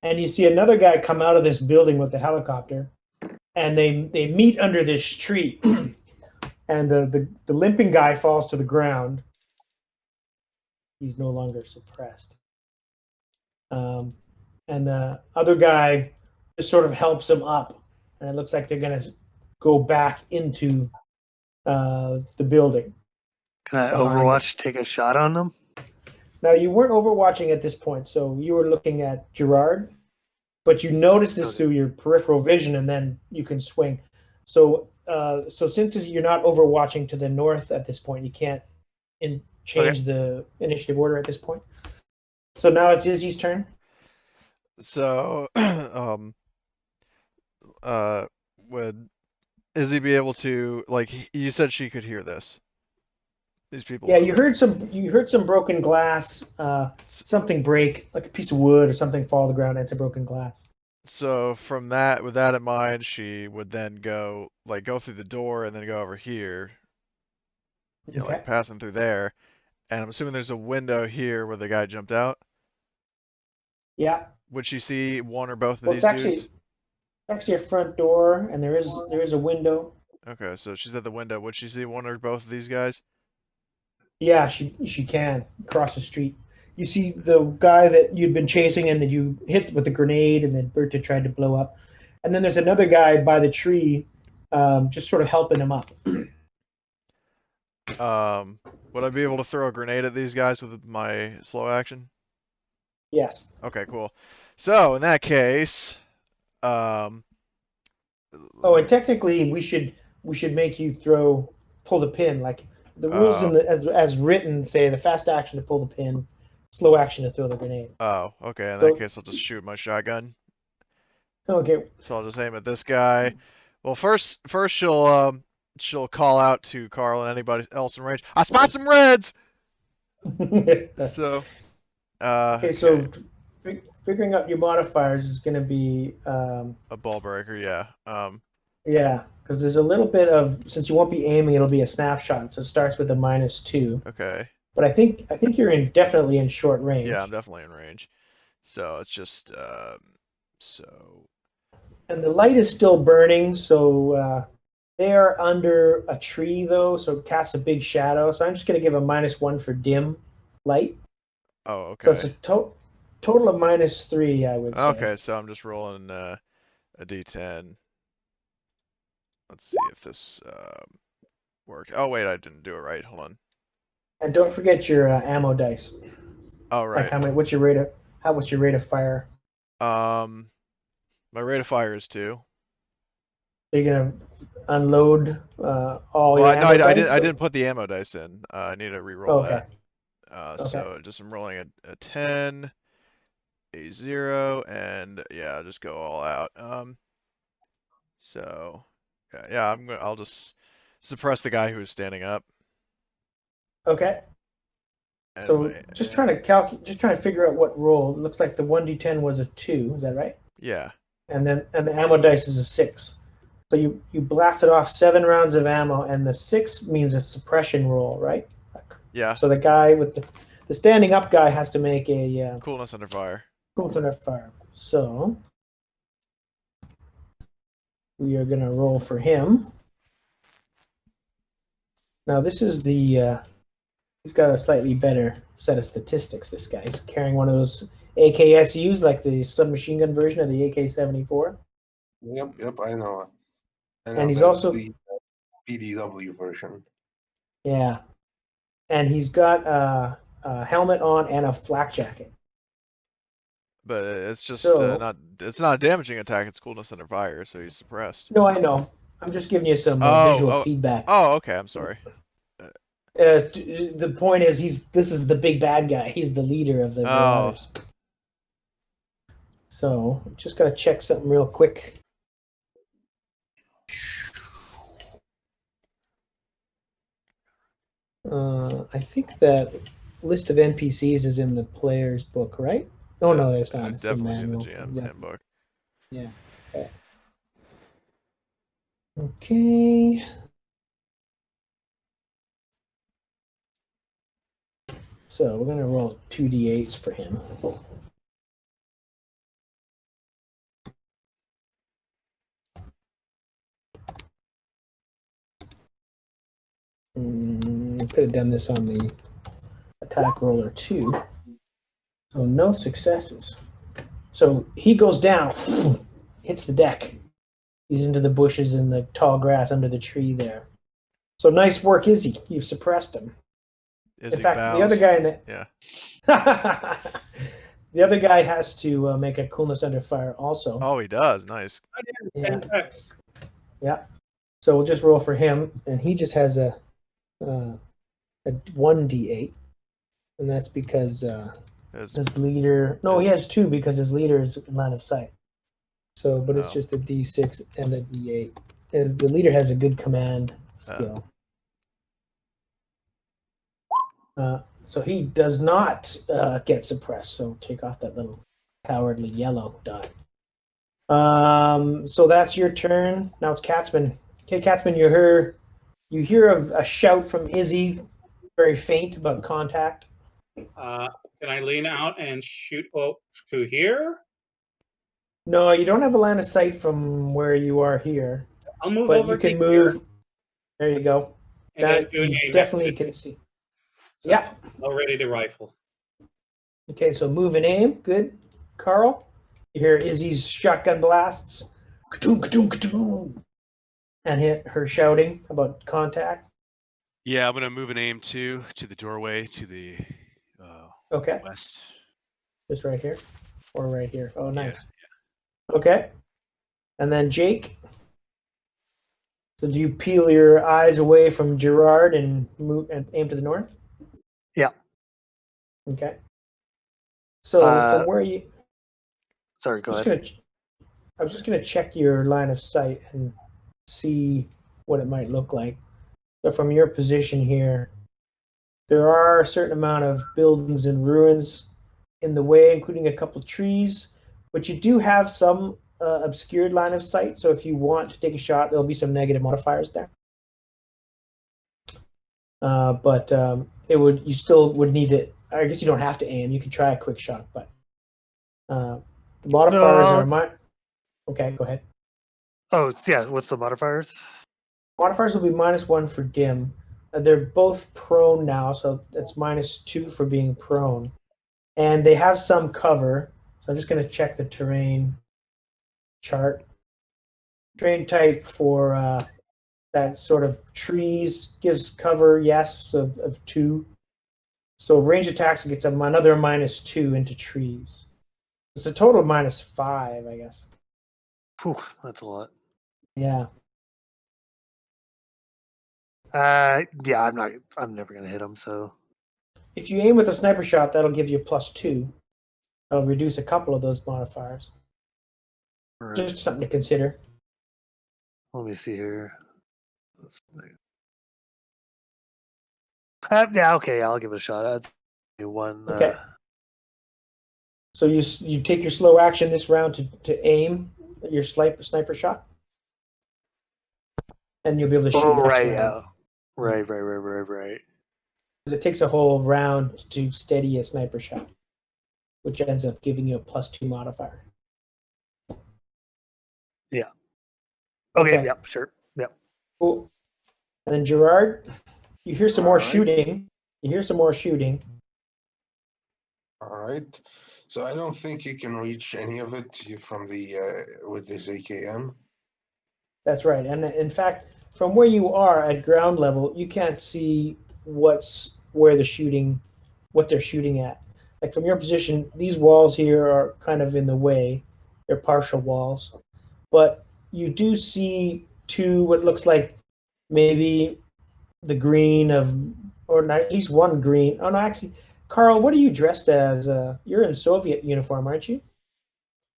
and you see another guy come out of this building with the helicopter, and they meet under this tree, and the limping guy falls to the ground. He's no longer suppressed. And the other guy just sort of helps him up, and it looks like they're going to go back into the building. Can I Behind Overwatch take a shot on them? Now, you weren't overwatching at this point, so you were looking at Gerard, but you noticed this Okay. through your peripheral vision, and then you can swing. So, since you're not overwatching to the north at this point, you can't change the initiative order at this point. So now it's Izzy's turn. So, would Izzy be able to, like, you said she could hear this? These people. Yeah, you heard some broken glass, something break, like a piece of wood or something fall to the ground, and it's a broken glass. So from that, with that in mind, she would then go through the door and then go over here, you know, Okay. like passing through there. And I'm assuming there's a window here where the guy jumped out. Yeah. Would she see one or both of Well, these it's dudes? actually a front door, and there is a window. Okay, so she's at the window. Would she see one or both of these guys? Yeah, she can cross the street. You see the guy that you'd been chasing and that you hit with the grenade, and then Berta tried to blow up. And then there's another guy by the tree, just sort of helping him up. Would I be able to throw a grenade at these guys with my slow action? Yes. Okay, cool. So in that case, Oh, and technically, we should make you pull the pin. Like the rules as written say, the fast action to pull the pin, slow action to throw the grenade. Oh, okay. In So- that case, I'll just shoot my shotgun. Okay. So I'll just aim at this guy. Well, first she'll call out to Carl and anybody else in range. I spot some reds. So, Okay, so figuring out your modifiers is going to be a ball breaker, yeah. yeah, because there's a little bit of, since you won't be aiming, it'll be a snapshot, so it starts with a -2. Okay. But I think you're definitely in short range. Yeah, I'm definitely in range. So it's just so. And the light is still burning, so they are under a tree though, so it casts a big shadow. So I'm just going to give a -1 for dim light. Oh, okay. So it's a total of -3, I would say. Okay, so I'm just rolling a d10. Let's see if this worked. Oh wait, I didn't do it right. Hold on. And don't forget your ammo dice. Oh right. Like how many? What's your rate of fire? My rate of fire is 2. So you're gonna unload all Well, your no, ammo dice? I didn't put the ammo dice in. I need to re-roll Okay. that. So just I'm rolling a 10, a 0, and yeah, I'll just go all out. So yeah, I'll just suppress the guy who was standing up. Okay. And So just trying to figure out what roll. It looks like the 1d10 was a 2. Is that right? yeah. And the ammo dice is a 6. So you blasted off 7 rounds of ammo, and the 6 means a suppression roll, right? Yeah. So the guy with the standing up guy has to make a Coolness under fire. coolness under fire. So we are gonna roll for him. Now this is the he's got a slightly better set of statistics. This guy, he's carrying one of those AKSUs, like the submachine gun version of the AK-74. Yep, I know it. I know And he's that's also the PDW version. yeah, and he's got a helmet on and a flak jacket. But it's just So it's not a damaging attack, it's coolness under fire, so he's suppressed. no, I know. I'm just giving you some visual feedback. Oh, okay, I'm sorry. The point is, this is the big bad guy. He's the leader of the Marauders. So just gotta check something real quick. I think that list of NPCs is in the player's book, right? Oh no, there's not. It's the Definitely in the manual. GM's handbook. Yeah. Okay. Okay. So we're gonna roll 2d8s for him. Could have done this on the attack roller too. So no successes. So he goes down, hits the deck. He's into the bushes and the tall grass under the tree there. So nice work, Izzy. You've suppressed him. Izzy In fact, bows. the other guy in the Yeah. the other guy has to make a coolness under fire also. Oh, he does. Nice. Yeah. 10x. Yeah. So we'll just roll for him, and he just has a 1d8, and that's because his leader. No, he has 2 because his leader is in line of sight. So, but it's just a d6 and a d8. As the leader has a good command skill. So he does not get suppressed. So take off that little cowardly yellow dot. So that's your turn. Now it's Katzman. Okay, Katzman, you hear a shout from Izzy, very faint but contact. Can I lean out and shoot to here? No, you don't have a line of sight from where you are here. I'll move but over. You can to move. Here. There you go. And That then you definitely can see. So, yeah. All ready to rifle. Okay, so move and aim. Good. Carl, you hear Izzy's shotgun blasts. Ka-toom, ka-toom, ka-toom. And hit her shouting about contact. Yeah, I'm gonna move and aim to the doorway to the okay. west. Just right here, or right here. Oh, nice. Yeah. Okay. And then Jake. So do you peel your eyes away from Gerard and move and aim to the north? Yeah. Okay. So from where you? Sorry, go ahead. I was just gonna check your line of sight and see what it might look like. So from your position here, there are a certain amount of buildings and ruins in the way, including a couple trees, but you do have some obscured line of sight. So if you want to take a shot, there'll be some negative modifiers there. But you still would need to. I guess you don't have to aim. You can try a quick shot, but the modifiers are Okay, go ahead. Oh, yeah. What's the modifiers? Modifiers will be -1 for dim. They're both prone now, so that's -2 for being prone. And they have some cover. So I'm just going to check the terrain chart. Terrain type for that sort of trees gives cover, yes, of 2. So range attacks gets another -2 into trees. It's a total of -5, I guess. Whew, that's a lot. Yeah. Yeah, I'm never gonna hit him. So if you aim with a sniper shot, that'll give you +2. That'll reduce a couple of those modifiers. Right. Just something to consider. Let me see here. Yeah, okay, I'll give it a shot. I'll do one. Okay. So you take your slow action this round to aim your sniper shot, and you'll be able to shoot. Oh, right, yeah. Right. Because it takes a whole round to steady a sniper shot, which ends up giving you a +2 modifier. Yeah. Okay. Yep. Sure. Yep. Cool. And then Gerard, you hear some more shooting. You hear some more shooting. All right. So I don't think you can reach any of it from the with this AKM. That's right. And in fact, from where you are at ground level, you can't see what they're shooting at. Like from your position, these walls here are kind of in the way. They're partial walls. But you do see two what looks like maybe the green of, or not, at least one green. Oh no, actually, Carl, what are you dressed as? You're in Soviet uniform, aren't you?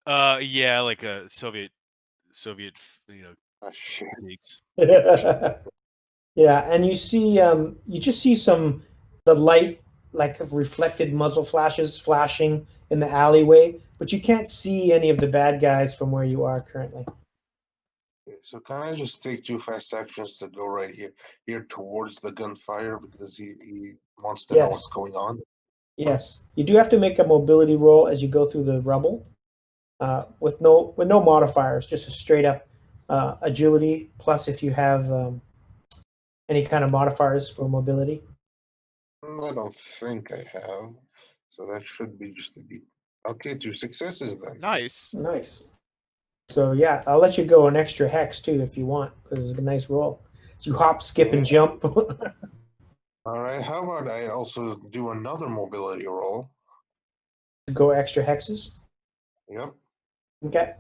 Yeah, like a Soviet, you know, Ah, shit. techniques. Yeah, and you just see the light like of reflected muzzle flashes flashing in the alleyway, but you can't see any of the bad guys from where you are currently. So can I just take 2 fast actions to go right here towards the gunfire because he wants to know what's Yes, going on? yes. You do have to make a mobility roll as you go through the rubble, with no modifiers, just a straight up agility. Plus, if you have any kind of modifiers for mobility. I don't think I have. So that should be just a beat. Okay, 2 successes then. Nice. Nice. So yeah, I'll let you go an extra hex too if you want, because it's a nice roll. So you hop, skip, and jump. All right, how about I also do another mobility roll? Go extra hexes. Yep. Okay.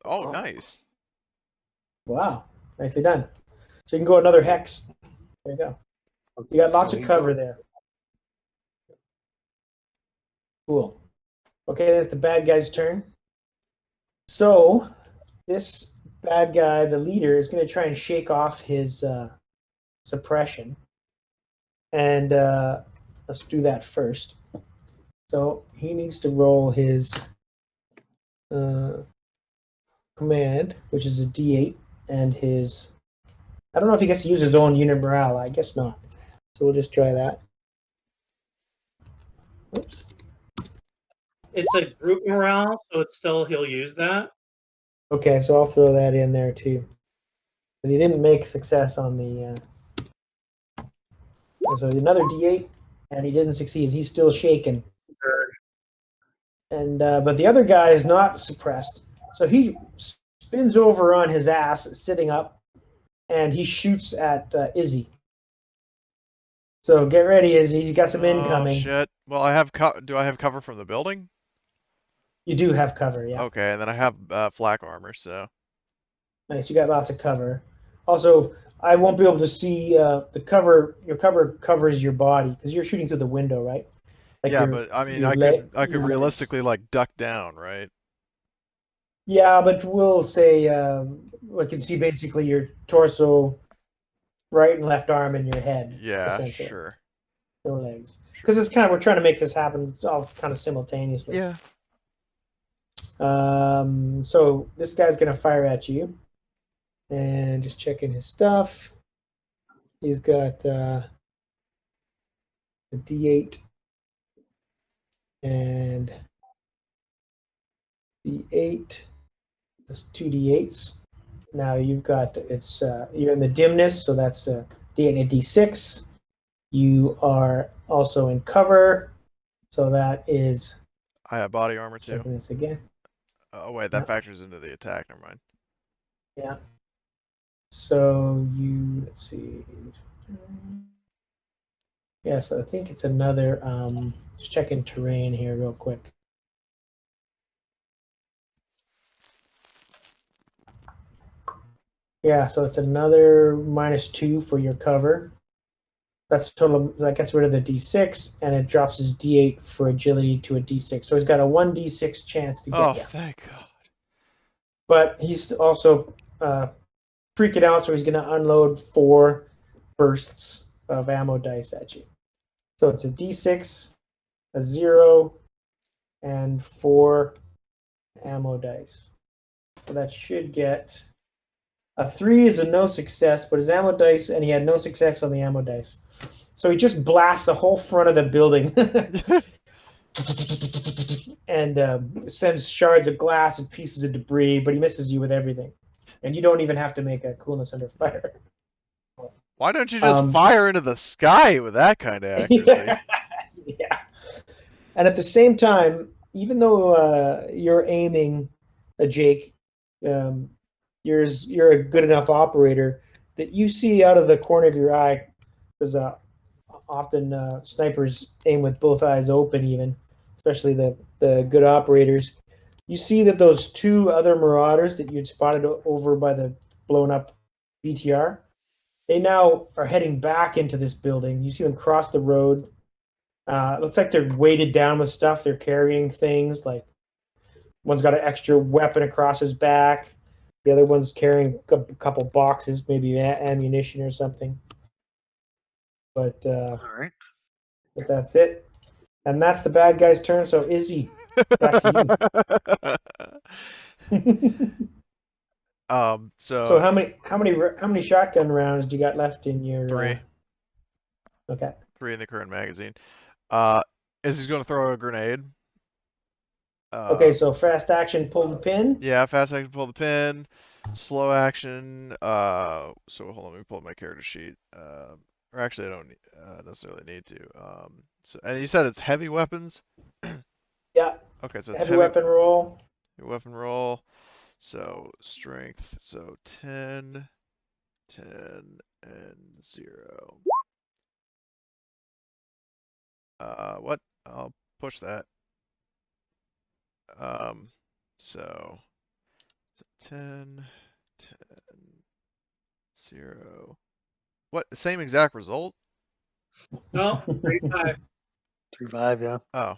Oh, Oh. nice. Wow. Nicely done. So you can go another hex. There you go. You got lots So of he cover go- there. Cool. Okay, that's the bad guy's turn. So this bad guy, the leader, is going to try and shake off his suppression. And let's do that first. So he needs to roll his command, which is a D8, and his. I don't know if he gets to use his own unit morale. I guess not. So we'll just try that. Oops. It's a group morale, so it's still he'll use that. Okay, so I'll throw that in there too, because he didn't make success on the. So another D8, and he didn't succeed. He's still shaken. And but the other guy is not suppressed, so he spins over on his ass, sitting up, and he shoots at Izzy. So get ready, Izzy. You got some incoming. Oh shit. Well, do I have cover from the building? You do have cover, yeah. Okay, and then I have flak armor, so. Nice. You got lots of cover. Also, I won't be able to see the cover. Your cover covers your body because you're shooting through the window, right? Like Yeah, but I mean, your I your could legs. realistically like duck down, right? Yeah, but we'll say we can see basically your torso, right and left arm, and your head. Yeah, essentially. sure. No legs. Because it's kind of, we're trying to make this happen. It's all kind of simultaneously. Yeah. So this guy's gonna fire at you, and just checking his stuff. He's got a D8 and D8. That's 2 D8s. Now you've got you're in the dimness, so that's a D8 and a D6. You are also in cover, so that is. I have body armor too. Checking this again. Oh wait, that factors into the attack. Never mind. Yeah. So let's see. Yeah, so I think it's another. Just checking terrain here real quick. Yeah, so it's another -2 for your cover. That's total. That gets rid of the D6, and it drops his D8 for agility to a D6. So he's got a 1d6 chance to get Oh, you. thank God. But he's also freaking out, so he's going to unload 4 bursts of ammo dice at you. So it's a D6, a 0, and 4 ammo dice. So that should get a 3 is a no success, but his ammo dice, and he had no success on the ammo dice. So he just blasts the whole front of the building and sends shards of glass and pieces of debris, but he misses you with everything. And you don't even have to make a coolness under fire. Well, Why don't you just fire into the sky with that kind of accuracy? Yeah. And at the same time, even though you're aiming, Jake, you're a good enough operator that you see out of the corner of your eye, because often snipers aim with both eyes open, even, especially the good operators. You see that those two other marauders that you'd spotted over by the blown up BTR, they now are heading back into this building. You see them cross the road. It looks like they're weighted down with stuff. They're carrying things, like one's got an extra weapon across his back. The other one's carrying a couple boxes, maybe ammunition or something. But All right. but that's it. And that's the bad guy's turn. So Izzy, back to you. So So how many shotgun rounds do you got left in your 3. Okay. 3 in the current magazine. Izzy's going to throw a grenade. Okay, so fast action, pull the pin. Yeah, fast action, pull the pin. Slow action. So hold on, let me pull up my character sheet. Or actually, I don't necessarily need to. So and you said it's heavy weapons. Yeah. Okay, so it's heavy weapon roll. Heavy weapon roll. So strength. So 10, 10, and 0. What? I'll push that. So 10, 10, 0. What? Same exact result? No, 3-5. 3-5, yeah. Oh,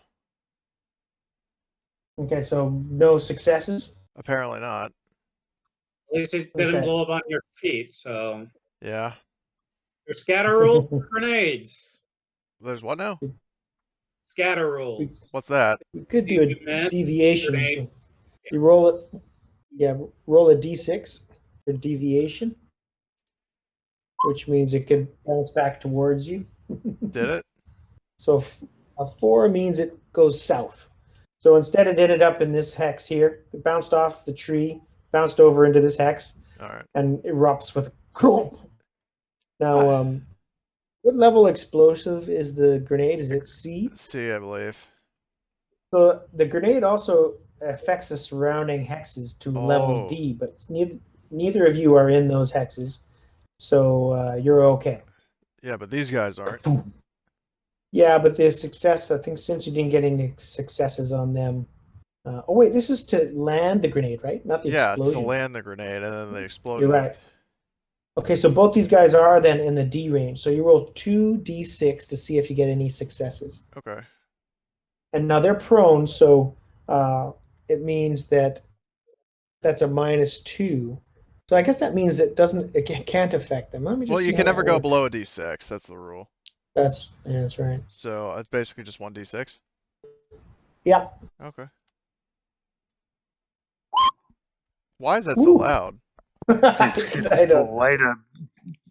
Okay, so no successes. apparently not. At least it didn't Okay. blow up on your feet. So Yeah. your scatter rules for grenades. There's what now? Scatter rules. What's that? You could do You a missed deviation. grenade. So you roll it. Yeah, roll a d6 for deviation, which means it could bounce back towards you. Did it? So a 4 means it goes south. So instead, it ended up in this hex here. It bounced off the tree, bounced over into this hex, All right. and erupts with a crump. Now, what level explosive is the grenade? Is it C? C, I believe. So the grenade also affects the surrounding hexes to level D, but neither of you are in those hexes, so you're okay. Yeah, but these guys aren't. Yeah, but the success, I think, since you didn't get any successes on them. Oh wait, this is to land the grenade, right? Not the explosion. To land the grenade and then the explosion. You're right. Okay, so both these guys are then in the D range. So you roll 2d6 to see if you get any successes. Okay. And now they're prone, so it means that that's a -2. So I guess that means it can't affect them. Let me just. Well, you see can how never that go works. below a D6. That's the rule. That's right. So it's basically just 1d6. Yeah. Okay. Why is that so loud? I don't. Quite a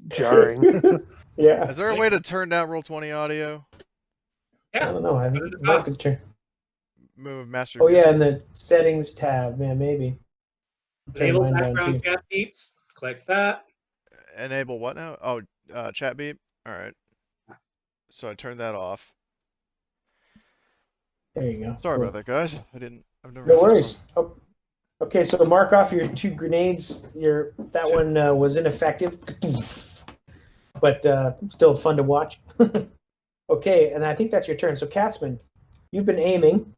jarring. Yeah. Is there a way to turn down Roll20 audio? I Yeah. don't know. I think I might have to turn. Move master. Oh yeah, music. in the settings tab. Yeah, maybe. Turn Enable mine down background too. chat beeps. Click that. Enable what now? Oh, chat beep. All right. So I turned that off. There you go. Sorry Cool. about that, guys. I've never. No worries. Oh, okay, so mark off your 2 grenades. That one was ineffective, but still fun to watch. Okay, and I think that's your turn. So Katzman, you've been aiming.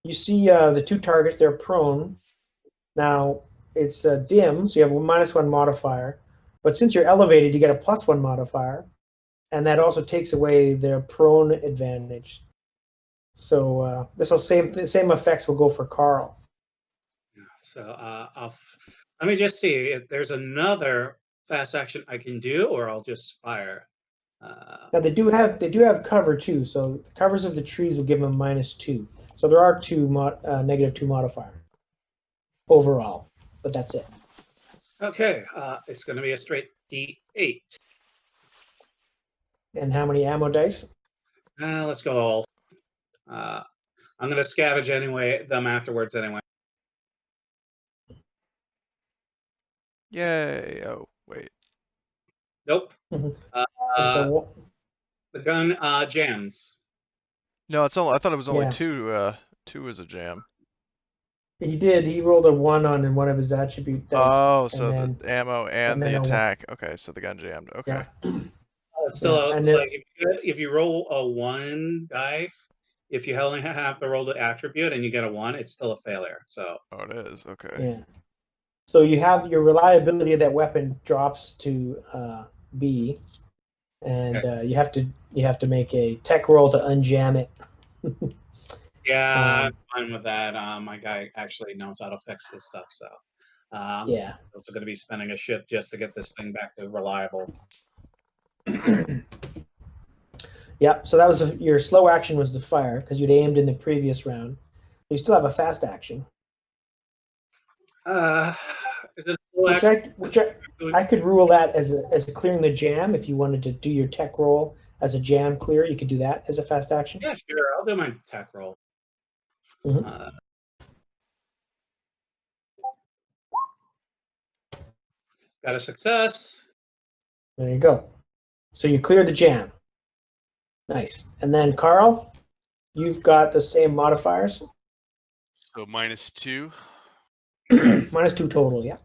You see the 2 targets. They're prone. Now it's dim, so you have a -1 modifier. But since you're elevated, you get a +1 modifier, and that also takes away their prone advantage. So this will same effects will go for Carl. So let me just see if there's another fast action I can do, or I'll just fire. Now they do have cover too, so the covers of the trees will give them -2. So there are -2 modifier overall, but that's it. Okay, it's going to be a straight D8. And how many ammo dice? Let's go all. I'm going to scavenge them afterwards anyway. Yay! Oh wait. Nope. Mhm. Uh, So the gun jams. No, it's only. I thought it was only Yeah. two. Two is a jam. he did. He rolled a 1 on one of his attribute dice. Oh, and so then, the ammo and then the a one. attack. Okay, so the gun jammed. Okay. Yeah. Still, Yeah, and then- like if you roll a 1 die, if you only have to roll the attribute and you get a 1, it's still a failure. So Oh, it is. Okay. Yeah. So you have your reliability of that weapon drops to B, and you have to make a tech roll to unjam it. yeah, I'm fine with that. My guy actually knows how to fix this stuff, so Yeah. also going to be spending a ship just to get this thing back to reliable. Yeah. So that was your slow action was the fire because you'd aimed in the previous round. You still have a fast action, Is it still actually- which I could rule that as a clearing the jam. If you wanted to do your tech roll as a jam clear, you could do that as a fast action. Yeah, sure. I'll do my tech roll. Mhm. Got a success. There you go. So you clear the jam. Nice. And then Carl, you've got the same modifiers. So -2. -2 total, yeah.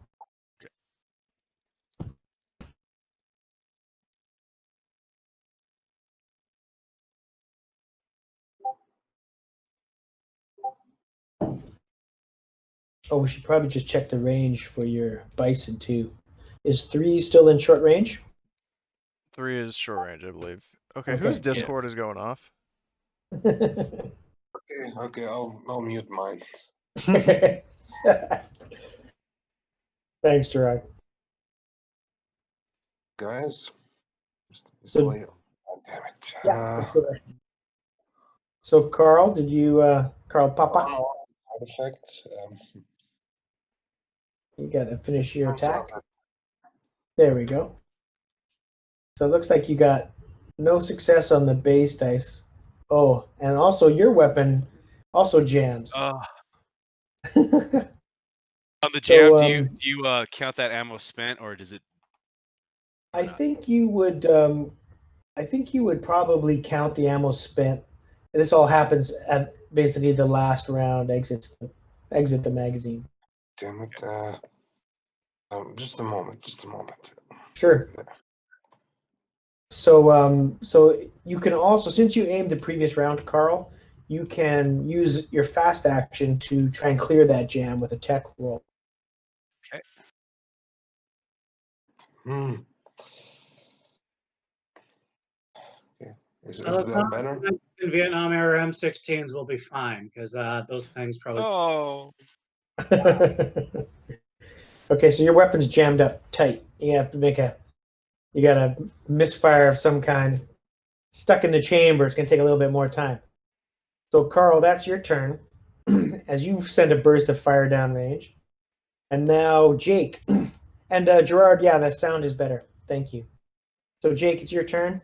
Oh, we should probably just check the range for your bison too. Is 3 still in short range? 3 is short range, I believe. Okay, Okay. whose Discord is going off? Okay, I'll mute mine. Thanks, Gerard. Guys, So- wait. Oh, damn it. Yeah, let's go there. So, Carl, did you, Carl Papa, Side effect. you got to finish your attack? There we go. So it looks like you got no success on the base dice. Oh, and also your weapon also jams. On the jam, So, do you count that ammo spent, or does it? I think you would. I think you would probably count the ammo spent. This all happens at basically the last round. Exit the magazine. Damn it. Just a moment. Sure. So you can also, since you aimed the previous round, Carl, you can use your fast action to try and clear that jam with a tech roll. Okay. Hmm. Okay. Is that better? In Vietnam era M16s will be fine because those things probably. Oh. Okay, so your weapon's jammed up tight. You have to you got a misfire of some kind. Stuck in the chamber, it's going to take a little bit more time. So, Carl, that's your turn as you send a burst of fire downrange. And now, Jake. And Gerard, yeah, that sound is better. Thank you. So, Jake, it's your turn.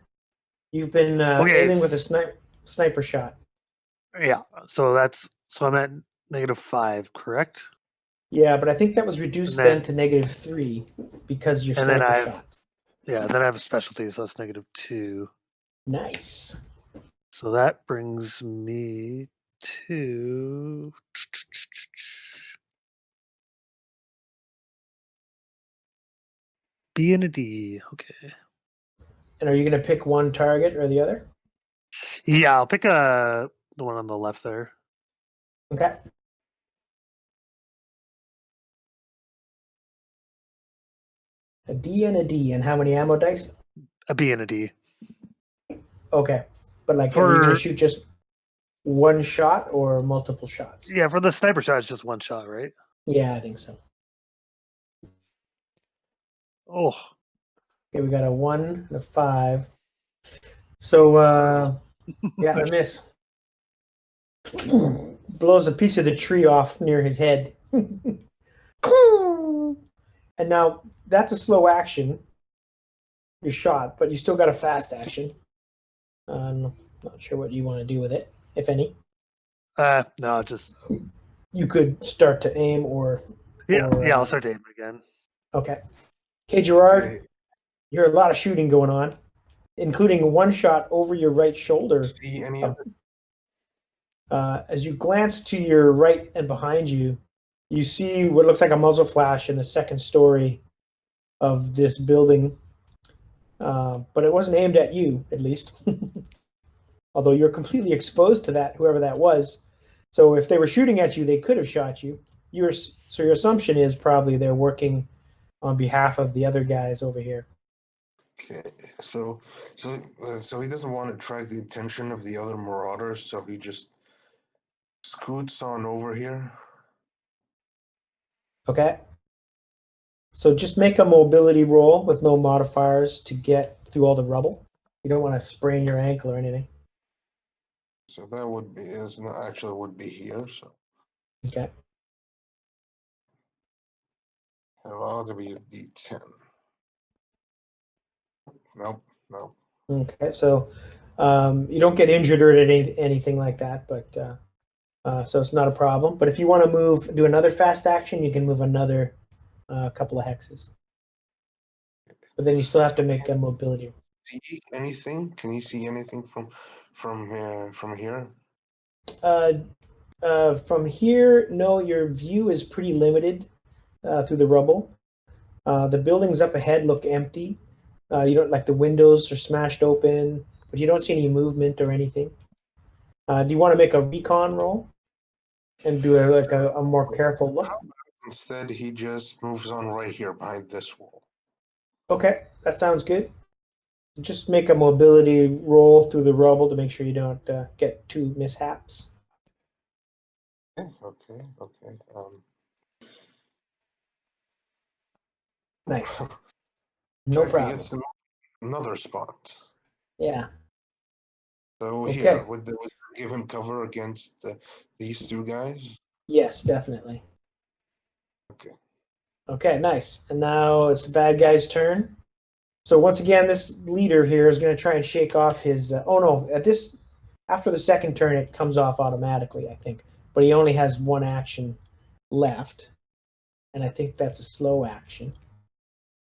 You've been aiming with a sniper shot. Yeah. So I'm at -5, correct? Yeah, but I think that was reduced then to -3 because your And then sniper shot. Yeah, then I have a specialty, so that's -2. Nice. So that brings me to B and a D. Okay. And are you going to pick one target or the other? Yeah, I'll pick the one on the left there. Okay. A D and a D. And how many ammo dice? A B and a D. Okay. But are you going to shoot just one shot or multiple shots? Yeah, for the sniper shot, it's just one shot, right? Yeah, I think so. Oh. Okay, we got a 1 and a 5. So, yeah, a miss. Blows a piece of the tree off near his head. And now that's a slow action. Your shot, but you still got a fast action. I'm not sure what you want to do with it, if any. No, just You could start to aim or I'll start to aim again. Okay. Okay, Gerard. Okay. You hear a lot of shooting going on, including one shot over your right shoulder. See any of it? As you glance to your right and behind you, you see what looks like a muzzle flash in the second story of this building. But it wasn't aimed at you, at least. Although you're completely exposed to that, whoever that was. So if they were shooting at you, they could have shot you. So your assumption is probably they're working on behalf of the other guys over here. Okay, so he doesn't want to attract the attention of the other marauders, so he just scoots on over here. Okay. So just make a mobility roll with no modifiers to get through all the rubble. You don't want to sprain your ankle or anything. So that would be actually would be here. So Okay. allow to be a D10. Nope. Okay. So you don't get injured or anything like that, but so it's not a problem. But if you want to do another fast action, you can move another couple of hexes. But then you still have to make a mobility. See anything? Can you see anything from here? From here, no, your view is pretty limited through the rubble. The buildings up ahead look empty. You don't like the windows are smashed open, but you don't see any movement or anything. Do you want to make a recon roll and do a more careful look? Instead, he just moves on right here behind this wall. Okay, that sounds good. Just make a mobility roll through the rubble to make sure you don't get two mishaps. Okay. Nice. No He problem. gets another spot. Yeah. So Okay. here, would give him cover against these two guys? Yes, definitely. Okay. Okay, nice. And now it's the bad guy's turn. So once again, this leader here is going to try and shake off his. After the second turn, it comes off automatically, I think. But he only has one action left, and I think that's a slow action.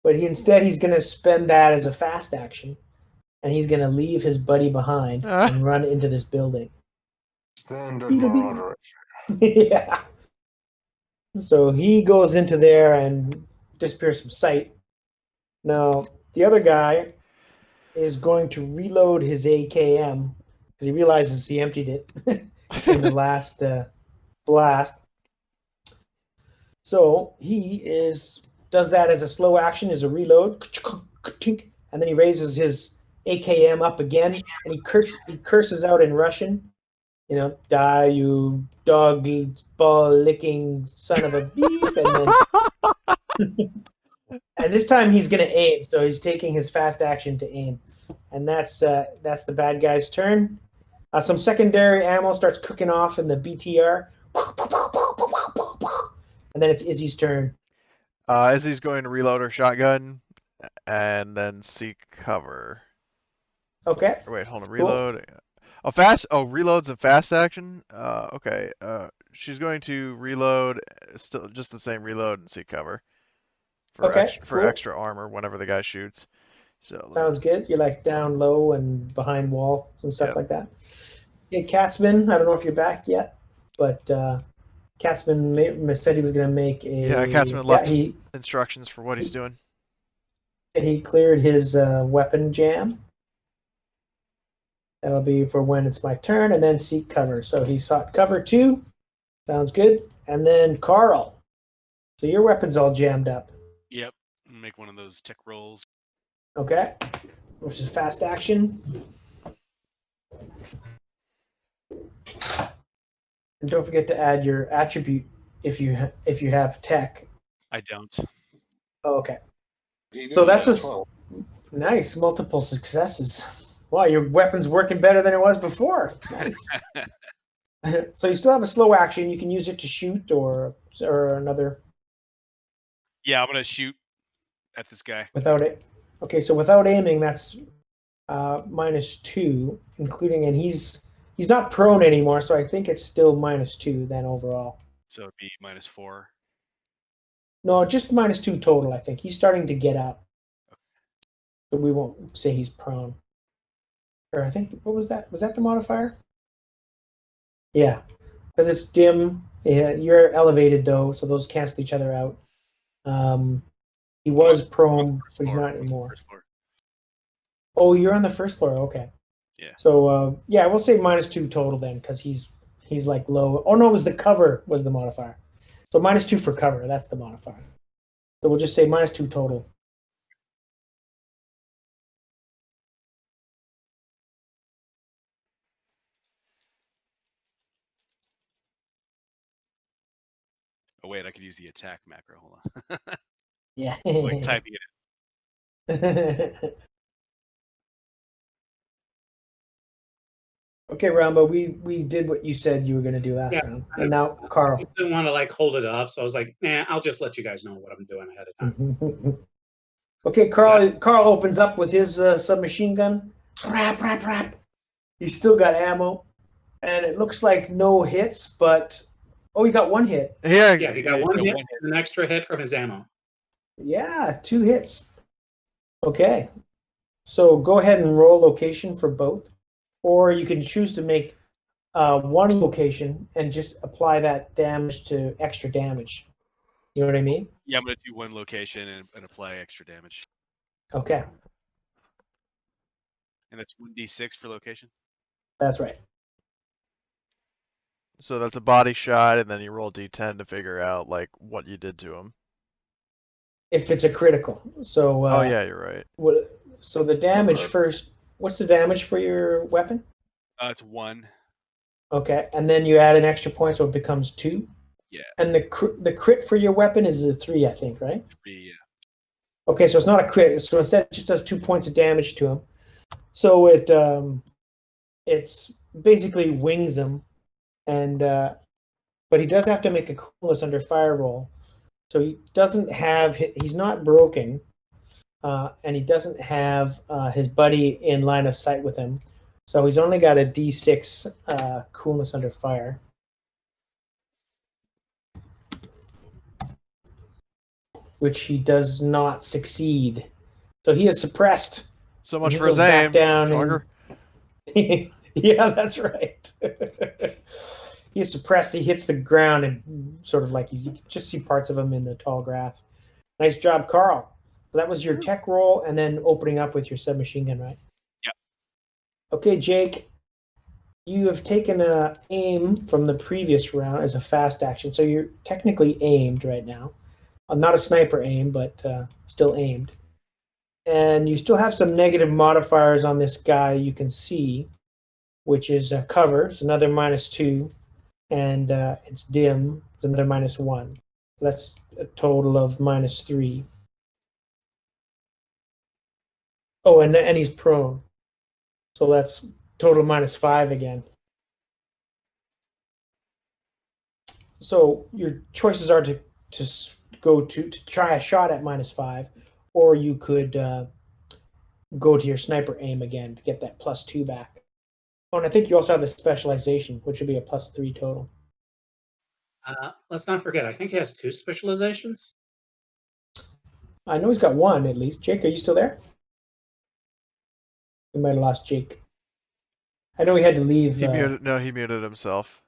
But he's going to spend that as a fast action, and he's going to leave his buddy behind and run into this building. Standard marauder. Yeah. So he goes into there and disappears from sight. Now, the other guy is going to reload his AKM because he realizes he emptied it in the last blast. So he does that as a slow action, as a reload, and then he raises his AKM up again, and he curses out in Russian. Die, you dog ball licking son of a beep, and this time he's going to aim. So he's taking his fast action to aim, and that's the bad guy's turn. Some secondary ammo starts cooking off in the BTR, and then it's Izzy's turn. Izzy's going to reload her shotgun and then seek cover. Okay. Wait, hold on. Reload. Cool. Reload's a fast action. Okay. She's going to reload, still just the same reload and seek cover for extra armor whenever the guy shoots. So sounds good. You're like down low and behind walls and stuff like that. Hey, Katzman, I don't know if you're back yet, but Katzman said he was going to make a. Yeah, Katzman left instructions for what he's doing. He cleared his weapon jam. That'll be for when it's my turn, and then seek cover. So he sought cover too. Sounds good. And then Carl. So your weapon's all jammed up. Yep. Make one of those tick rolls. Okay. Which is fast action. And don't forget to add your attribute if you have tech. I don't. Oh, okay. So that's nice. Multiple successes. Wow, your weapon's working better than it was before. Nice. So you still have a slow action. You can use it to shoot or another. Yeah, I'm gonna shoot at this guy without it. Okay, so without aiming, that's -2, including, and he's not prone anymore, so I think it's still -2 then overall. So it'd be -4. No, just -2 total. I think he's starting to get up. So we won't say he's prone. Or I think, what was that? Was that the modifier? Yeah, because it's dim. Yeah, you're elevated though, so those cancel each other out. He was prone, but he's not anymore. First floor. Oh, you're on the first floor. Okay. Yeah. So yeah, we'll say -2 total then, because he's like low. Oh no, it was the cover was the modifier. So -2 for cover. That's the modifier. So we'll just say -2 total. Oh wait, I could use the attack macro. Hold on. Yeah. Like typing it. Okay, Rambo, we did what you said you were going to do last round, and now Carl. I didn't want to like hold it up, so I was like, nah, I'll just let you guys know what I'm doing ahead of time. Okay, Carl opens up with his submachine gun. Rap, rap, rap. He's still got ammo, and it looks like no hits, but oh, he got one hit. Yeah, Yeah, he got one hit, an extra hit from his ammo. Yeah, 2 hits. Okay, so go ahead and roll location for both, or you can choose to make one location and just apply that damage to extra damage. You know what I mean? Yeah, I'm gonna do one location and apply extra damage. Okay, And it's 1d6 for location. that's right. So that's a body shot, and then you roll d10 to figure out like what you did to him. If it's a critical, so Oh yeah, you're right. so the damage first. What's the damage for your weapon? It's 1. Okay, and then you add an extra point, so it becomes 2. Yeah. And the crit for your weapon is a 3, I think, right? 3, yeah. Okay, so it's not a crit. So instead, it just does 2 points of damage to him. So it's basically wings him, and but he does have to make a coolness under fire roll. So he doesn't have. He's not broken, and he doesn't have his buddy in line of sight with him. So he's only got a D6 coolness under fire. Which he does not succeed. So he is suppressed. So much He for his goes back aim, down Schwager. Yeah, that's right. He's suppressed. He hits the ground and sort of like you can just see parts of him in the tall grass. Nice job, Carl. So that was your tech roll and then opening up with your submachine gun, right? Yeah. Okay, Jake, you have taken a aim from the previous round as a fast action, so you're technically aimed right now. Not a sniper aim, but still aimed. And you still have some negative modifiers on this guy you can see, which is cover, it's another -2, and it's dim, it's another -1. So that's a total of -3. Oh, and he's prone. So that's total -5 again. So your choices are to go to try a shot at -5, or you could go to your sniper aim again to get that +2 back. Oh, and I think you also have the specialization, which would be a +3 total. Let's not forget, I think he has 2 specializations. I know he's got one at least. Jake, are you still there? We might have lost Jake. I know he had to leave. He muted. No, he muted himself.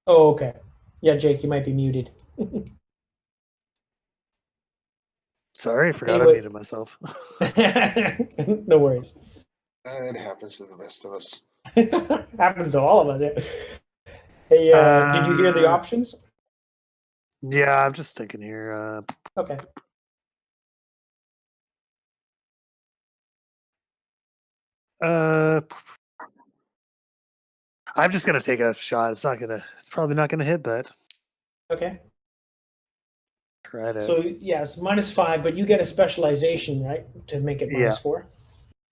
Oh, okay. Yeah, Jake, you might be muted. Sorry, I forgot Anyway. I muted myself. No worries. It happens to the best of us. Happens to all of us. Yeah. Hey, did you hear the options? Yeah, I'm just thinking here. Okay. I'm just gonna take a shot. It's probably not gonna hit, but Okay. try it out. So yeah, it's -5, but you get a specialization, right, to make it Yeah. -4.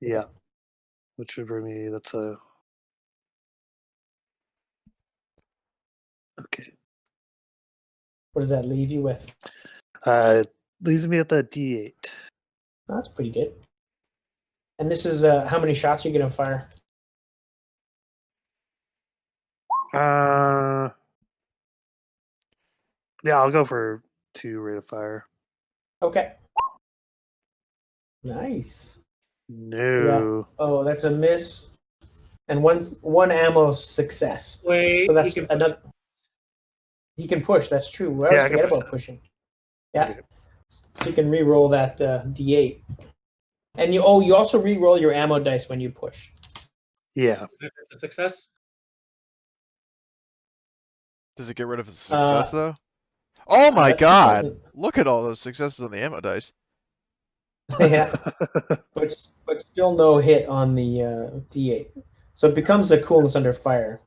Yeah, which would bring me. That's a okay. What does that leave you with? It leaves me at the D8. Oh, that's pretty good. And this is how many shots are you gonna fire? Yeah, I'll go for 2 rate of fire. Okay. Nice. No. Oh, that's a miss. And one ammo success. Wait, So that's he can push. another. He can push. That's true. We Yeah, always I can forget push about that. pushing. Yeah. Okay. So you can re-roll that D8. And you also re-roll your ammo dice when you push. Yeah. If it's a success. Does it get rid of its success Uh, though? Oh my that's true. god! Look at all those successes on the ammo dice. Yeah, but still no hit on the D8. So it becomes a coolness under fire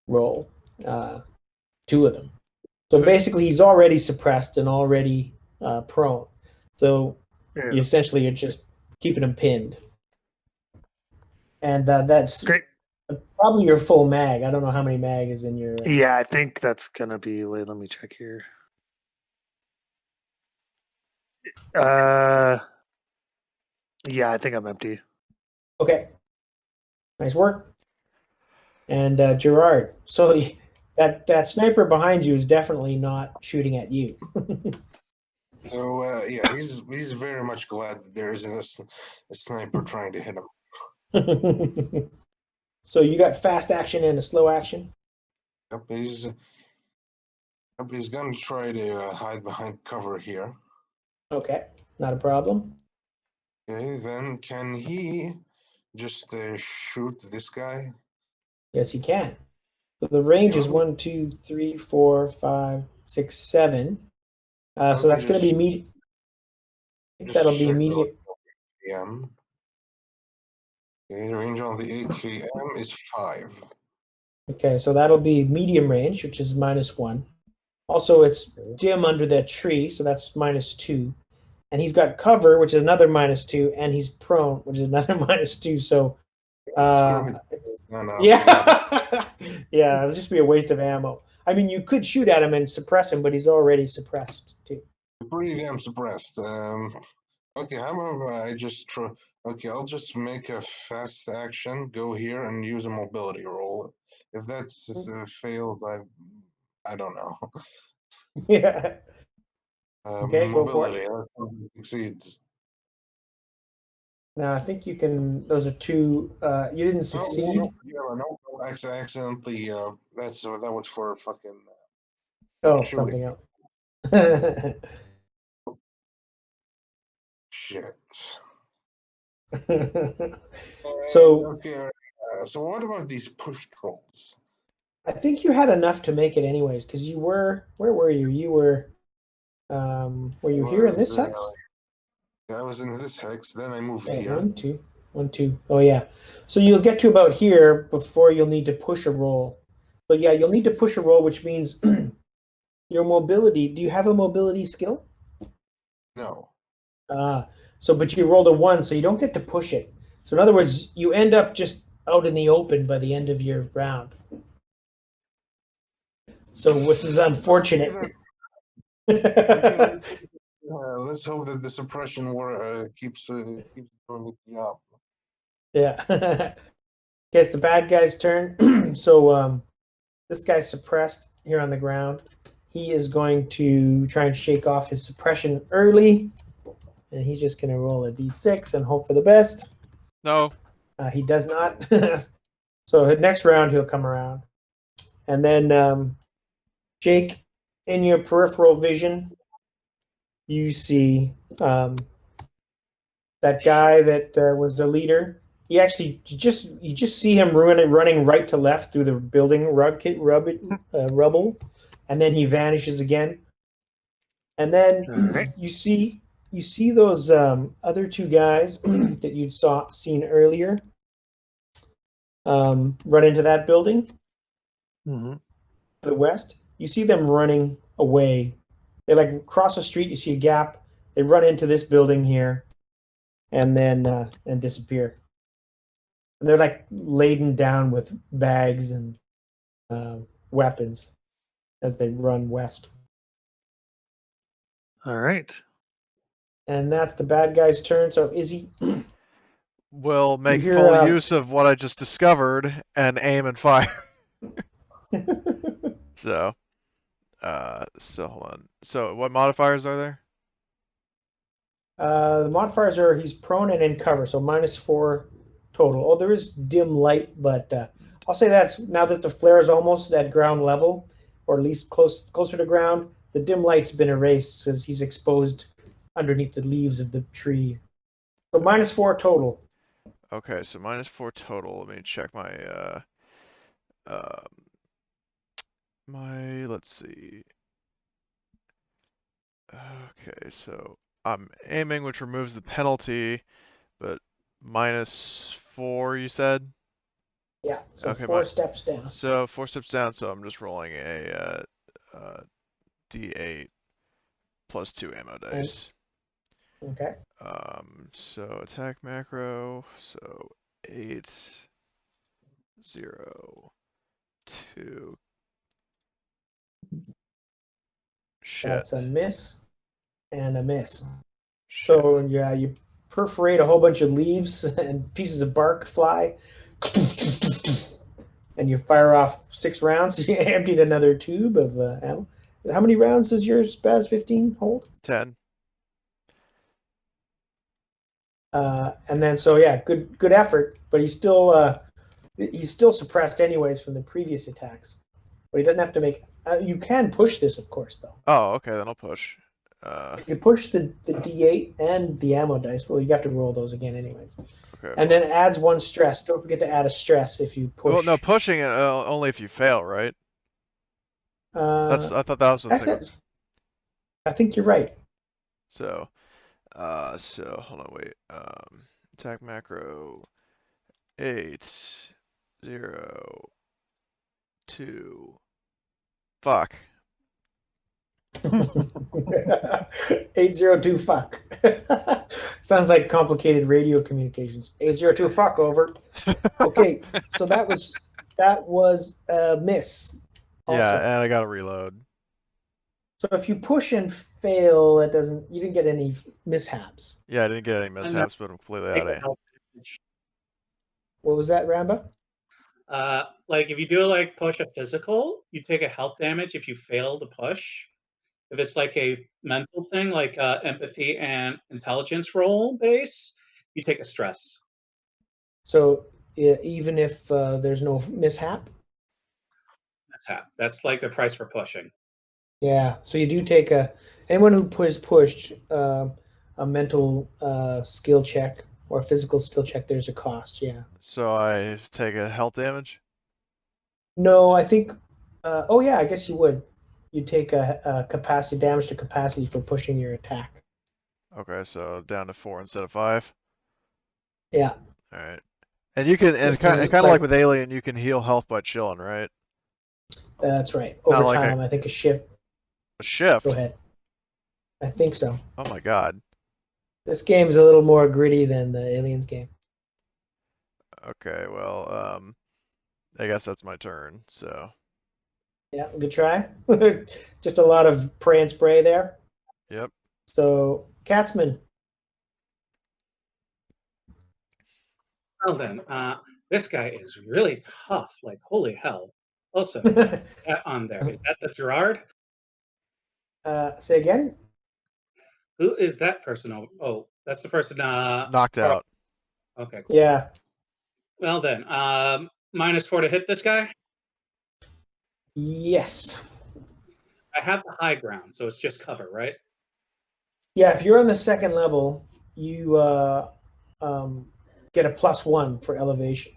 roll. 2 of them. So basically, he's already suppressed and already prone. So Yeah. you essentially are just keeping him pinned. And that's Great. probably your full mag. I don't know how many mag is in your. Yeah, I think that's gonna be. Wait, let me check here. Yeah, I think I'm empty. Okay. Nice work. And Gerard. So that sniper behind you is definitely not shooting at you. So yeah, he's very much glad that there isn't a sniper trying to hit him. So you got fast action and a slow action. Yep, he's gonna try to hide behind cover here. Okay, not a problem. Okay, then can he just shoot this guy? Yes, he can. So the range is Yeah. 1, 2, 3, 4, 5, 6, 7. So that's going to be immediate. That'll be immediate. AKM. Okay, the range on the AKM is 5. Okay, so that'll be medium range, which is -1. Also, it's dim under that tree, so that's -2. And he's got cover, which is another -2, and he's prone, which is another -2. So, Screw it. No. yeah, yeah, it'll just be a waste of ammo. I mean, you could shoot at him and suppress him, but he's already suppressed too. Pretty damn suppressed. Okay, how about I just try? Okay, I'll just make a fast action, go here and use a mobility roll. If that's failed, I don't know. Yeah. Okay, go for Mobility it. succeeds. Now I think you can. Those are 2. You didn't succeed. No, I accidentally. That was for fucking. Oh, shooting. something else. Shit. So okay, so what about these push trolls? I think you had enough to make it anyways, because you were. Where were you? You were. Were you here in this hex? I was in this hex. Then I moved Oh, here. 1, 2, 1, 2. Oh yeah. So you'll get to about here before you'll need to push a roll. So yeah, you'll need to push a roll, which means your mobility. Do you have a mobility skill? No. So but you rolled a 1, so you don't get to push it. So in other words, you end up just out in the open by the end of your round. So which is unfortunate. Okay, let's hope that the suppression keeps doing its job. Yeah. Guess the bad guy's turn. So this guy's suppressed here on the ground. He is going to try and shake off his suppression early, and he's just going to roll a d6 and hope for the best. No. He does not. So next round he'll come around, and then Jake, in your peripheral vision, you see that guy that was the leader. He actually you just see him running right to left through the building rubble, and then he vanishes again. And then Alright. you see those other 2 guys that you'd seen earlier run into that building Mm-hmm. to the west. You see them running away. They like cross the street. You see a gap. They run into this building here, and then and disappear. And they're like laden down with bags and weapons as they run west. All right. And that's the bad guy's turn. So Izzy, Will make hear, full use of what I just discovered and aim and fire. So hold on. So what modifiers are there? The modifiers are he's prone and in cover, so -4 total. Oh, there is dim light, but I'll say that's now that the flare is almost at ground level, or at least closer to ground. The dim light's been erased because he's exposed underneath the leaves of the tree. So -4 total. Okay, so -4 total. Let me check my let's see. Okay, so I'm aiming, which removes the penalty, but -4, you said? Yeah, so Okay, 4 steps down. So 4 steps down, so I'm just rolling a D8 plus 2 ammo dice. Okay. So attack macro, so 8, 0, 2. Shit. That's a miss and a miss. Shit. So yeah, you perforate a whole bunch of leaves and pieces of bark fly, and you fire off 6 rounds. You emptied another tube of ammo. How many rounds does your Spaz 15 hold? 10. And then so yeah, good effort, but he's still suppressed anyways from the previous attacks. But he doesn't have to make. You can push this, of course, though. Oh, okay, then I'll push. You push the D8 and the ammo dice. Well, you have to roll those again, anyways. Okay. And then it adds 1 stress. Don't forget to add a stress if you push. Well, no, pushing it only if you fail, right? I thought that was the thing. I think you're right. So hold on, wait. Attack macro 8, 0, 2. Fuck. 802 fuck. Sounds like complicated radio communications. 802 fuck, over. Okay, so that was a miss. Also. Yeah, and I gotta reload. So if you push and fail, you didn't get any mishaps. Yeah, I didn't get any mishaps, but I'm completely out of it. What was that, Ramba? Like if you do like push a physical, you take a health damage if you fail to push. If it's like a mental thing, like empathy and intelligence roll base, you take a stress. So even if there's no mishap? That's like the price for pushing. Yeah, so you do take anyone who pushed a mental skill check or physical skill check, there's a cost, yeah. So I take a health damage? No, I think, oh yeah, I guess you would. You take a capacity damage to capacity for pushing your attack. Okay, so down to 4 instead of 5? Yeah. Alright. And you can, and kind of like with Alien, you can heal health by chilling, right? That's right. Over like time, I think a shift. A shift? Go ahead. I think so. Oh my god. This game's a little more gritty than the Aliens game. Okay, well, I guess that's my turn, so. Yeah, good try. Just a lot of pray and spray there. Yep. So, Katzman. Well then, this guy is really tough. Like holy hell. Also, on there is that the Gerard? Say again. Who is that person? Oh, that's the person. Knocked out. Okay. Cool. Yeah. Well then, -4 to hit this guy. Yes. I have the high ground, so it's just cover, right? Yeah, if you're on the second level, you get a +1 for elevation.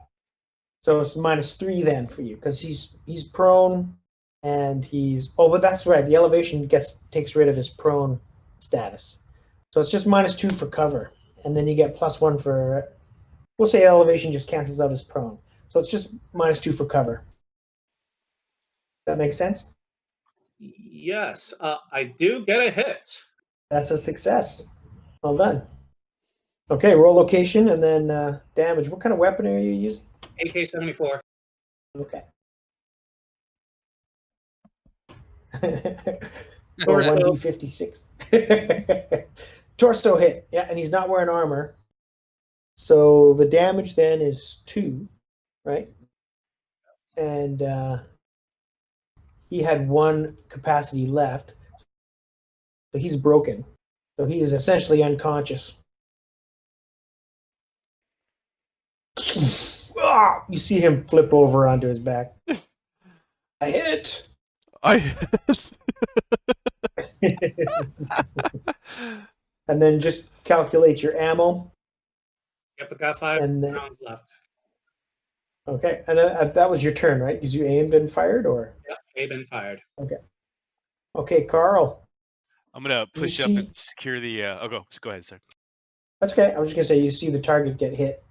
So it's -3 then for you because he's prone and he's but that's right. The elevation takes rid of his prone status. So it's just -2 for cover, and then you get +1 for. We'll say elevation just cancels out his prone, so it's just -2 for cover. That makes sense? Yes, I do get a hit. That's a success. Well done. Okay, roll location and then damage. What kind of weapon are you using? AK-74. Okay. Or 1d56. Torso hit. Yeah, and he's not wearing armor. So the damage then is 2, right? And he had 1 capacity left. So he's broken. So he is essentially unconscious. Ah, you see him flip over onto his back. I hit. And then just calculate your ammo. Yep, we got 5 And then, rounds left. okay, and that was your turn, right? Because you aimed and fired, or? Yep, they've been fired. Okay, Carl. I'm gonna You push up see- and secure the. Go ahead, sir. That's okay. I was just gonna say you see the target get hit.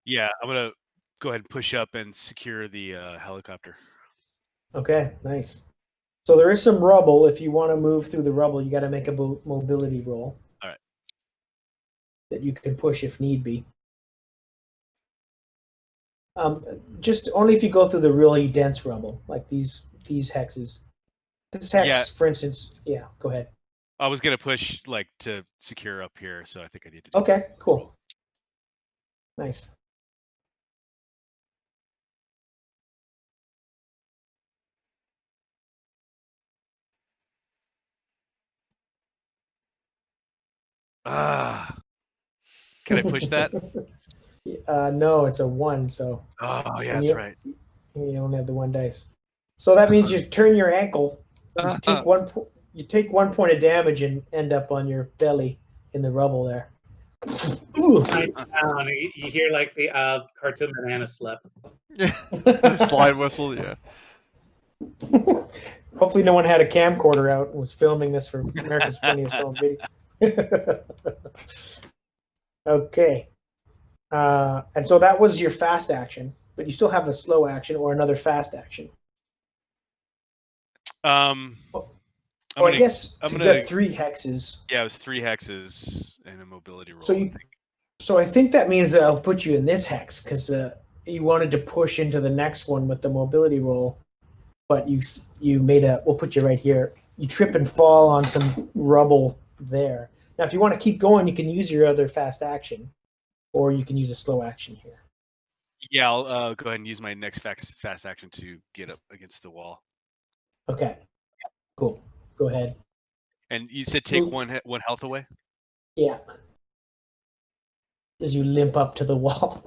Yeah, I'm gonna go ahead and push up and secure the helicopter. Okay, nice. So there is some rubble. If you want to move through the rubble, you got to make a mobility roll. All right. That you can push if need be. Just only if you go through the really dense rubble, like these hexes. This hex, Yeah. for instance, yeah. Go ahead. I was gonna push like to secure up here, so I think I need to. Do Okay, that. cool. Nice. Ah. Can I push that? No, it's a 1, so Oh yeah, And that's you- right. you only have the 1 dice. So that means you turn your ankle, you take you take 1 point of damage and end up on your belly in the rubble there. Ooh. Down, you hear like the cartoon banana slip. The slide whistle, yeah. Hopefully no one had a camcorder out and was filming this for America's Funniest Home Video. Okay. And so that was your fast action, but you still have a slow action or another fast action. I'm Or I gonna- guess I'm to gonna- get 3 hexes. Yeah, it was 3 hexes and a mobility roll. So I think that means that I'll put you in this hex because you wanted to push into the next one with the mobility roll, but you made a. We'll put you right here. You trip and fall on some rubble there. Now, if you want to keep going, you can use your other fast action, or you can use a slow action here. Yeah, I'll go ahead and use my next fast action to get up against the wall. Okay, cool. Go ahead. And you said take Well- one health away. Yeah. As you limp up to the wall.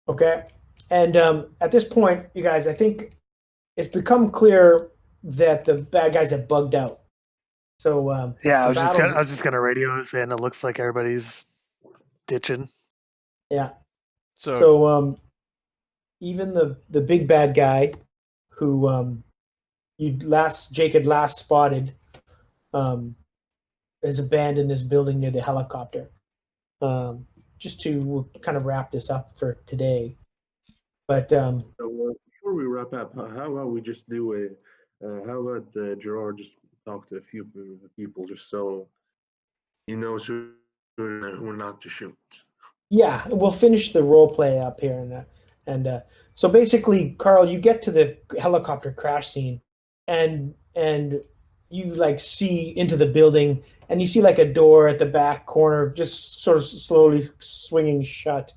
Okay. And at this point, you guys, I think it's become clear that the bad guys have bugged out. So Yeah, I the was just gonna radio saying it looks like everybody's ditching. yeah. So, So even the big bad guy who Jake had last spotted is abandoned this building near the helicopter. Just to kind of wrap this up for today. But So, before we wrap up, how about we just do how about Gerard just talk to a few people just so he knows who not to shoot. yeah, we'll finish the role play up here, and so basically, Carl, you get to the helicopter crash scene, and you like see into the building, and you see like a door at the back corner just sort of slowly swinging shut,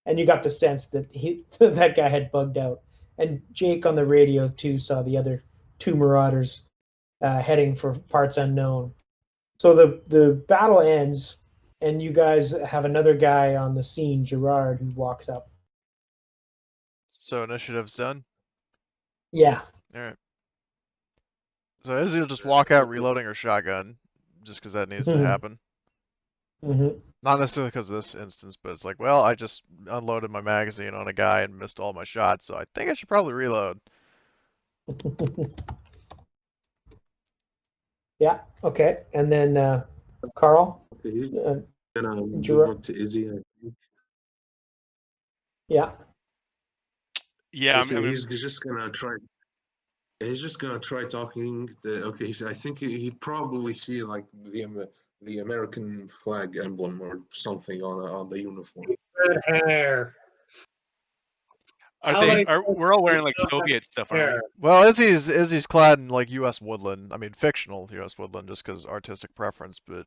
and you got the sense that that guy had bugged out, and Jake on the radio too saw the other 2 marauders heading for parts unknown. So the battle ends. And you guys have another guy on the scene, Gerard, who walks up. so initiative's done. Yeah. All right. So Izzy will just walk out reloading her shotgun, just because that needs to happen. Mm-hmm. Not necessarily because of this instance, but it's like, well, I just unloaded my magazine on a guy and missed all my shots, so I think I should probably reload. Yeah. Okay. And then Carl. Okay, he's gonna move Gerard. up to Izzy. I think. Yeah. Yeah, Okay, he's just gonna try. He's just gonna try talking. So I think he'd probably see like the American flag emblem or something on the uniform. Good hair. We're all wearing like Soviet stuff, aren't we? Hair. Well, Izzy's clad in like U.S. woodland. I mean, fictional U.S. woodland, just because artistic preference. But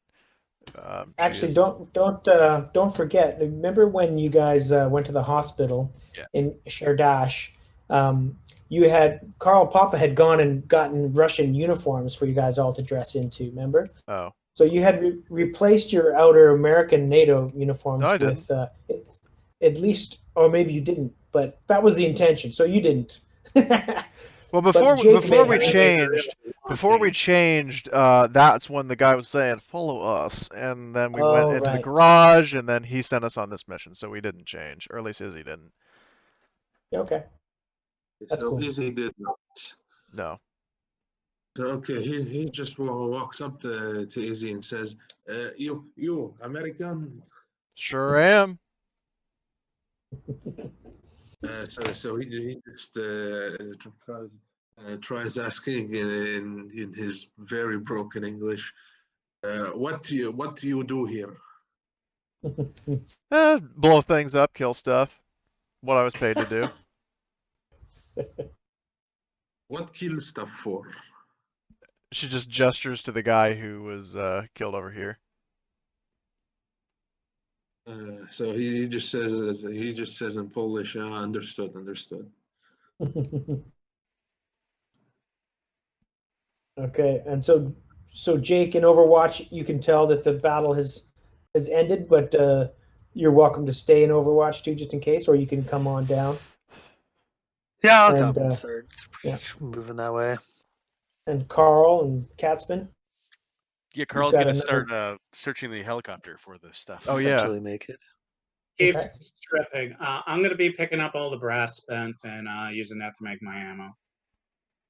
she Actually, is- don't forget. Remember when you guys went to the hospital Yeah. in Sherdash? you had Karl Poppa had gone and gotten Russian uniforms for you guys all to dress into. Remember? Oh. So you had replaced your outer American NATO uniforms No, I with at least, or maybe you didn't, but that was the intention. So you didn't. Well, But before Jake before may we have- changed, that's when the guy was saying follow us, and then we went Oh, into the right. garage, and then he sent us on this mission, so we didn't change, or at least Izzy didn't. Okay. That's so cool. Izzy did not. No. So, okay, he just walks up to Izzy and says, you American? Sure am. So he just tries asking in his very broken English, what do you do here? Blow things up, kill stuff. What I was paid to do. What kill stuff for? She just gestures to the guy who was killed over here. So he just says in Polish, understood. Okay, and so Jake, in Overwatch, you can tell that the battle has ended, but you're welcome to stay in Overwatch too, just in case, or you can come on down. Yeah, I'll And, come and start yeah. moving that way. And Carl and Katzman. Yeah, Carl's got gonna another- start searching the helicopter for the stuff. Oh, yeah. Eventually make it. Keep Okay. stripping. I'm going to be picking up all the brass spent and using that to make my ammo.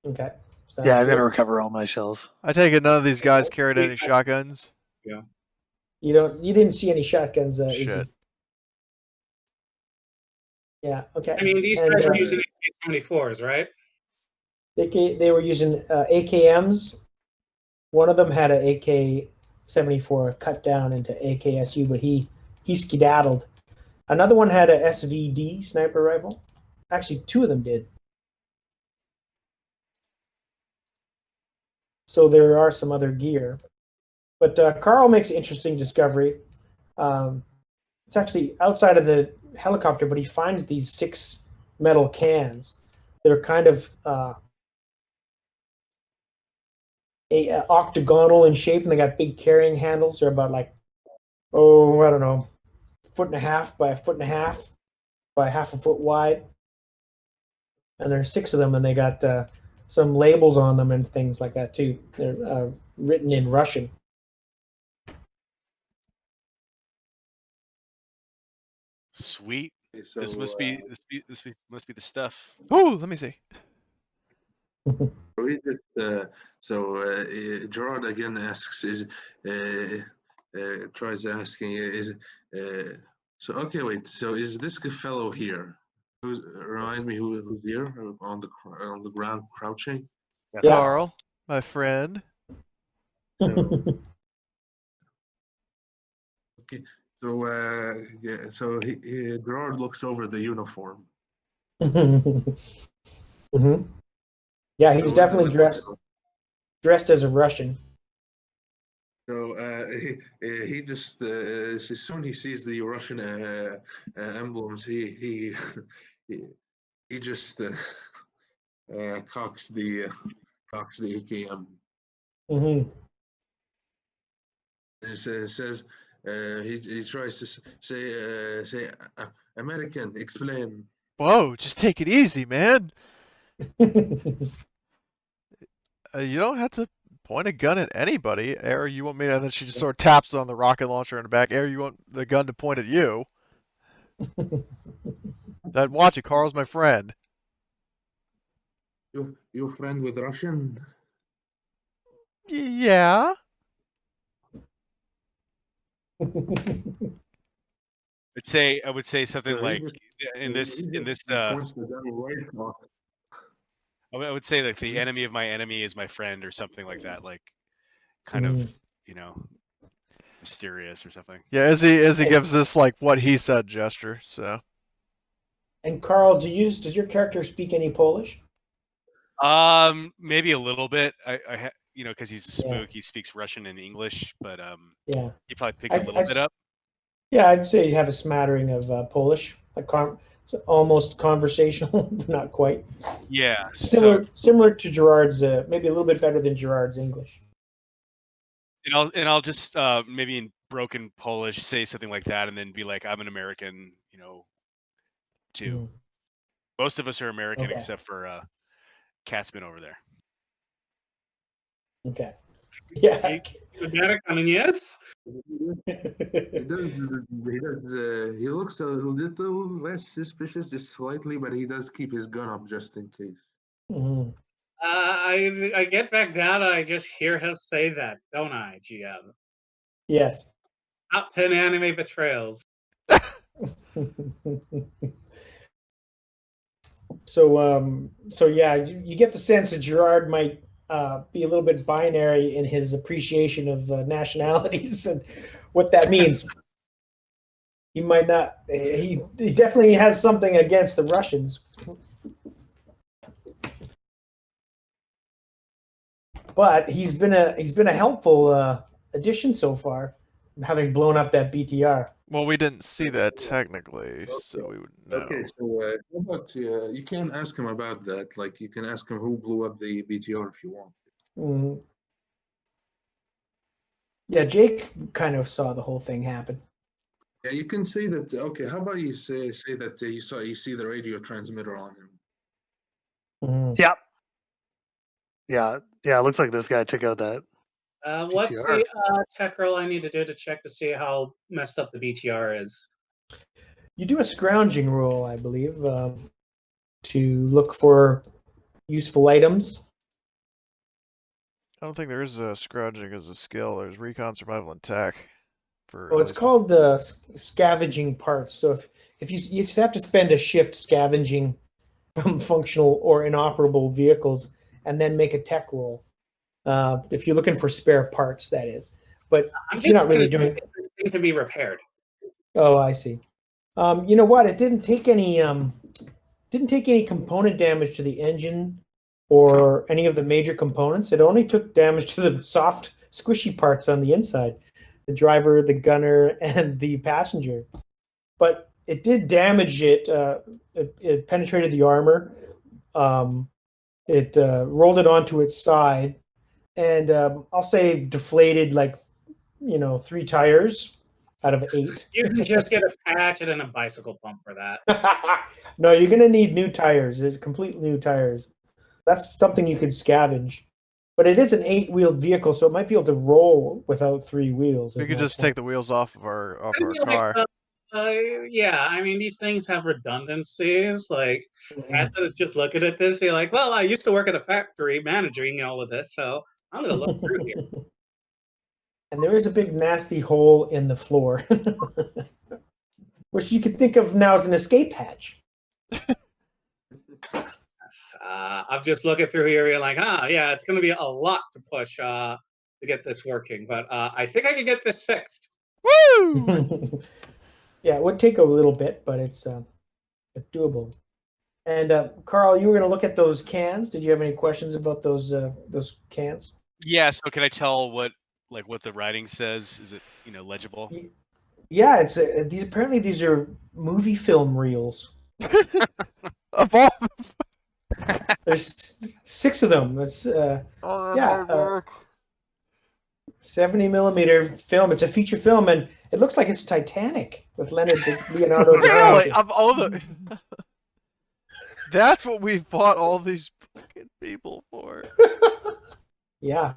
Okay. Sounds Yeah, I'm good. gonna recover all my shells. I take it none of these guys carried any shotguns? You didn't see any shotguns, Izzy. Shit. Yeah. Okay. I mean, these And, guys are using AK-74s, right? They were using AKMs. One of them had an AK-74 cut down into AKSU, but he skedaddled. Another one had a SVD sniper rifle. Actually, two of them did. So there are some other gear. But Carl makes an interesting discovery. It's actually outside of the helicopter, but he finds these 6 metal cans that are kind of octagonal in shape, and they got big carrying handles. They're about I don't know, 1.5 by 1.5 by 1/2 foot wide. And there's 6 of them, and they got some labels on them and things like that too. They're written in Russian. Sweet. Okay, so, This must be must be the stuff. Ooh, let me see. Gerard again asks, tries asking, so okay, wait, so is this fellow here? Remind me who's here on the ground crouching? Yeah. Carl, my friend. So, okay, so Gerard looks over the uniform. Mm-hmm. Yeah, he's definitely dressed as a Russian. So he just as soon he sees the Russian emblems, he just cocks the AKM. Mm-hmm. And says he tries to say American, explain. Whoa, just take it easy, man. You don't have to point a gun at anybody. Or you want me to, and then she just sort of taps on the rocket launcher in the back. Or you want the gun to point at you. Watch it, Carl's my friend. You friend with Russian? Yeah. I would say something So like in this points the gun right off. I would say like the enemy of my enemy is my friend or something like that, like kind of, mysterious or something. Yeah, Izzy gives this like what he said gesture, so. And Carl, does your character speak any Polish? Maybe a little bit. Because he's a spook, he speaks Russian and English, but Yeah. he probably picked a little bit up. Yeah, I'd say you have a smattering of Polish. almost conversational, but not quite. Yeah. Similar to Gerard's, maybe a little bit better than Gerard's English. And I'll just maybe in broken Polish say something like that, and then be like, "I'm an American," too. Most of us are American Okay. except for Katzman over there. Okay. Yeah. American, yes. He looks a little less suspicious, just slightly, but he does keep his gun up just in case. Mhm. I get back down and I just hear him say that, don't I, GM? Yes. Top 10 anime betrayals. So yeah, you get the sense that Gerard might be a little bit binary in his appreciation of nationalities and what that means. He might not. He definitely has something against the Russians, but he's been a helpful addition so far, having blown up that BTR. Well, we didn't see that technically, so we would know. Okay, so how about you can ask him about that. Like, you can ask him who blew up the BTR if you want. Mm-hmm. Yeah, Jake kind of saw the whole thing happen. Yeah, you can say that. Okay, how about you say that you see the radio transmitter on him. Mm-hmm. Yep. Yeah. It looks like this guy took out that. What's BTR. the check roll I need to do to check to see how messed up the BTR is? You do a scrounging roll, I believe, to look for useful items. I don't think there is a scrounging as a skill. There's recon, survival, and tech. Oh, it's called scavenging parts. So if you just have to spend a shift scavenging from functional or inoperable vehicles, and then make a tech roll. If you're looking for spare parts, that is. But you're not really doing. This thing can be repaired. Oh, I see. You know what? It didn't take any component damage to the engine or any of the major components. It only took damage to the soft, squishy parts on the inside. The driver, the gunner, and the passenger. But it did damage it. It penetrated the armor. It rolled it onto its side, and I'll say deflated 3 tires out of 8. You can just get a patch and a bicycle pump for that. No, you're going to need new tires. It's complete new tires. That's something you could scavenge. But it is an 8-wheeled vehicle, so it might be able to roll without 3 wheels. We could just take the wheels off our car. Yeah, I mean, these things have redundancies. Like, is just looking at this, be like, well, I used to work at a factory managing all of this, so I'm going to look through here. And there is a big nasty hole in the floor, which you could think of now as an escape hatch. I'm just looking through here, you're like, yeah, it's going to be a lot to push to get this working, but I think I can get this fixed. Woo! Yeah, it would take a little bit, but it's doable. And Carl, you were going to look at those cans. Did you have any questions about those cans? Yeah. So can I tell what the writing says? Is it legible? Yeah, it's apparently these are movie film reels. Of all. There's 6 of them. It's hard work. 70 millimeter film. It's a feature film, and it looks like it's Titanic with Leonardo DiCaprio. Really? Of all the. That's what we've bought all these fucking people for. Yeah.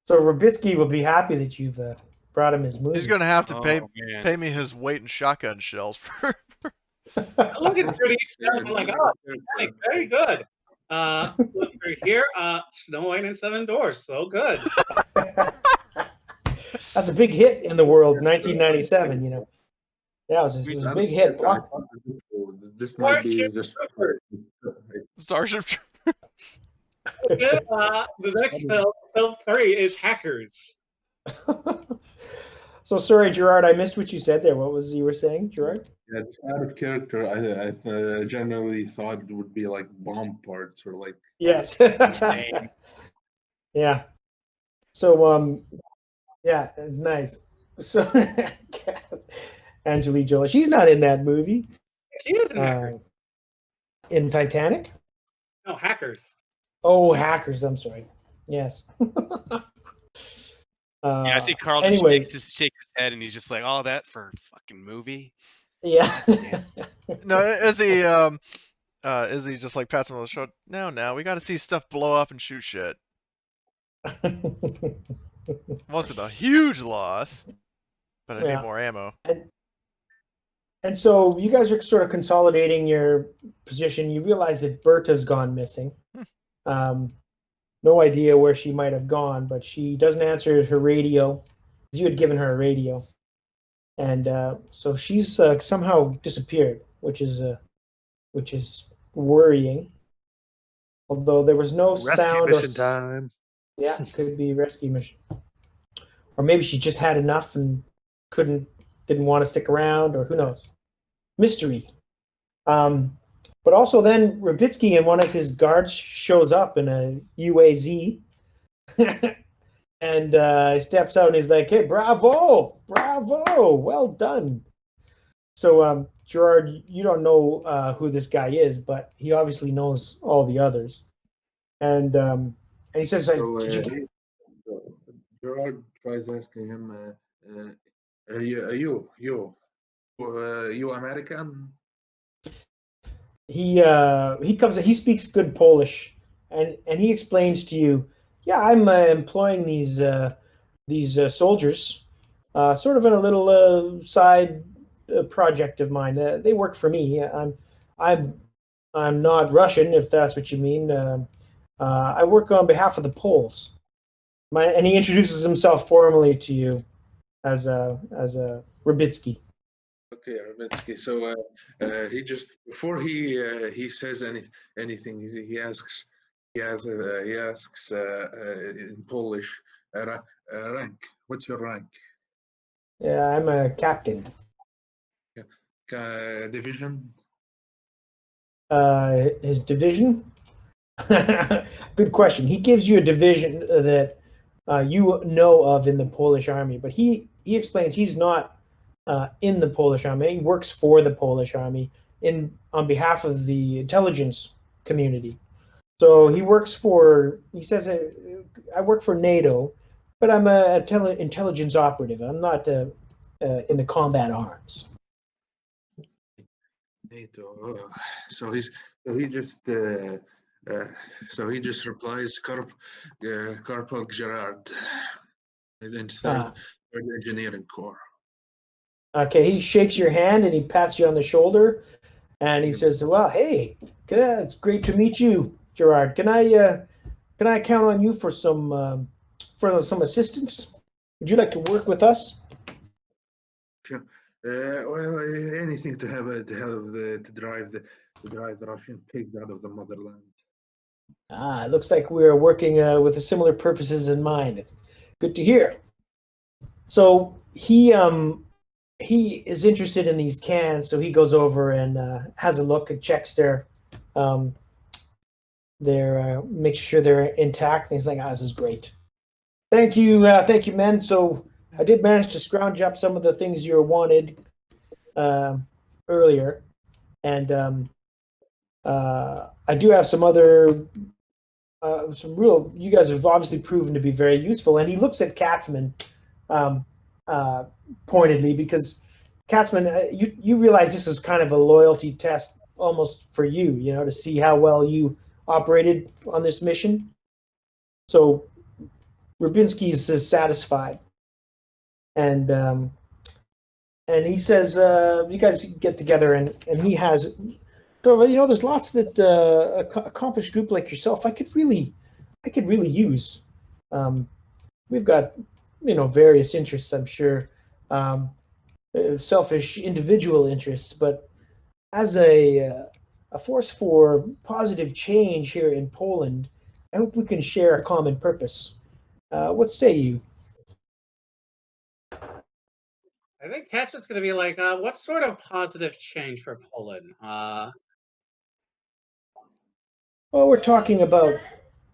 So Rabinski will be happy that you've brought him his movie. He's gonna have to pay me his weight in shotgun shells for. Look at these films, I'm like, very good. Look through here, Snow White and 7 Doors, so good. That's a big hit in the world, 1997. Yeah, it was a big hit. This might be just Starship. The next film 3 is Hackers. So sorry, Gerard, I missed what you said there. What was you were saying, Gerard? Yeah, it's out of character. I generally thought it would be like bomb parts or like. Yes. Yeah. So yeah, it's nice. So Angelina Jolie, she's not in that movie. She is in Hackers. In Titanic. No, Hackers. Oh, Hackers. I'm sorry. Yes. Yeah, I think Carl just anyways, shakes his head and he's just like, "All that for a fucking movie." yeah. No, Izzy just like pats him on the shoulder. No, we got to see stuff blow up and shoot shit. Wasn't a huge loss, but I Yeah. need more ammo. And so you guys are sort of consolidating your position. You realize that Berta's gone missing. No idea where she might have gone, but she doesn't answer her radio. You had given her a radio, and so she's somehow disappeared, which is worrying. Although there was no Rescue sound mission time. Yeah, it could be rescue mission, or maybe she just had enough and didn't want to stick around, or who knows? Mystery. But also then Rabinski and one of his guards shows up in a UAZ and he steps out and he's like, "Hey, bravo, well done." So Gerard, you don't know who this guy is, but he obviously knows all the others. And he says, So "Did Gerard tries asking him, you American? he comes. He speaks good Polish, and he explains to you, "Yeah, I'm employing these soldiers, sort of in a little side project of mine. They work for me. I'm not Russian, if that's what you mean. I work on behalf of the Poles." And he introduces himself formally to you as a Rabinski. Okay, Rabinski. So he just before he says anything, he asks in Polish, rank. What's your rank? Yeah, I'm a captain. Division. His division? Good question. He gives you a division that you know of in the Polish army, but he explains he's not in the Polish army. He works for the Polish army on behalf of the intelligence community. So he works for. He says, "I work for NATO, but I'm a intelligence operative. I'm not in the combat arms." NATO. So he just replies, Corporal Gerard, in third Engineering Corps. Okay, he shakes your hand and he pats you on the shoulder, and he says, "Well, hey, it's great to meet you, Gerard. Can I count on you for some assistance? Would you like to work with us?" Sure. Well, anything to drive the Russian pigs out of the motherland. It looks like we're working with similar purposes in mind. It's good to hear. So he is interested in these cans, so he goes over and has a look and checks makes sure they're intact. And he's like, "This is great. Thank you, men. So I did manage to scrounge up some of the things you wanted earlier, and I do have some other." You guys have obviously proven to be very useful. And he looks at Katzman pointedly, because Katzman, you realize this is kind of a loyalty test almost for you, to see how well you operated on this mission. So Rabinski is satisfied. And he says, you guys get together and he has... So there's lots that accomplished group like yourself I could really use. We've got various interests, I'm sure, selfish individual interests, but as a force for positive change here in Poland, I hope we can share a common purpose. What say you? I think Casper's going to be like, what sort of positive change for Poland? Well, we're talking about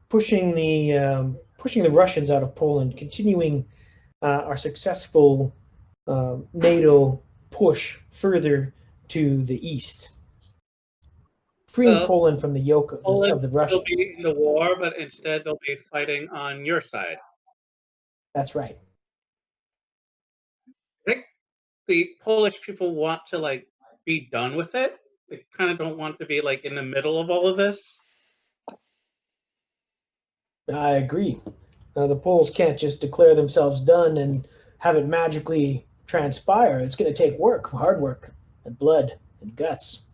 pushing the Russians out of Poland, continuing our successful NATO push further to the east. freeing Well, Poland from the yoke of Poland the will Russians. be in the war, but instead they'll be fighting on your side. That's right. I think the Polish people want to like be done with it. They kind of don't want to be like in the middle of all of this. I agree. The Poles can't just declare themselves done and have it magically transpire. It's going to take work, hard work, and blood and guts.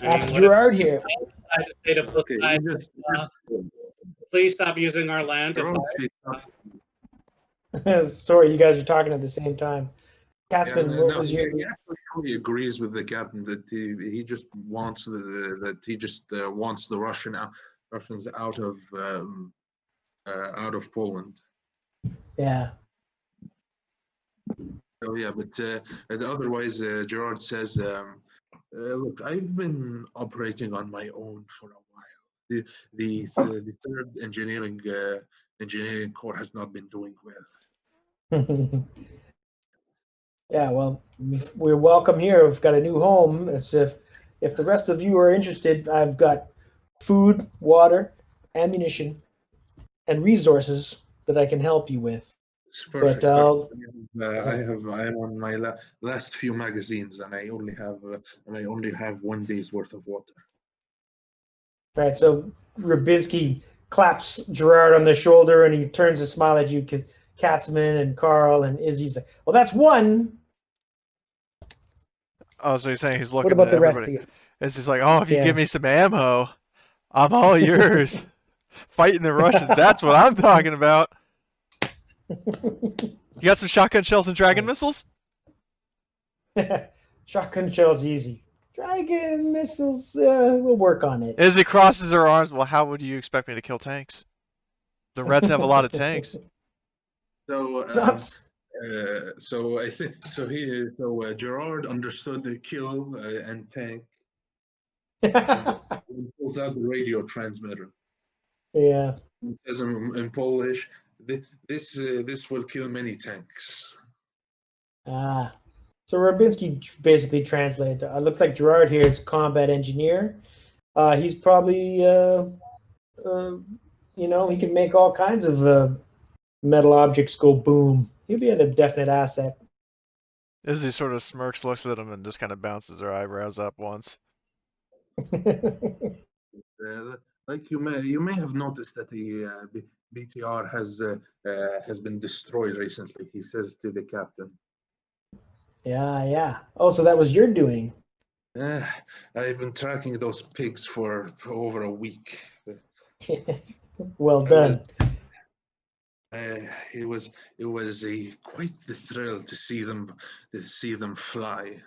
Ask What Gerard here. I just say to both Okay, sides, you just please stop using our land to fight. Sorry, you guys are talking at the same time. Catsman, what was your? He actually fully agrees with the captain that he just wants wants the Russians out of Poland. Yeah. So yeah, but otherwise, Gerard says, "Look, I've been operating on my own for a while. The third engineering corps has not been doing well." Yeah, well, we're welcome here. We've got a new home. It's if the rest of you are interested, I've got food, water, ammunition, and resources that I can help you with. It's perfect. But I'll, I am on my last few magazines, and I only have 1 day's worth of water. right. So Rabinski claps Gerard on the shoulder, and he turns to smile at you because Katzman and Carl and Izzy's like, "Well, that's one. Oh, so you're saying he's looking What about at the rest of everybody? you?" It's just like, oh, if you Yeah. give me some ammo, I'm all yours. Fighting the Russians, that's what I'm talking about. You got some shotgun shells and dragon missiles? Shotgun shells easy. Dragon missiles, we'll work on it. Izzy crosses her arms. Well, how would you expect me to kill tanks? The Reds have a lot of tanks. So Nuts. so I think Gerard understood the kill and tank. He pulls out the radio transmitter. Yeah. It says in Polish, this will kill many tanks. Ah. So Rabinski basically translated. It looks like Gerard here is combat engineer. He's probably, he can make all kinds of metal objects go boom. He'll be a definite asset. Izzy sort of smirks, looks at him, and just kind of bounces her eyebrows up once. Like you may have noticed that the BTR has been destroyed recently. He says to the captain. Yeah. Oh, so that was your doing. I've been tracking those pigs for over a week. Well done. It was quite the thrill to see them fly.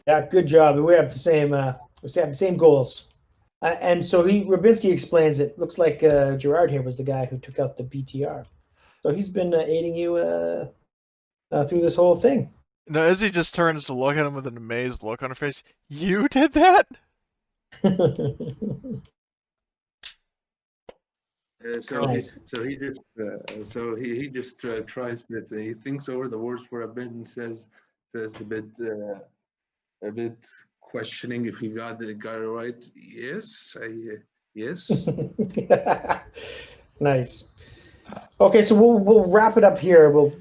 Yeah, good job. We have the same goals. And so Rabinski explains it. Looks like Gerard here was the guy who took out the BTR. So he's been aiding you through this whole thing. No, Izzy just turns to look at him with an amazed look on her face. You did that? Nice. He just tries that. He thinks over the words for a bit and says a bit questioning if he got it right. Yes. Nice. Okay, so we'll wrap it up here. We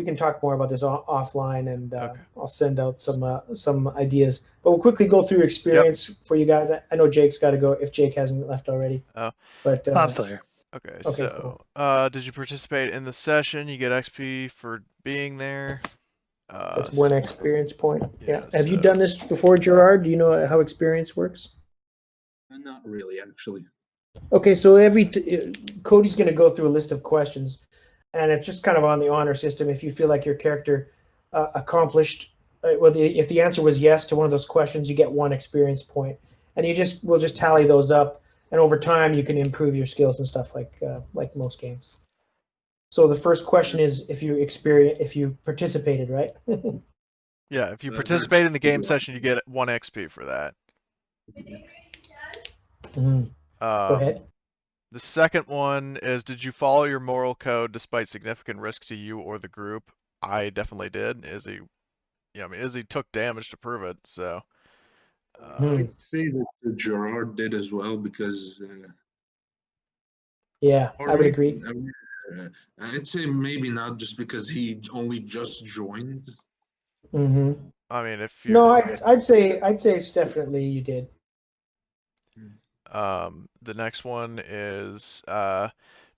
can talk more about this offline, and Okay. I'll send out some ideas. But we'll quickly go through experience for you guys. I know Jake's got to go if Jake hasn't left already. Oh. But I'm still here. Okay, Okay, so did you participate in the session? You get XP for being there. that's one experience point. yeah, Have you so- done this before, Gerard? Do you know how experience works? Not really, actually. Okay, so Cody's going to go through a list of questions, and it's just kind of on the honor system. If you feel like your character accomplished, if the answer was yes to one of those questions, you get one experience point, and we'll just tally those up, and over time you can improve your skills and stuff like most games. So the first question is if you participated, right? Yeah, if you That's- participate in the game session, you get 1 XP for that. Mhm. Go ahead. The second one is, did you follow your moral code despite significant risk to you or the group? I definitely did. Izzy, yeah, I mean, Izzy took damage to prove it, so. I'd say that Gerard did as well because. Yeah, Or I would maybe, agree. I'd say maybe not just because he only just joined. Hmm. I mean, if No, you're, I'd say it's definitely you did. the next one is,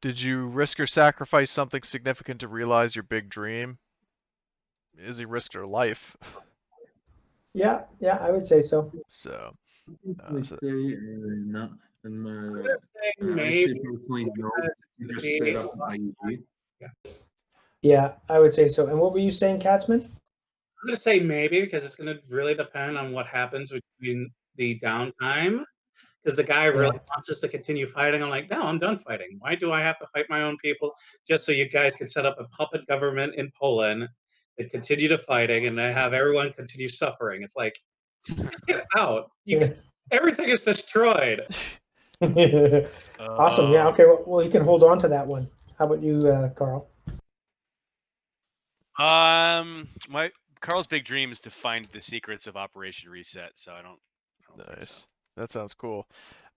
did you risk or sacrifice something significant to realize your big dream? Izzy risked her life, Yeah, I would say so. so. I'd So say no. And I'm gonna say I'd say maybe personally no. because You it's just set gonna up an IED. Yeah, I would say so. And what were you saying, Katzman? I'm gonna say maybe because it's gonna really depend on what happens between the downtime. Because the guy really Yeah. wants us to continue fighting. I'm like, no, I'm done fighting. Why do I have to fight my own people just so you guys can set up a puppet government in Poland and continue to fighting and have everyone continue suffering? It's like, get out. Everything is destroyed. Awesome. Yeah. Okay. Well, you can hold on to that one. How about you, Carl? My Carl's big dream is to find the secrets of Operation Reset. So I don't think nice. so. That sounds cool.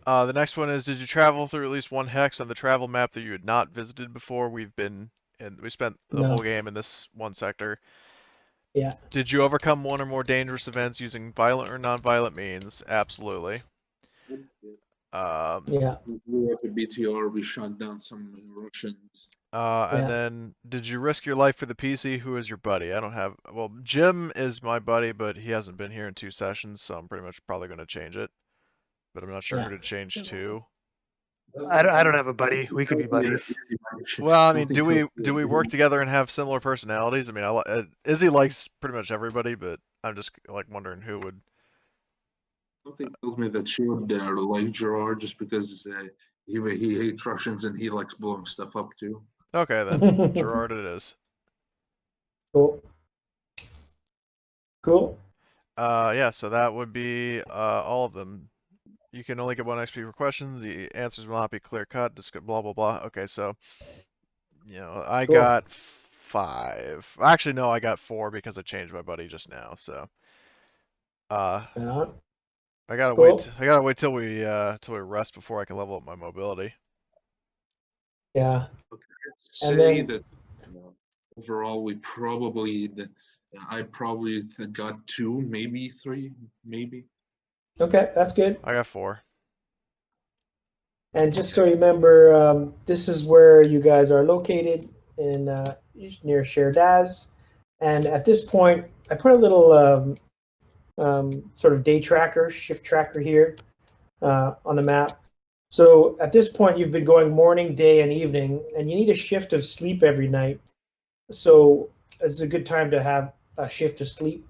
The next one is, did you travel through at least one hex on the travel map that you had not visited before? We spent the No. whole game in this one sector. Yeah. Did you overcome one or more dangerous events using violent or non-violent means? Absolutely. Yeah. We blew up a BTR. We shot down some Russians. And Yeah. then, did you risk your life for the PC? Who is your buddy? I don't have. Well, Jim is my buddy, but he hasn't been here in 2 sessions, so I'm pretty much probably going to change it. But I'm not sure who Yeah. to change to. I don't have a buddy. We could be buddies. Well, I mean, do we work together and have similar personalities? I mean, Izzy likes pretty much everybody, but I'm just like wondering who would. Something tells me that she would like Gerard just because he hates Russians and he likes blowing stuff up too. Okay, then Gerard it is. Cool. Cool. Yeah, so that would be all of them. You can only get 1 XP for questions. The answers will not be clear cut. Just blah blah blah. Okay, so I Cool. got 5. Actually, no, I got 4 because I changed my buddy just now. So, Yeah. I gotta Cool. wait. I gotta wait till we rest before I can level up my mobility. Yeah. Say And then- that overall we probably I probably got 2, maybe 3, maybe. Okay, that's good. I got 4. And just so you remember, this is where you guys are located in near Sherdaz. And at this point, I put a little sort of day tracker, shift tracker here on the map. So at this point, you've been going morning, day, and evening, and you need a shift of sleep every night. So it's a good time to have a shift of sleep.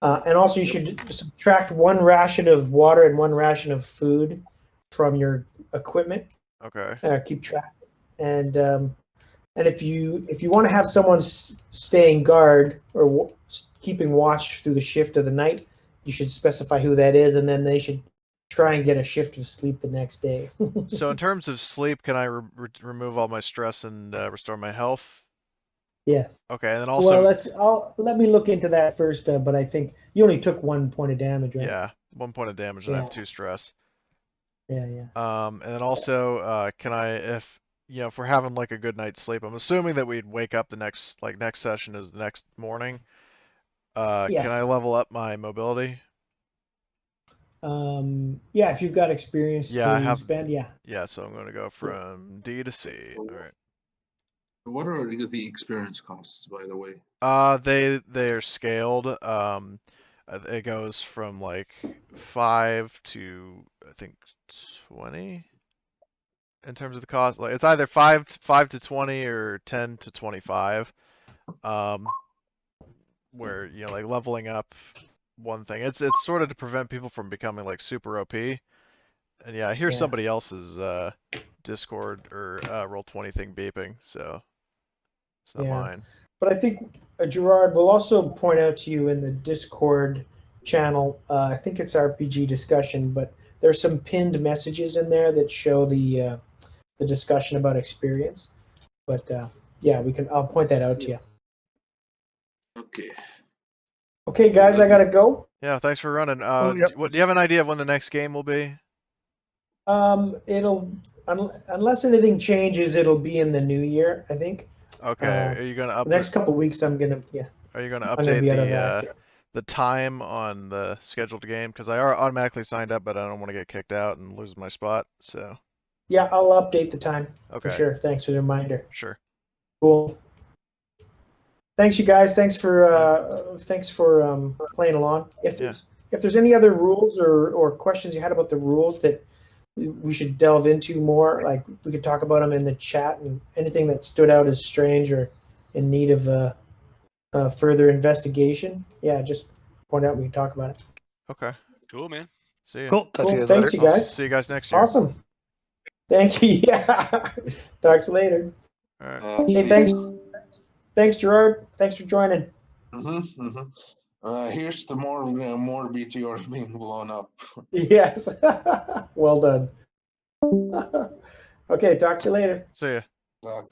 And also, you should subtract 1 ration of water and 1 ration of food from your equipment. Okay. Keep track. And if you want to have someone staying guard or keeping watch through the shift of the night, you should specify who that is, and then they should try and get a shift of sleep the next day. So in terms of sleep, can I remove all my stress and restore my health? Yes. Okay, and then also. Well, let me look into that first. But I think you only took 1 point of damage, right? Yeah, 1 point of damage, and I have 2 stress. Yeah. And then also, can I, if we're having like a good night's sleep, I'm assuming that we'd wake up the next session is the next morning. Yes. Can I level up my mobility? Yeah, if you've got experience to spend, yeah. Yeah, so I'm going to go from D to C. All right. What are the experience costs, by the way? They're scaled. It goes from like 5 to I think 20 in terms of the cost. Like it's either 5 to 20 or 10 to 25. Where like leveling up one thing. It's sort of to prevent people from becoming like super OP. And yeah, I hear somebody else's Discord or Roll20 thing beeping, so it's not mine. But I think Gerard will also point out to you in the Discord channel. I think it's RPG discussion, but there's some pinned messages in there that show the the discussion about experience. But yeah, I'll point that out to you. Okay. Okay, guys, I gotta go. Yeah, thanks for running. yep. Do you have an idea of when the next game will be? It'll unless anything changes, it'll be in the new year, I think. Okay, are you gonna The next couple weeks, I'm gonna Are you gonna I'm gonna update be out of action. the time on the scheduled game? Because I automatically signed up, but I don't want to get kicked out and lose my spot. So Yeah, I'll update the time for okay, sure. Thanks for the reminder. sure. Cool. Thanks, you guys. Thanks for playing along. If there's any other rules or questions you had about the rules that we should delve into more, like we could talk about them in the chat, and anything that stood out as strange or in need of further investigation, yeah, just point out. We can talk about it. Okay. Cool, man. See you. Cool. Talk to you guys Thanks, later. you guys. See you guys next year. Awesome. Thank you. Yeah. Talk to you later. All right. Hey, thanks. Thanks, Gerard. Thanks for joining. Here's the more BTRs being blown up. Yes. Well done. Okay, talk to you later. See ya.